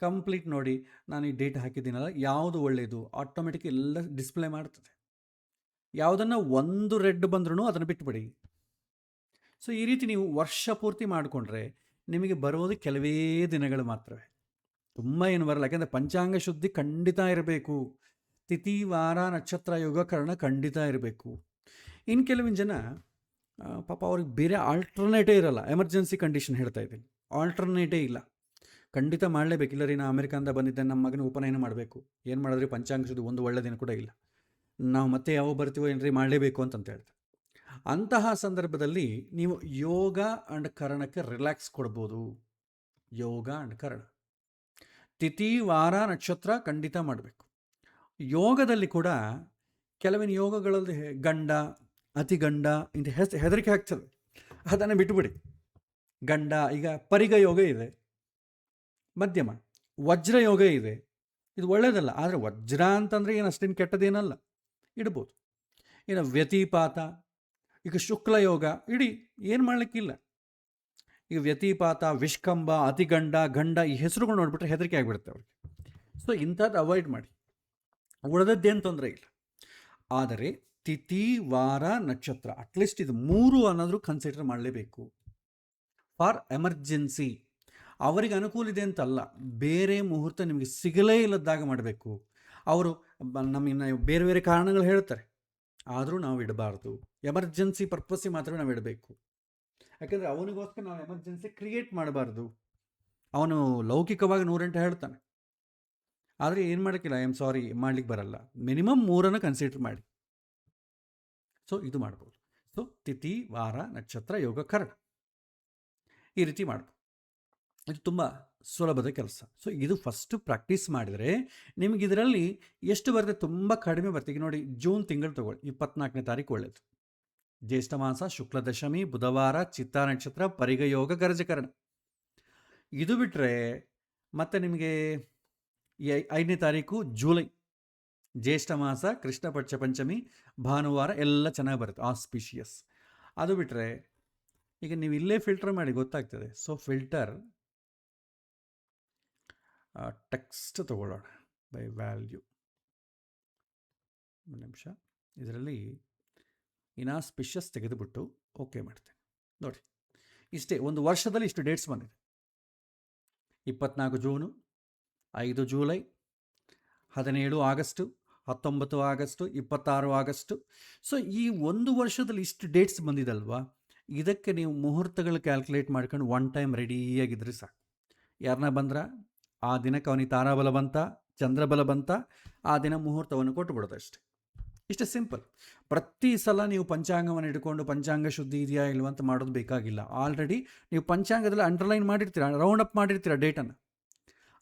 ಕಂಪ್ಲೀಟ್ ನೋಡಿ, ನಾನು ಈ ಡೇಟ್ ಹಾಕಿದ್ದೀನಲ್ಲ, ಯಾವುದು ಒಳ್ಳೆಯದು ಆಟೋಮೆಟಿಕ್ ಎಲ್ಲ ಡಿಸ್ಪ್ಲೇ ಮಾಡ್ತದೆ. ಯಾವುದನ್ನು ಒಂದು ರೆಡ್ ಬಂದ್ರೂ ಅದನ್ನು ಬಿಟ್ಟುಬಿಡಿ. ಸೊ ಈ ರೀತಿ ನೀವು ವರ್ಷ ಪೂರ್ತಿ ಮಾಡಿಕೊಂಡ್ರೆ ನಿಮಗೆ ಬರೋದು ಕೆಲವೇ ದಿನಗಳು ಮಾತ್ರವೇ, ತುಂಬ ಏನು ಬರಲ್ಲ. ಯಾಕೆಂದರೆ ಪಂಚಾಂಗ ಶುದ್ಧಿ ಖಂಡಿತ ಇರಬೇಕು, ತಿಥಿ ವಾರ ನಕ್ಷತ್ರ ಯೋಗ ಕರ್ಣ ಖಂಡಿತ ಇರಬೇಕು. ಇನ್ನು ಕೆಲವಿನ ಜನ ಪಾಪ ಅವ್ರಿಗೆ ಬೇರೆ ಆಲ್ಟರ್ನೇಟೇ ಇರಲ್ಲ. ಎಮರ್ಜೆನ್ಸಿ ಕಂಡೀಷನ್ ಹೇಳ್ತಾ ಇದ್ದೀನಿ, ಆಲ್ಟರ್ನೇಟೇ ಇಲ್ಲ, ಖಂಡಿತ ಮಾಡಲೇಬೇಕು. ಇಲ್ಲ ರೀ, ನಾನು ಅಮೆರಿಕಾದಿಂದ ಬಂದಿದ್ದೆ, ನಮ್ಮ ಮಗನ ಉಪನಯನ ಮಾಡಬೇಕು, ಏನು ಮಾಡಿದ್ರಿ ಪಂಚಾಂಗ ಶುದ್ಧಿ ಒಂದು ಒಳ್ಳೆ ದಿನ ಕೂಡ ಇಲ್ಲ, ನಾವು ಮತ್ತೆ ಯಾವಾಗ ಬರ್ತೀವೋ ಏನ್ರಿ ಮಾಡಲೇಬೇಕು ಅಂತ ಹೇಳ್ತಾರೆ. ಅಂತಹ ಸಂದರ್ಭದಲ್ಲಿ ನೀವು ಯೋಗ ಆ್ಯಂಡ್ ಕರ್ಣಕ್ಕೆ ರಿಲ್ಯಾಕ್ಸ್ ಕೊಡ್ಬೋದು. ಯೋಗ ಆ್ಯಂಡ್ ಕರ್ಣ, ತಿಥಿ ವಾರ ನಕ್ಷತ್ರ ಖಂಡಿತ ಮಾಡಬೇಕು. ಯೋಗದಲ್ಲಿ ಕೂಡ ಕೆಲವಿನ ಯೋಗಗಳಲ್ಲಿ ಗಂಡ ಅತಿಗಂಡ ಇಂಥ ಹೆದರಿಕೆ ಆಗ್ತದೆ, ಅದನ್ನು ಬಿಟ್ಟುಬಿಡಿ. ಗಂಡ, ಈಗ ಪರಿಗ ಯೋಗ ಇದೆ, ಮಧ್ಯಮ ವಜ್ರ ಯೋಗ ಇದೆ. ಇದು ಒಳ್ಳೆಯದಲ್ಲ, ಆದರೆ ವಜ್ರ ಅಂತಂದರೆ ಏನು ಅಷ್ಟೇನು ಕೆಟ್ಟದೇನಲ್ಲ, ಇಡ್ಬೋದು. ಇನ್ನು ವ್ಯತಿಪಾತ, ಈಗ ಶುಕ್ಲ ಯೋಗ ಇಡೀ, ಏನು ಮಾಡಲಿಕ್ಕಿಲ್ಲ. ಈಗ ವ್ಯತಿಪಾತ, ವಿಷ್ಕಂಬ, ಅತಿಗಂಡ, ಗಂಡ ಈ ಹೆಸರುಗಳು ನೋಡಿಬಿಟ್ರೆ ಹೆದರಿಕೆ ಆಗಿಬಿಡುತ್ತೆ ಅವ್ರಿಗೆ. ಸೊ ಇಂಥದ್ದು ಅವಾಯ್ಡ್ ಮಾಡಿ, ಉಳಿದದ್ದೇನು ತೊಂದರೆ ಇಲ್ಲ. ಆದರೆ ತಿಥಿ ವಾರ ನಕ್ಷತ್ರ ಅಟ್ಲೀಸ್ಟ್ ಇದು 3 ಅನ್ನೋದ್ರೂ ಕನ್ಸಿಡರ್ ಮಾಡಲೇಬೇಕು. ಫಾರ್ ಎಮರ್ಜೆನ್ಸಿ, ಅವರಿಗೆ ಅನುಕೂಲ ಇದೆ ಅಂತಲ್ಲ, ಬೇರೆ ಮುಹೂರ್ತ ನಿಮಗೆ ಸಿಗಲೇ ಇಲ್ಲದಾಗ ಮಾಡಬೇಕು. ಅವರು ನಮ್ಮನ್ನು ಬೇರೆ ಬೇರೆ ಕಾರಣಗಳು ಹೇಳ್ತಾರೆ, ಆದರೂ ನಾವು ಇಡಬಾರ್ದು. ಎಮರ್ಜೆನ್ಸಿ ಪರ್ಪಸ್ಸಿಗೆ ಮಾತ್ರ ನಾವು ಇಡಬೇಕು. ಯಾಕೆಂದರೆ ಅವನಿಗೋಸ್ಕರ ನಾವು ಎಮರ್ಜೆನ್ಸಿ ಕ್ರಿಯೇಟ್ ಮಾಡಬಾರ್ದು. ಅವನು ಲೌಕಿಕವಾಗಿ 108 ಹೇಳ್ತಾನೆ, ಆದರೆ ಏನು ಮಾಡೋಕ್ಕಿಲ್ಲ, ಐ ಆಮ್ ಸಾರಿ, ಮಾಡ್ಲಿಕ್ಕೆ ಬರಲ್ಲ. ಮಿನಿಮಮ್ 3 ಕನ್ಸಿಡರ್ ಮಾಡಿ. ಸೊ ಇದು ಮಾಡ್ಬೋದು. ಸೊ ತಿಥಿ ವಾರ ನಕ್ಷತ್ರ ಯೋಗ ಕರ್ಣ ಈ ರೀತಿ ಮಾಡ್ಬೋದು. ಇದು ತುಂಬ ಸುಲಭದ ಕೆಲಸ. ಸೊ ಇದು ಫಸ್ಟು ಪ್ರಾಕ್ಟೀಸ್ ಮಾಡಿದರೆ ನಿಮಗೆ ಇದರಲ್ಲಿ ಎಷ್ಟು ಬರುತ್ತೆ, ತುಂಬ ಕಡಿಮೆ ಬರ್ತದೆ. ಈಗ ನೋಡಿ, ಜೂನ್ ತಿಂಗಳು ತಗೊಳ್ಳಿ, 24ನೇ ತಾರೀಕು ಒಳ್ಳೆಯದು, ಜ್ಯೇಷ್ಠ ಮಾಸ, ಶುಕ್ಲ ದಶಮಿ, ಬುಧವಾರ, ಚಿತ್ತ ನಕ್ಷತ್ರ, ಪರಿಗ ಯೋಗ, ಗರಜಕರಣ. ಇದು ಬಿಟ್ಟರೆ ಮತ್ತೆ ನಿಮಗೆ 5ನೇ ತಾರೀಕು ಜೂಲೈ, ಜ್ಯೇಷ್ಠ ಮಾಸ, ಕೃಷ್ಣ ಪಕ್ಷ ಪಂಚಮಿ, ಭಾನುವಾರ ಎಲ್ಲ ಚೆನ್ನಾಗಿ ಬರುತ್ತೆ, ಆಸ್ಪಿಷಿಯಸ್. ಅದು ಬಿಟ್ಟರೆ ಈಗ ನೀವು ಇಲ್ಲೇ ಫಿಲ್ಟರ್ ಮಾಡಿ ಗೊತ್ತಾಗ್ತದೆ. ಸೊ ಫಿಲ್ಟರ್ ಟೆಕ್ಸ್ಟ್ ತಗೊಳ್ಳೋಣ ಬೈ ವ್ಯಾಲ್ಯೂ. ಒಂದು ನಿಮಿಷ, ಇದರಲ್ಲಿ ಇನಾಸ್ಪಿಷಿಯಸ್ ತೆಗೆದುಬಿಟ್ಟು ಓಕೆ ಮಾಡ್ತೇನೆ. ನೋಡಿ, ಇಷ್ಟೇ, ಒಂದು ವರ್ಷದಲ್ಲಿ ಇಷ್ಟು ಡೇಟ್ಸ್ ಬಂದಿದೆ. 24 June, 5 July, 17 August, 19 August, 26 August. So ಈ ಒಂದು ವರ್ಷದಲ್ಲಿ ಇಷ್ಟು ಡೇಟ್ಸ್ ಬಂದಿದಲ್ವಾ, ಇದಕ್ಕೆ ನೀವು ಮುಹೂರ್ತಗಳು ಕ್ಯಾಲ್ಕುಲೇಟ್ ಮಾಡ್ಕೊಂಡು ಒನ್ ಟೈಮ್ ರೆಡಿಯಾಗಿದ್ದರೆ ಸಾಕು. ಯಾರನ್ನ ಬಂದ್ರ ಆ ದಿನಕ್ಕೆ ಅವನಿಗೆ ತಾರಾಬಲ ಬಂತ, ಚಂದ್ರಬಲ ಬಂತ, ಆ ದಿನ ಮುಹೂರ್ತವನ್ನು ಕೊಟ್ಟುಬಿಡೋದು ಅಷ್ಟೇ. ಇಷ್ಟೇ ಸಿಂಪಲ್. ಪ್ರತಿ ಸಲ ನೀವು ಪಂಚಾಂಗವನ್ನು ಹಿಡ್ಕೊಂಡು ಪಂಚಾಂಗ ಶುದ್ಧಿ ಇದೆಯಾ ಇಲ್ವ ಅಂತ ಮಾಡೋದು ಬೇಕಾಗಿಲ್ಲ. ಆಲ್ರೆಡಿ ನೀವು ಪಂಚಾಂಗದಲ್ಲಿ ಅಂಡರ್ಲೈನ್ ಮಾಡಿರ್ತೀರ, ರೌಂಡ್ ಅಪ್ ಮಾಡಿರ್ತೀರ ಡೇಟನ್ನು.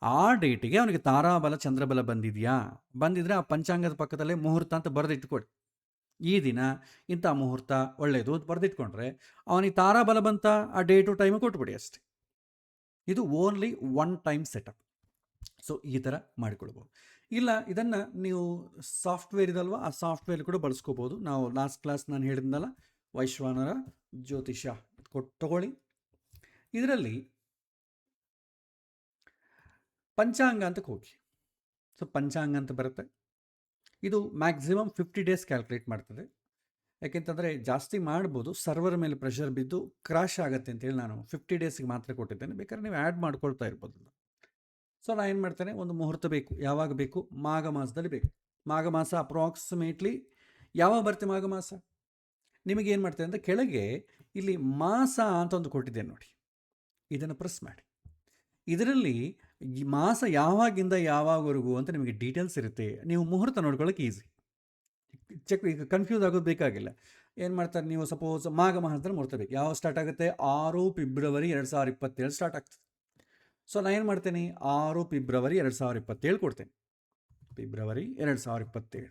ಆ ಡೇಟಿಗೆ ಅವನಿಗೆ ತಾರಾಬಲ ಚಂದ್ರಬಲ ಬಂದಿದ್ರೆ ಆ ಪಂಚಾಂಗದ ಪಕ್ಕದಲ್ಲೇ ಮುಹೂರ್ತ ಅಂತ ಬರೆದಿಟ್ಕೊಡಿ. ಈ ದಿನ ಇಂಥ ಮುಹೂರ್ತ ಒಳ್ಳೆಯದು ಅಂತ ಬರೆದಿಟ್ಕೊಂಡ್ರೆ ಅವನಿಗೆ ತಾರಾಬಲ ಬಂತ, ಆ ಡೇಟು ಟೈಮು ಕೊಟ್ಬಿಡಿ ಅಷ್ಟೇ. ಇದು only one time setup. So ಈ ಥರ ಮಾಡಿಕೊಳ್ಬೋದು. ಇಲ್ಲ ಇದನ್ನು ನೀವು ಸಾಫ್ಟ್ವೇರ್ ಇದಲ್ವ, ಆ ಸಾಫ್ಟ್ವೇರ್ ಕೂಡ ಬಳಸ್ಕೋಬೋದು. ನಾವು ಲಾಸ್ಟ್ ಕ್ಲಾಸ್ ನಾನು ಹೇಳಿದ್ನಲ್ಲ, ವೈಶ್ವಾನರ ಜ್ಯೋತಿಷ್ಯ ತಗೊಳ್ಳಿ. ಇದರಲ್ಲಿ ಪಂಚಾಂಗ ಅಂತ ಹೋಗಿ. ಸೊ ಪಂಚಾಂಗ ಅಂತ ಬರುತ್ತೆ. ಇದು ಮ್ಯಾಕ್ಸಿಮಮ್ 50 ಡೇಸ್ ಕ್ಯಾಲ್ಕುಲೇಟ್ ಮಾಡ್ತದೆ. ಯಾಕೆಂತಂದರೆ ಜಾಸ್ತಿ ಮಾಡ್ಬೋದು, ಸರ್ವರ್ ಮೇಲೆ ಪ್ರೆಷರ್ ಬಿದ್ದು ಕ್ರಾಶ್ ಆಗುತ್ತೆ ಅಂತೇಳಿ ನಾನು 50 ಡೇಸ್ಗೆ ಮಾತ್ರ ಕೊಟ್ಟಿದ್ದೇನೆ. ಬೇಕಾದ್ರೆ ನೀವು ಆ್ಯಡ್ ಮಾಡ್ಕೊಳ್ತಾ ಇರ್ಬೋದು. ಸೊ ನಾನು ಏನು ಮಾಡ್ತೇನೆ, ಒಂದು ಮುಹೂರ್ತ ಬೇಕು. ಯಾವಾಗ ಬೇಕು? ಮಾಘ ಮಾಸದಲ್ಲಿ ಬೇಕು. ಮಾಘ ಮಾಸ ಅಪ್ರಾಕ್ಸಿಮೇಟ್ಲಿ ಯಾವಾಗ ಬರುತ್ತೆ ಮಾಘ ಮಾಸ? ನಿಮಗೇನು ಮಾಡ್ತೇನೆ ಅಂತ ಕೆಳಗೆ ಇಲ್ಲಿ ಮಾಸ ಅಂತ ಒಂದು ಕೊಟ್ಟಿದ್ದೇನೆ ನೋಡಿ, ಇದನ್ನು ಪ್ರೆಸ್ ಮಾಡಿ. ಇದರಲ್ಲಿ ಈ ಮಾಸ ಯಾವಾಗಿಂದ ಯಾವಾಗವರೆಗೂ ಅಂತ ನಿಮಗೆ ಡೀಟೇಲ್ಸ್ ಇರುತ್ತೆ. ನೀವು ಮುಹೂರ್ತ ನೋಡ್ಕೊಳ್ಳೋಕೆ ಈಸಿ. ಈಗ ಕನ್ಫ್ಯೂಸ್ ಆಗೋದು ಬೇಕಾಗಿಲ್ಲ. ಏನು ಮಾಡ್ತಾರೆ, ನೀವು ಸಪೋಸ್ ಮಾಘ ಮಾಸದಲ್ಲಿ ಮುಹೂರ್ತ ಬೇಕು. ಯಾವಾಗ ಸ್ಟಾರ್ಟ್ ಆಗುತ್ತೆ? 6 ಫೆಬ್ರವರಿ 2027 ಸ್ಟಾರ್ಟ್ ಆಗ್ತದೆ. ಸೊ ನಾನು ಏನು ಮಾಡ್ತೇನೆ, 6 ಫೆಬ್ರವರಿ 2027 ಕೊಡ್ತೇನೆ. ಫೆಬ್ರವರಿ 2027.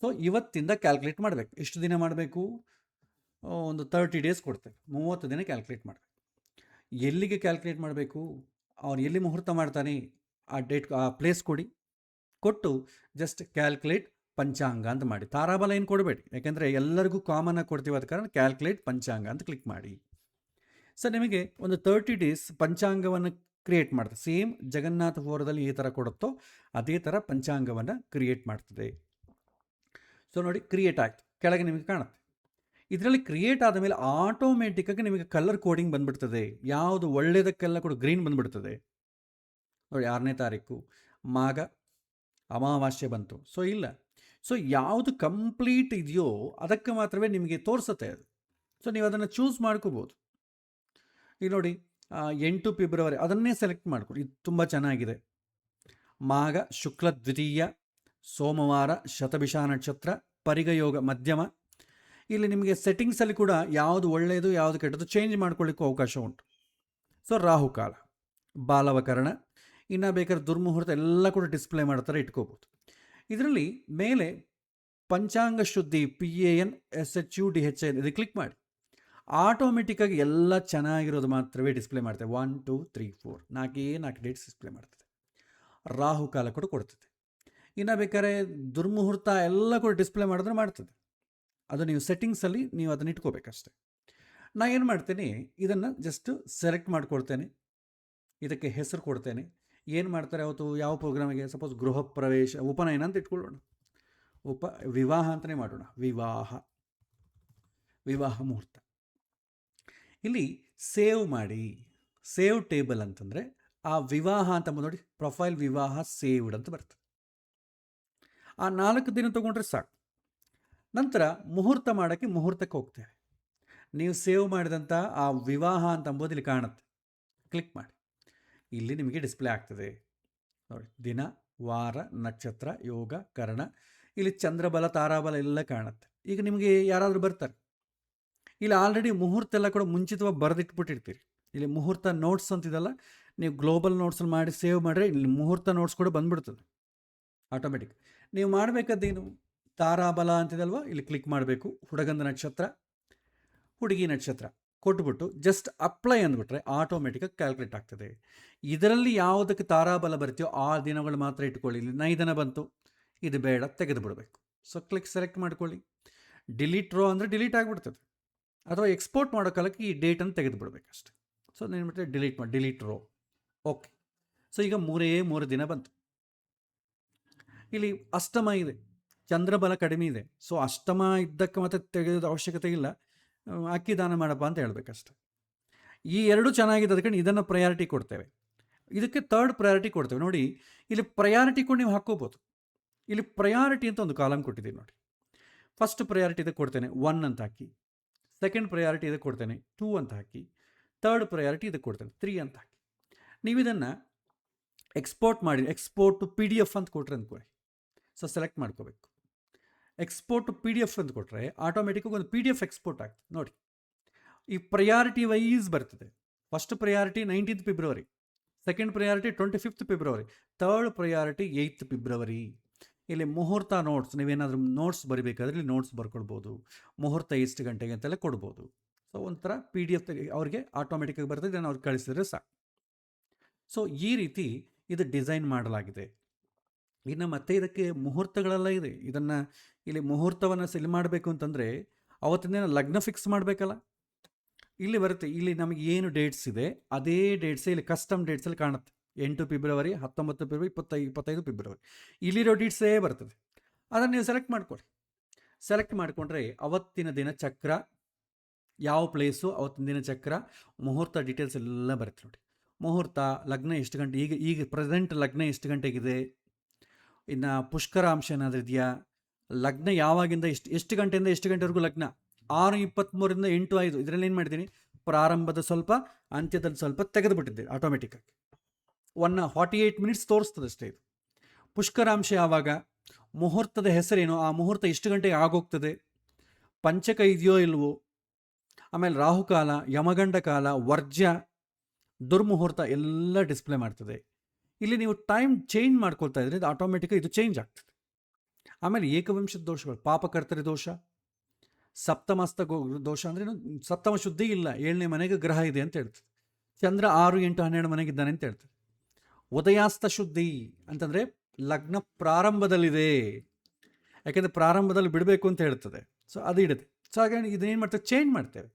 ಸೊ ಇವತ್ತಿಂದ ಕ್ಯಾಲ್ಕುಲೇಟ್ ಮಾಡಬೇಕು. ಎಷ್ಟು ದಿನ ಮಾಡಬೇಕು? ಒಂದು 30 ಡೇಸ್ ಕೊಡ್ತೇವೆ. 30 ದಿನ ಕ್ಯಾಲ್ಕುಲೇಟ್ ಮಾಡಬೇಕು. ಎಲ್ಲಿಗೆ ಕ್ಯಾಲ್ಕುಲೇಟ್ ಮಾಡಬೇಕು? ಅವ್ನು ಎಲ್ಲಿ ಮುಹೂರ್ತ ಮಾಡ್ತಾನೆ ಆ ಡೇಟ್, ಆ ಪ್ಲೇಸ್ ಕೊಟ್ಟು ಜಸ್ಟ್ ಕ್ಯಾಲ್ಕುಲೇಟ್ ಪಂಚಾಂಗ ಅಂತ ಮಾಡಿ. ತಾರಾಬಲ ಏನು ಕೊಡಬೇಡಿ, ಯಾಕೆಂದರೆ ಎಲ್ಲರಿಗೂ ಕಾಮನ್ನಾಗಿ ಕೊಡ್ತೀವಿ. ಅದ ಕಾರಣ ಕ್ಯಾಲ್ಕುಲೇಟ್ ಪಂಚಾಂಗ ಅಂತ ಕ್ಲಿಕ್ ಮಾಡಿ. ಸೊ ನಿಮಗೆ ಒಂದು 30 ಡೇಸ್ ಪಂಚಾಂಗವನ್ನು ಕ್ರಿಯೇಟ್ ಮಾಡ್ತದೆ. ಸೇಮ್ ಜಗನ್ನಾಥ ಹೋರದಲ್ಲಿ ಈ ಥರ ಕೊಡುತ್ತೋ ಅದೇ ಥರ ಪಂಚಾಂಗವನ್ನು ಕ್ರಿಯೇಟ್ ಮಾಡ್ತದೆ. ಸೊ ನೋಡಿ, ಕ್ರಿಯೇಟ್ ಆಯಿತು, ಕೆಳಗೆ ನಿಮಗೆ ಕಾಣುತ್ತೆ. ಇದರಲ್ಲಿ ಕ್ರಿಯೇಟ್ ಆದ ಮೇಲೆ ಆಟೋಮೆಟಿಕ್ಕಾಗಿ ನಿಮಗೆ ಕಲರ್ ಕೋಡಿಂಗ್ ಬಂದುಬಿಡ್ತದೆ. ಯಾವುದು ಒಳ್ಳೆಯದಕ್ಕೆಲ್ಲ ಕೂಡ ಗ್ರೀನ್ ಬಂದುಬಿಡ್ತದೆ ನೋಡಿ. 6ನೇ ತಾರೀಕು ಮಾಘ ಅಮಾವಾಸ್ಯೆ ಬಂತು. ಸೊ ಇಲ್ಲ, ಸೊ ಯಾವುದು ಕಂಪ್ಲೀಟ್ ಇದೆಯೋ ಅದಕ್ಕೆ ಮಾತ್ರವೇ ನಿಮಗೆ ತೋರಿಸುತ್ತೆ ಅದು. ಸೊ ನೀವು ಅದನ್ನು ಚೂಸ್ ಮಾಡ್ಕೋಬೋದು. ಈಗ ನೋಡಿ, 8 ಫೆಬ್ರವರಿ ಅದನ್ನೇ ಸೆಲೆಕ್ಟ್ ಮಾಡ್ಕೊಳ್ಳಿ. ಇದು ತುಂಬ ಚೆನ್ನಾಗಿದೆ. ಮಾಘ ಶುಕ್ಲ ದ್ವಿತೀಯ, ಸೋಮವಾರ, ಶತಭಿಷ ನಕ್ಷತ್ರ, ಪರಿಗಯೋಗ ಮಧ್ಯಮ. ಇಲ್ಲಿ ನಿಮಗೆ ಸೆಟ್ಟಿಂಗ್ಸಲ್ಲಿ ಕೂಡ ಯಾವುದು ಒಳ್ಳೆಯದು ಯಾವುದು ಕೆಟ್ಟದ್ದು ಚೇಂಜ್ ಮಾಡ್ಕೊಳ್ಳಿಕ್ಕೂ ಅವಕಾಶ ಉಂಟು. ಸೊ ರಾಹುಕಾಲ, ಬಾಲವಕರಣ, ಇನ್ನು ಬೇಕಾದ್ರೆ ದುರ್ಮುಹೂರ್ತ ಎಲ್ಲ ಕೂಡ ಡಿಸ್ಪ್ಲೇ ಮಾಡ್ತಾರೆ, ಇಟ್ಕೋಬೋದು. ಇದರಲ್ಲಿ ಮೇಲೆ ಪಂಚಾಂಗ ಶುದ್ಧಿ PANSHUDHI ಇದು ಕ್ಲಿಕ್ ಮಾಡಿ. ಆಟೋಮೆಟಿಕ್ಕಾಗಿ ಎಲ್ಲ ಚೆನ್ನಾಗಿರೋದು ಮಾತ್ರವೇ ಡಿಸ್ಪ್ಲೇ ಮಾಡ್ತೇವೆ. 1 2 3 4 4 ಡೇಟ್ಸ್ ಡಿಸ್ಪ್ಲೇ ಮಾಡ್ತದೆ. ರಾಹುಕಾಲ ಕೂಡ ಕೊಡ್ತದೆ. ಇನ್ನು ಬೇಕಾದ್ರೆ ದುರ್ಮುಹೂರ್ತ ಎಲ್ಲ ಕೂಡ ಡಿಸ್ಪ್ಲೇ ಮಾಡಿದ್ರೆ ಮಾಡ್ತದೆ. ಅದು ನೀವು ಸೆಟ್ಟಿಂಗ್ಸಲ್ಲಿ ನೀವು ಅದನ್ನು ಇಟ್ಕೋಬೇಕಷ್ಟೆ. ನಾನು ಏನು ಮಾಡ್ತೇನೆ, ಇದನ್ನು ಜಸ್ಟ್ ಸೆಲೆಕ್ಟ್ ಮಾಡ್ಕೊಳ್ತೇನೆ, ಇದಕ್ಕೆ ಹೆಸರು ಕೊಡ್ತೇನೆ. ಏನು ಮಾಡ್ತಾರೆ ಅವತ್ತು ಯಾವ ಪ್ರೋಗ್ರಾಮಿಗೆ, ಸಪೋಸ್ ಗೃಹ ಪ್ರವೇಶ, ಉಪನಯನ ಅಂತ ಇಟ್ಕೊಳ್ಳೋಣ. ವಿವಾಹ ಅಂತಲೇ ಮಾಡೋಣ. ವಿವಾಹ ಮುಹೂರ್ತ. ಇಲ್ಲಿ ಸೇವ್ ಮಾಡಿ. ಸೇವ್ ಟೇಬಲ್ ಅಂತಂದರೆ ಆ ವಿವಾಹ ಅಂತ ನೋಡಿ, ಪ್ರೊಫೈಲ್ ವಿವಾಹ ಸೇವ್ಡ್ ಅಂತ ಬರ್ತದೆ. ಆ 4 ದಿನ ತೊಗೊಂಡ್ರೆ ಸಾಕು. ನಂತರ ಮುಹೂರ್ತ ಮಾಡೋಕ್ಕೆ ಮುಹೂರ್ತಕ್ಕೆ ಹೋಗ್ತೇವೆ. ನೀವು ಸೇವ್ ಮಾಡಿದಂಥ ಆ ವಿವಾಹ ಅಂತ ಅಂಬೋದು ಇಲ್ಲಿ ಕಾಣುತ್ತೆ. ಕ್ಲಿಕ್ ಮಾಡಿ, ಇಲ್ಲಿ ನಿಮಗೆ ಡಿಸ್ಪ್ಲೇ ಆಗ್ತದೆ ನೋಡಿ. ದಿನ, ವಾರ, ನಕ್ಷತ್ರ, ಯೋಗ, ಕರ್ಣ, ಇಲ್ಲಿ ಚಂದ್ರಬಲ, ತಾರಾಬಲ ಎಲ್ಲ ಕಾಣುತ್ತೆ. ಈಗ ನಿಮಗೆ ಯಾರಾದರೂ ಬರ್ತಾರೆ, ಇಲ್ಲಿ ಆಲ್ರೆಡಿ ಮುಹೂರ್ತ ಎಲ್ಲ ಕೂಡ ಮುಂಚಿತವಾಗಿ ಬರೆದಿಟ್ಬಿಟ್ಟಿರ್ತೀರಿ. ಇಲ್ಲಿ ಮುಹೂರ್ತ ನೋಟ್ಸ್ ಅಂತಿದಲ್ಲ, ನೀವು ಗ್ಲೋಬಲ್ ನೋಟ್ಸಲ್ಲಿ ಮಾಡಿ ಸೇವ್ ಮಾಡಿದ್ರೆ ಇಲ್ಲಿ ಮುಹೂರ್ತ ನೋಟ್ಸ್ ಕೂಡ ಬಂದ್ಬಿಡ್ತದೆ ಆಟೋಮೆಟಿಕ್. ನೀವು ಮಾಡಬೇಕಾದ್ದೇನು, ತಾರಾಬಲ ಅಂತಿದಲ್ವ, ಇಲ್ಲಿ ಕ್ಲಿಕ್ ಮಾಡಬೇಕು. ಹುಡುಗಂದ ನಕ್ಷತ್ರ, ಹುಡುಗಿ ನಕ್ಷತ್ರ, ಕೊಟ್ಬಿಟ್ಟು ಜಸ್ಟ್ ಅಪ್ಲೈ ಅಂದ್ಬಿಟ್ರೆ ಆಟೋಮೆಟಿಕಾಗಿ ಕ್ಯಾಲ್ಕುಲೇಟ್ ಆಗ್ತದೆ. ಇದರಲ್ಲಿ ಯಾವುದಕ್ಕೆ ತಾರಾಬಲ ಬರ್ತೀಯೋ ಆ ದಿನಗಳು ಮಾತ್ರ ಇಟ್ಕೊಳ್ಳಿ. ಇಲ್ಲಿ ನೈದನ ಬಂತು, ಇದು ಬೇಡ, ತೆಗೆದು ಬಿಡಬೇಕು. ಸೊ ಕ್ಲಿಕ್ ಸೆಲೆಕ್ಟ್ ಮಾಡ್ಕೊಳ್ಳಿ. ಡಿಲೀಟ್ ರೋ ಅಂದರೆ ಡಿಲೀಟ್ ಆಗಿಬಿಡ್ತದೆ, ಅಥವಾ ಎಕ್ಸ್ಪೋರ್ಟ್ ಮಾಡೋ ಕಾಲಕ್ಕೆ ಈ ಡೇಟನ್ನು ತೆಗೆದು ಬಿಡಬೇಕಷ್ಟೆ. ಸೊ ಏನು ಮಾಡ್ತೀವಿ, ಡಿಲೀಟ್ ರೋ. ಓಕೆ. ಸೊ ಈಗ 3 ದಿನ ಬಂತು. ಇಲ್ಲಿ ಅಷ್ಟಮ ಇದೆ, ಚಂದ್ರಬಲ ಕಡಿಮೆ ಇದೆ. ಸೊ ಅಷ್ಟಮ ಇದ್ದಕ್ಕೆ ಮತ್ತೆ ತೆಗೆಯೋದು ಅವಶ್ಯಕತೆ ಇಲ್ಲ, ಅಕ್ಕಿ ದಾನ ಮಾಡಪ್ಪ ಅಂತ ಹೇಳಬೇಕಷ್ಟೆ. ಈ ಎರಡು ಚೆನ್ನಾಗಿದೆ, ಅದಕ್ಕೆ ಇದನ್ನು ಪ್ರಯಾರಿಟಿ ಕೊಡ್ತೇವೆ. ಇದಕ್ಕೆ ಥರ್ಡ್ ಪ್ರಯಾರಿಟಿ ಕೊಡ್ತೇವೆ. ನೋಡಿ, ಇಲ್ಲಿ ಪ್ರಯಾರಿಟಿ ಕೂಡ ನೀವು ಹಾಕ್ಕೋಬೋದು. ಇಲ್ಲಿ ಪ್ರಯಾರಿಟಿ ಅಂತ ಒಂದು ಕಾಲಮ್ ಕೊಟ್ಟಿದ್ದೀವಿ ನೋಡಿ. ಫಸ್ಟ್ ಪ್ರಯಾರಿಟಿ ಇದಕ್ಕೆ ಕೊಡ್ತೇನೆ 1 ಅಂತ ಹಾಕಿ, ಸೆಕೆಂಡ್ ಪ್ರಯಾರಿಟಿ ಇದಕ್ಕೆ ಕೊಡ್ತೇನೆ 2 ಅಂತ ಹಾಕಿ, ಥರ್ಡ್ ಪ್ರಯಾರಿಟಿ ಇದಕ್ಕೆ ಕೊಡ್ತೇನೆ 3 ಅಂತ ಹಾಕಿ. ನೀವು ಇದನ್ನು ಎಕ್ಸ್ಪೋರ್ಟ್ ಮಾಡಿ, ಎಕ್ಸ್ಪೋರ್ಟ್ ಟು PDF ಅಂತ ಕೊಟ್ಟರೆ ಅಂದ್ಕೊಳ್ಳಿ. ಸೊ ಸೆಲೆಕ್ಟ್ ಮಾಡ್ಕೋಬೇಕು. ಎಕ್ಸ್ಪೋರ್ಟ್ ಟು PDF ಅಂತ ಕೊಟ್ಟರೆ ಆಟೋಮೆಟಿಕ್ಕಾಗಿ ಒಂದು PDF ಎಕ್ಸ್ಪೋರ್ಟ್ ಆಗ್ತದೆ. ನೋಡಿ, ಈ ಪ್ರಯಾರಿಟಿ ವೈಸ್ ಬರ್ತದೆ. First priority 19th February, second priority 25th February, third priority 8th February. ಇಲ್ಲಿ ಮುಹೂರ್ತ ನೋಟ್ಸ್, ನೀವೇನಾದರೂ ನೋಟ್ಸ್ ಬರೀಬೇಕಾದ್ರೆ ಇಲ್ಲಿ ನೋಟ್ಸ್ ಬರ್ಕೊಳ್ಬೋದು. ಮುಹೂರ್ತ ಎಷ್ಟು ಗಂಟೆಗೆ ಅಂತೆಲ್ಲ ಕೊಡ್ಬೋದು. ಸೊ ಒಂಥರ PDF ಅವ್ರಿಗೆ ಆಟೋಮೆಟಿಕ್ಕಾಗಿ ಬರ್ತದೆ, ಇದನ್ನು ಅವ್ರಿಗೆ ಕಳಿಸಿದ್ರೆ ಸಾಕು. ಸೊ ಈ ರೀತಿ ಇದು ಡಿಸೈನ್ ಮಾಡಲಾಗಿದೆ. ಇನ್ನು ಮತ್ತೆ ಇದಕ್ಕೆ ಮುಹೂರ್ತಗಳೆಲ್ಲ ಇದೆ. ಇದನ್ನು ಇಲ್ಲಿ ಮುಹೂರ್ತವನ್ನು ಸೆಲ್ ಮಾಡಬೇಕು ಅಂತಂದರೆ ಅವತ್ತಿನ ದಿನ ಲಗ್ನ ಫಿಕ್ಸ್ ಮಾಡಬೇಕಲ್ಲ. ಇಲ್ಲಿ ಬರುತ್ತೆ, ಇಲ್ಲಿ ನಮಗೆ ಏನು ಡೇಟ್ಸ್ ಇದೆ ಅದೇ ಡೇಟ್ಸೇ ಇಲ್ಲಿ ಕಸ್ಟಮ್ ಡೇಟ್ಸಲ್ಲಿ ಕಾಣುತ್ತೆ. 8 ಫೆಬ್ರವರಿ, 19 ಫೆಬ್ರವರಿ, 25 ಫೆಬ್ರವರಿ ಇಲ್ಲಿರೋ ಡೇಟ್ಸೇ ಬರ್ತದೆ. ಅದನ್ನು ನೀವು ಸೆಲೆಕ್ಟ್ ಮಾಡ್ಕೊಳ್ಳಿ. ಸೆಲೆಕ್ಟ್ ಮಾಡಿಕೊಂಡ್ರೆ ಅವತ್ತಿನ ದಿನ ಚಕ್ರ, ಯಾವ ಪ್ಲೇಸು, ಅವತ್ತಿನ ದಿನ ಚಕ್ರ, ಮುಹೂರ್ತ ಡೀಟೇಲ್ಸ್ ಎಲ್ಲ ಬರುತ್ತೆ ನೋಡಿ. ಮುಹೂರ್ತ, ಲಗ್ನ ಎಷ್ಟು ಗಂಟೆ, ಈಗ ಪ್ರೆಸೆಂಟ್ ಲಗ್ನ ಎಷ್ಟು ಗಂಟೆಗಿದೆ, ಇನ್ನು ಪುಷ್ಕರಾಂಶ ಏನಾದರೂ ಇದೆಯಾ, ಲಗ್ನ ಯಾವಾಗಿಂದ ಎಷ್ಟು ಗಂಟೆಯಿಂದ ಎಷ್ಟು ಗಂಟೆವರೆಗೂ ಲಗ್ನ, 6:23 8:05. ಇದರಲ್ಲಿ ಏನು ಮಾಡಿದ್ದೀನಿ, ಪ್ರಾರಂಭದ ಸ್ವಲ್ಪ, ಅಂತ್ಯದಲ್ಲಿ ಸ್ವಲ್ಪ ತೆಗೆದುಬಿಟ್ಟಿದ್ದೆ ಆಟೋಮೆಟಿಕ್ಕಾಗಿ. 48 ಮಿನಿಟ್ಸ್ ತೋರಿಸ್ತದೆ ಅಷ್ಟೇ ಇದು. ಪುಷ್ಕರಾಂಶ ಯಾವಾಗ, ಮುಹೂರ್ತದ ಹೆಸರೇನು, ಆ ಮುಹೂರ್ತ ಎಷ್ಟು ಗಂಟೆಗೆ ಆಗೋಗ್ತದೆ, ಪಂಚಕ ಇದೆಯೋ ಇಲ್ವೋ, ಆಮೇಲೆ ರಾಹುಕಾಲ, ಯಮಗಂಡ ಕಾಲ, ವರ್ಜ್ಯ, ದುರ್ಮುಹೂರ್ತ ಎಲ್ಲ ಡಿಸ್ಪ್ಲೇ ಮಾಡ್ತದೆ. ಇಲ್ಲಿ ನೀವು ಟೈಮ್ ಚೇಂಜ್ ಮಾಡ್ಕೊಳ್ತಾ ಇದ್ರೆ ಇದು ಆಟೋಮೆಟಿಕಾಗಿ ಇದು ಚೇಂಜ್ ಆಗ್ತದೆ. ಆಮೇಲೆ ಏಕವಿಂಶದ ದೋಷಗಳು, ಪಾಪಕರ್ತರಿ ದೋಷ, ಸಪ್ತಮಸ್ತ ದೋಷ ಅಂದರೆ ಸಪ್ತಮ ಶುದ್ಧಿ ಇಲ್ಲ, 7ನೇ ಮನೆಗೆ ಗ್ರಹ ಇದೆ ಅಂತ ಹೇಳ್ತದೆ. ಚಂದ್ರ 6, 8, 12 ಮನೆಗಿದ್ದಾನೆ ಅಂತ ಹೇಳ್ತದೆ. ಉದಯಾಸ್ತ ಶುದ್ಧಿ ಅಂತಂದರೆ ಲಗ್ನ ಪ್ರಾರಂಭದಲ್ಲಿದೆ, ಯಾಕೆಂದರೆ ಪ್ರಾರಂಭದಲ್ಲಿ ಬಿಡಬೇಕು ಅಂತ ಹೇಳ್ತದೆ. ಸೊ ಅದು ಇಡುತ್ತೆ. ಸೊ ಹಾಗಾಗಿ ಇದನ್ನೇನು ಮಾಡ್ತೇವೆ, ಚೇಂಜ್ ಮಾಡ್ತೇವೆ.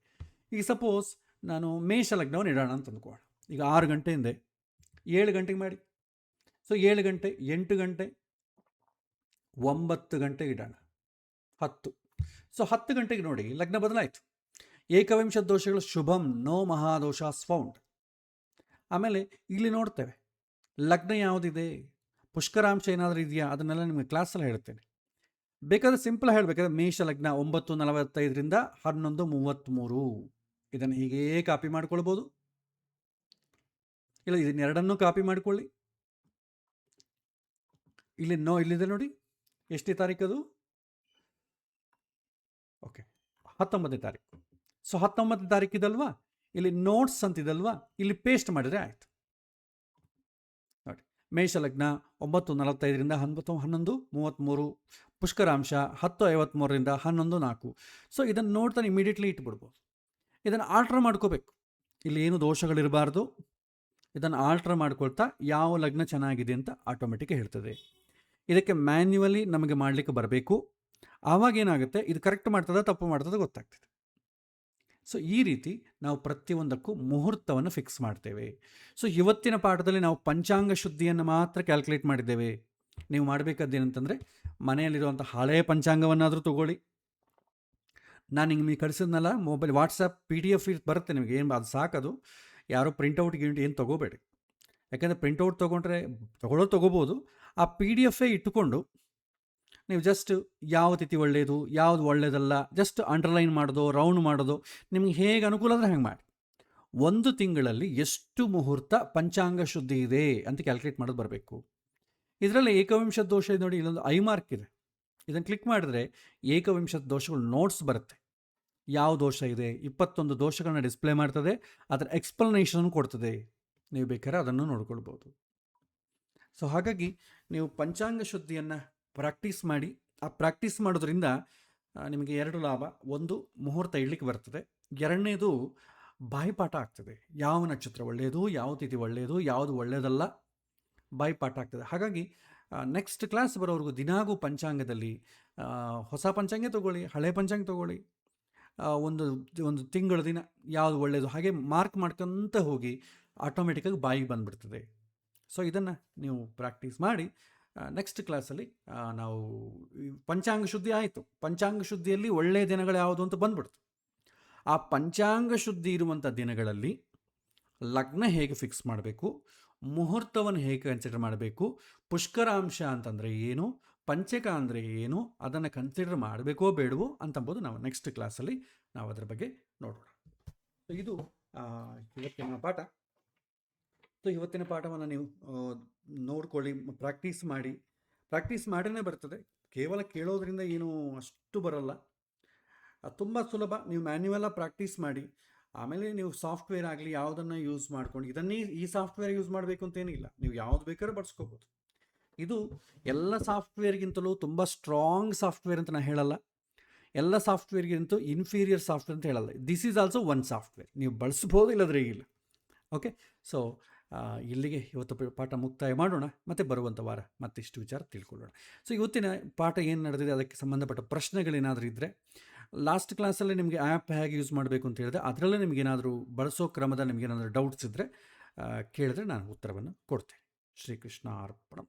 ಈಗ ಸಪೋಸ್ ನಾನು ಮೇಷ ಲಗ್ನವನ್ನು ಇಡೋಣ ಅಂತ ಅಂದ್ಕೊಳ್ಳೋಣ. ಈಗ 6 ಗಂಟೆಯಿಂದ 7 ಗಂಟೆಗೆ ಮಾಡಿ. ಸೊ 7 ಗಂಟೆ, 8 ಗಂಟೆ, 9 ಗಂಟೆ ಇಡೋಣ, 10. ಸೊ 10 ಗಂಟೆಗೆ ನೋಡಿ ಲಗ್ನ ಬದಲಾಯಿತು. ಏಕವಿಂಶ ದೋಷಗಳು, ಶುಭಂ, ನೋ ಮಹಾದೋಷ ಫೌಂಡ್. ಆಮೇಲೆ ಇಲ್ಲಿ ನೋಡ್ತೇವೆ ಲಗ್ನ ಯಾವುದಿದೆ, ಪುಷ್ಕರಾಂಶ ಏನಾದರೂ ಇದೆಯಾ, ಅದನ್ನೆಲ್ಲ ನಿಮಗೆ ಕ್ಲಾಸಲ್ಲಿ ಹೇಳ್ತೇನೆ. ಬೇಕಾದರೆ ಸಿಂಪಲ್ ಹೇಳಬೇಕಾದ್ರೆ ಮೇಷ ಲಗ್ನ 9:45 11:33. ಇದನ್ನು ಹೀಗೇ ಕಾಪಿ ಮಾಡ್ಕೊಳ್ಬೋದು, ಇಲ್ಲ ಇದನ್ನೆರಡನ್ನೂ ಕಾಪಿ ಮಾಡಿಕೊಳ್ಳಿ. ಇಲ್ಲಿದೆ ನೋಡಿ, ಎಷ್ಟನೇ ತಾರೀಕು ಅದು, ಓಕೆ 19ನೇ ತಾರೀಕು. ಸೊ 19ನೇ ತಾರೀಕು ಇದಲ್ವಾ, ಇಲ್ಲಿ ನೋಟ್ಸ್ ಅಂತಿದಲ್ವಾ, ಇಲ್ಲಿ ಪೇಸ್ಟ್ ಮಾಡಿದರೆ ಆಯಿತು ನೋಡಿ. ಮೇಷ ಲಗ್ನ 9:45 11:33, ಪುಷ್ಕರಾಂಶ 10:53 11:04. ಸೊ ಇದನ್ನು ನೋಡ್ತಾನೆ ಇಮಿಡಿಯೇಟ್ಲಿ ಇಟ್ಬಿಡ್ಬೋದು. ಇದನ್ನು ಆಲ್ಟ್ರ್ ಮಾಡ್ಕೋಬೇಕು, ಇಲ್ಲಿ ಏನು ದೋಷಗಳಿರಬಾರ್ದು. ಇದನ್ನು ಆಲ್ಟ್ರ್ ಮಾಡ್ಕೊಳ್ತಾ ಯಾವ ಲಗ್ನ ಚೆನ್ನಾಗಿದೆ ಅಂತ ಆಟೋಮೆಟಿಕ್ ಹೇಳ್ತದೆ. ಇದಕ್ಕೆ ಮ್ಯಾನ್ಯುವಲಿ ನಮಗೆ ಮಾಡಲಿಕ್ಕೆ ಬರಬೇಕು. ಆವಾಗ ಏನಾಗುತ್ತೆ, ಇದು ಕರೆಕ್ಟ್ ಮಾಡ್ತದ ತಪ್ಪು ಮಾಡ್ತದ ಗೊತ್ತಾಗ್ತದೆ. ಸೊ ಈ ರೀತಿ ನಾವು ಪ್ರತಿಯೊಂದಕ್ಕೂ ಮುಹೂರ್ತವನ್ನು ಫಿಕ್ಸ್ ಮಾಡ್ತೇವೆ. ಸೊ ಇವತ್ತಿನ ಪಾಠದಲ್ಲಿ ನಾವು ಪಂಚಾಂಗ ಶುದ್ಧಿಯನ್ನು ಮಾತ್ರ ಕ್ಯಾಲ್ಕುಲೇಟ್ ಮಾಡಿದ್ದೇವೆ. ನೀವು ಮಾಡಬೇಕಾದ್ದೇನಂತಂದರೆ ಮನೆಯಲ್ಲಿರುವಂಥ ಹಳೆಯ ಪಂಚಾಂಗವನ್ನಾದರೂ ತೊಗೊಳ್ಳಿ. ನಾನು ನಿಮಗೆ ಕಳಿಸಿದ್ನಲ್ಲ ಮೊಬೈಲ್, ವಾಟ್ಸಪ್ PDF ಬರುತ್ತೆ ನಿಮಗೆ, ಏನು ಅದು ಸಾಕದು. ಯಾರೋ ಪ್ರಿಂಟೌಟ್ ಏನು ತೊಗೋಬೇಡಿ. ಯಾಕೆಂದರೆ ಪ್ರಿಂಟೌಟ್ ತೊಗೋಬೋದು. ಆ PDF ಇಟ್ಟುಕೊಂಡು ನೀವು ಜಸ್ಟ್ ಯಾವ ತಿಥಿ ಒಳ್ಳೆಯದು, ಯಾವುದು ಒಳ್ಳೆಯದಲ್ಲ, ಜಸ್ಟ್ ಅಂಡರ್ಲೈನ್ ಮಾಡೋದು, ರೌಂಡ್ ಮಾಡೋದು, ನಿಮಗೆ ಹೇಗೆ ಅನುಕೂಲ ಅಂದರೆ ಹಾಗೆ ಮಾಡಿ. 1 ತಿಂಗಳಲ್ಲಿ ಎಷ್ಟು ಮುಹೂರ್ತ ಪಂಚಾಂಗ ಶುದ್ಧಿ ಇದೆ ಅಂತ ಕ್ಯಾಲ್ಕುಲೇಟ್ ಮಾಡೋದು ಬರಬೇಕು. ಇದರಲ್ಲಿ ಏಕವಿಂಶ ದೋಷ ಇದೆ ನೋಡಿ, ಇಲ್ಲೊಂದು ಐ ಮಾರ್ಕ್ ಇದೆ. ಇದನ್ನು ಕ್ಲಿಕ್ ಮಾಡಿದ್ರೆ ಏಕವಿಂಶದ ದೋಷಗಳು ನೋಟ್ಸ್ ಬರುತ್ತೆ. ಯಾವ ದೋಷ ಇದೆ, 21 ದೋಷಗಳನ್ನ ಡಿಸ್ಪ್ಲೇ ಮಾಡ್ತದೆ, ಅದರ ಎಕ್ಸ್ಪ್ಲನೇಷನ್ ಕೊಡ್ತದೆ. ನೀವು ಬೇಕಾದ್ರೆ ಅದನ್ನು ನೋಡ್ಕೊಳ್ಬೋದು. ಸೊ ಹಾಗಾಗಿ ನೀವು ಪಂಚಾಂಗ ಶುದ್ಧಿಯನ್ನು ಪ್ರಾಕ್ಟೀಸ್ ಮಾಡಿ. ಆ ಪ್ರಾಕ್ಟೀಸ್ ಮಾಡೋದ್ರಿಂದ ನಿಮಗೆ 2 ಲಾಭ. ಒಂದು, ಮುಹೂರ್ತ ಇಡ್ಲಿಕ್ಕೆ ಬರ್ತದೆ. ಎರಡನೇದು, ಬಾಯಿಪಾಠ ಆಗ್ತದೆ. ಯಾವ ನಕ್ಷತ್ರ ಒಳ್ಳೆಯದು, ಯಾವ ತಿಥಿ ಒಳ್ಳೆಯದು, ಯಾವುದು ಒಳ್ಳೆಯದಲ್ಲ, ಬಾಯಿಪಾಠ ಆಗ್ತದೆ. ಹಾಗಾಗಿ ನೆಕ್ಸ್ಟ್ ಕ್ಲಾಸ್ ಬರೋವರೆಗೂ ದಿನಾಗೂ ಪಂಚಾಂಗದಲ್ಲಿ ಹೊಸ ಪಂಚಾಂಗ ತೊಗೊಳ್ಳಿ, ಹಳೆ ಪಂಚಾಂಗ ತೊಗೊಳ್ಳಿ, ಒಂದು ಒಂದು ತಿಂಗಳ ದಿನ ಯಾವುದು ಒಳ್ಳೆಯದು ಹಾಗೆ ಮಾರ್ಕ್ ಮಾಡ್ಕೊತ ಹೋಗಿ ಆಟೋಮೆಟಿಕ್ಕಾಗಿ ಬಾಯಿಗೆ ಬಂದುಬಿಡ್ತದೆ. ಸೊ ಇದನ್ನು ನೀವು ಪ್ರಾಕ್ಟೀಸ್ ಮಾಡಿ ನೆಕ್ಸ್ಟ್ ಕ್ಲಾಸಲ್ಲಿ ನಾವು ಪಂಚಾಂಗ ಶುದ್ಧಿ ಆಯಿತು. ಪಂಚಾಂಗ ಶುದ್ಧಿಯಲ್ಲಿ ಒಳ್ಳೆಯ ದಿನಗಳು ಯಾವುದು ಅಂತ ಬಂದ್ಬಿಡ್ತು. ಆ ಪಂಚಾಂಗ ಶುದ್ಧಿ ಇರುವಂಥ ದಿನಗಳಲ್ಲಿ ಲಗ್ನ ಹೇಗೆ ಫಿಕ್ಸ್ ಮಾಡಬೇಕು, ಮುಹೂರ್ತವನ್ನು ಹೇಗೆ ಕನ್ಸಿಡರ್ ಮಾಡಬೇಕು, ಪುಷ್ಕರಾಂಶ ಅಂತಂದರೆ ಏನು, ಪಂಚಕ ಅಂದರೆ ಏನು, ಅದನ್ನು ಕನ್ಸಿಡರ್ ಮಾಡಬೇಕೋ ಬೇಡವೋ ಅಂತಂಬೋದು ನಾವು ನೆಕ್ಸ್ಟ್ ಕ್ಲಾಸಲ್ಲಿ ನಾವು ಅದರ ಬಗ್ಗೆ ನೋಡೋಣ. ಸೊ ಇದು ಇವತ್ತಿನ ಪಾಠ. ಸೊ ಇವತ್ತಿನ ಪಾಠವನ್ನು ನೀವು ನೋಡ್ಕೊಳ್ಳಿ, ಪ್ರಾಕ್ಟೀಸ್ ಮಾಡಿನೇ ಬರ್ತದೆ. ಕೇವಲ ಕೇಳೋದ್ರಿಂದ ಏನೂ ಅಷ್ಟು ಬರಲ್ಲ, ತುಂಬ ಸುಲಭ. ನೀವು ಮ್ಯಾನ್ಯುವಲಾಗಿ ಪ್ರಾಕ್ಟೀಸ್ ಮಾಡಿ, ಆಮೇಲೆ ನೀವು ಸಾಫ್ಟ್ವೇರ್ ಆಗಲಿ ಯಾವುದನ್ನು ಯೂಸ್ ಮಾಡ್ಕೊಂಡು ಈ ಸಾಫ್ಟ್ವೇರ್ ಯೂಸ್ ಮಾಡಬೇಕು ಅಂತೇನಿಲ್ಲ, ನೀವು ಯಾವ್ದು ಬೇಕಾದ್ರೂ ಬಳಸ್ಕೋಬೋದು. ಇದು ಎಲ್ಲ ಸಾಫ್ಟ್ವೇರ್ಗಿಂತಲೂ ತುಂಬ ಸ್ಟ್ರಾಂಗ್ ಸಾಫ್ಟ್ವೇರ್ ಅಂತ ನಾನು ಹೇಳಲ್ಲ, ಎಲ್ಲ ಸಾಫ್ಟ್ವೇರ್ಗಿಂತೂ ಇನ್ಫೀರಿಯರ್ ಸಾಫ್ಟ್ವೇರ್ ಅಂತ ಹೇಳಲ್ಲ. This is also one software, ನೀವು ಬಳಸ್ಬೋದು, ಇಲ್ಲದ್ರೆ ಇಲ್ಲ. ಓಕೆ, ಸೊ ಇಲ್ಲಿಗೆ ಇವತ್ತು ಪಾಠ ಮುಕ್ತಾಯ ಮಾಡೋಣ. ಮತ್ತು ಬರುವಂಥ ವಾರ ಮತ್ತಿಷ್ಟು ವಿಚಾರ ತಿಳ್ಕೊಳ್ಳೋಣ. ಸೊ ಇವತ್ತಿನ ಪಾಠ ಏನು ನಡೆದಿದೆ ಅದಕ್ಕೆ ಸಂಬಂಧಪಟ್ಟ ಪ್ರಶ್ನೆಗಳೇನಾದರೂ ಇದ್ದರೆ, ಲಾಸ್ಟ್ ಕ್ಲಾಸಲ್ಲಿ ನಿಮಗೆ ಆ್ಯಪ್ ಹೇಗೆ ಯೂಸ್ ಮಾಡಬೇಕು ಅಂತ ಹೇಳಿದೆ, ಅದರಲ್ಲೇ ನಿಮಗೇನಾದರೂ ಬಳಸೋ ಕ್ರಮದಲ್ಲಿ ನಿಮಗೇನಾದರೂ ಡೌಟ್ಸ್ ಇದ್ದರೆ ಕೇಳಿದ್ರೆ ನಾನು ಉತ್ತರವನ್ನು ಕೊಡ್ತೇನೆ. ಶ್ರೀಕೃಷ್ಣ ಅರ್ಪಣಂ.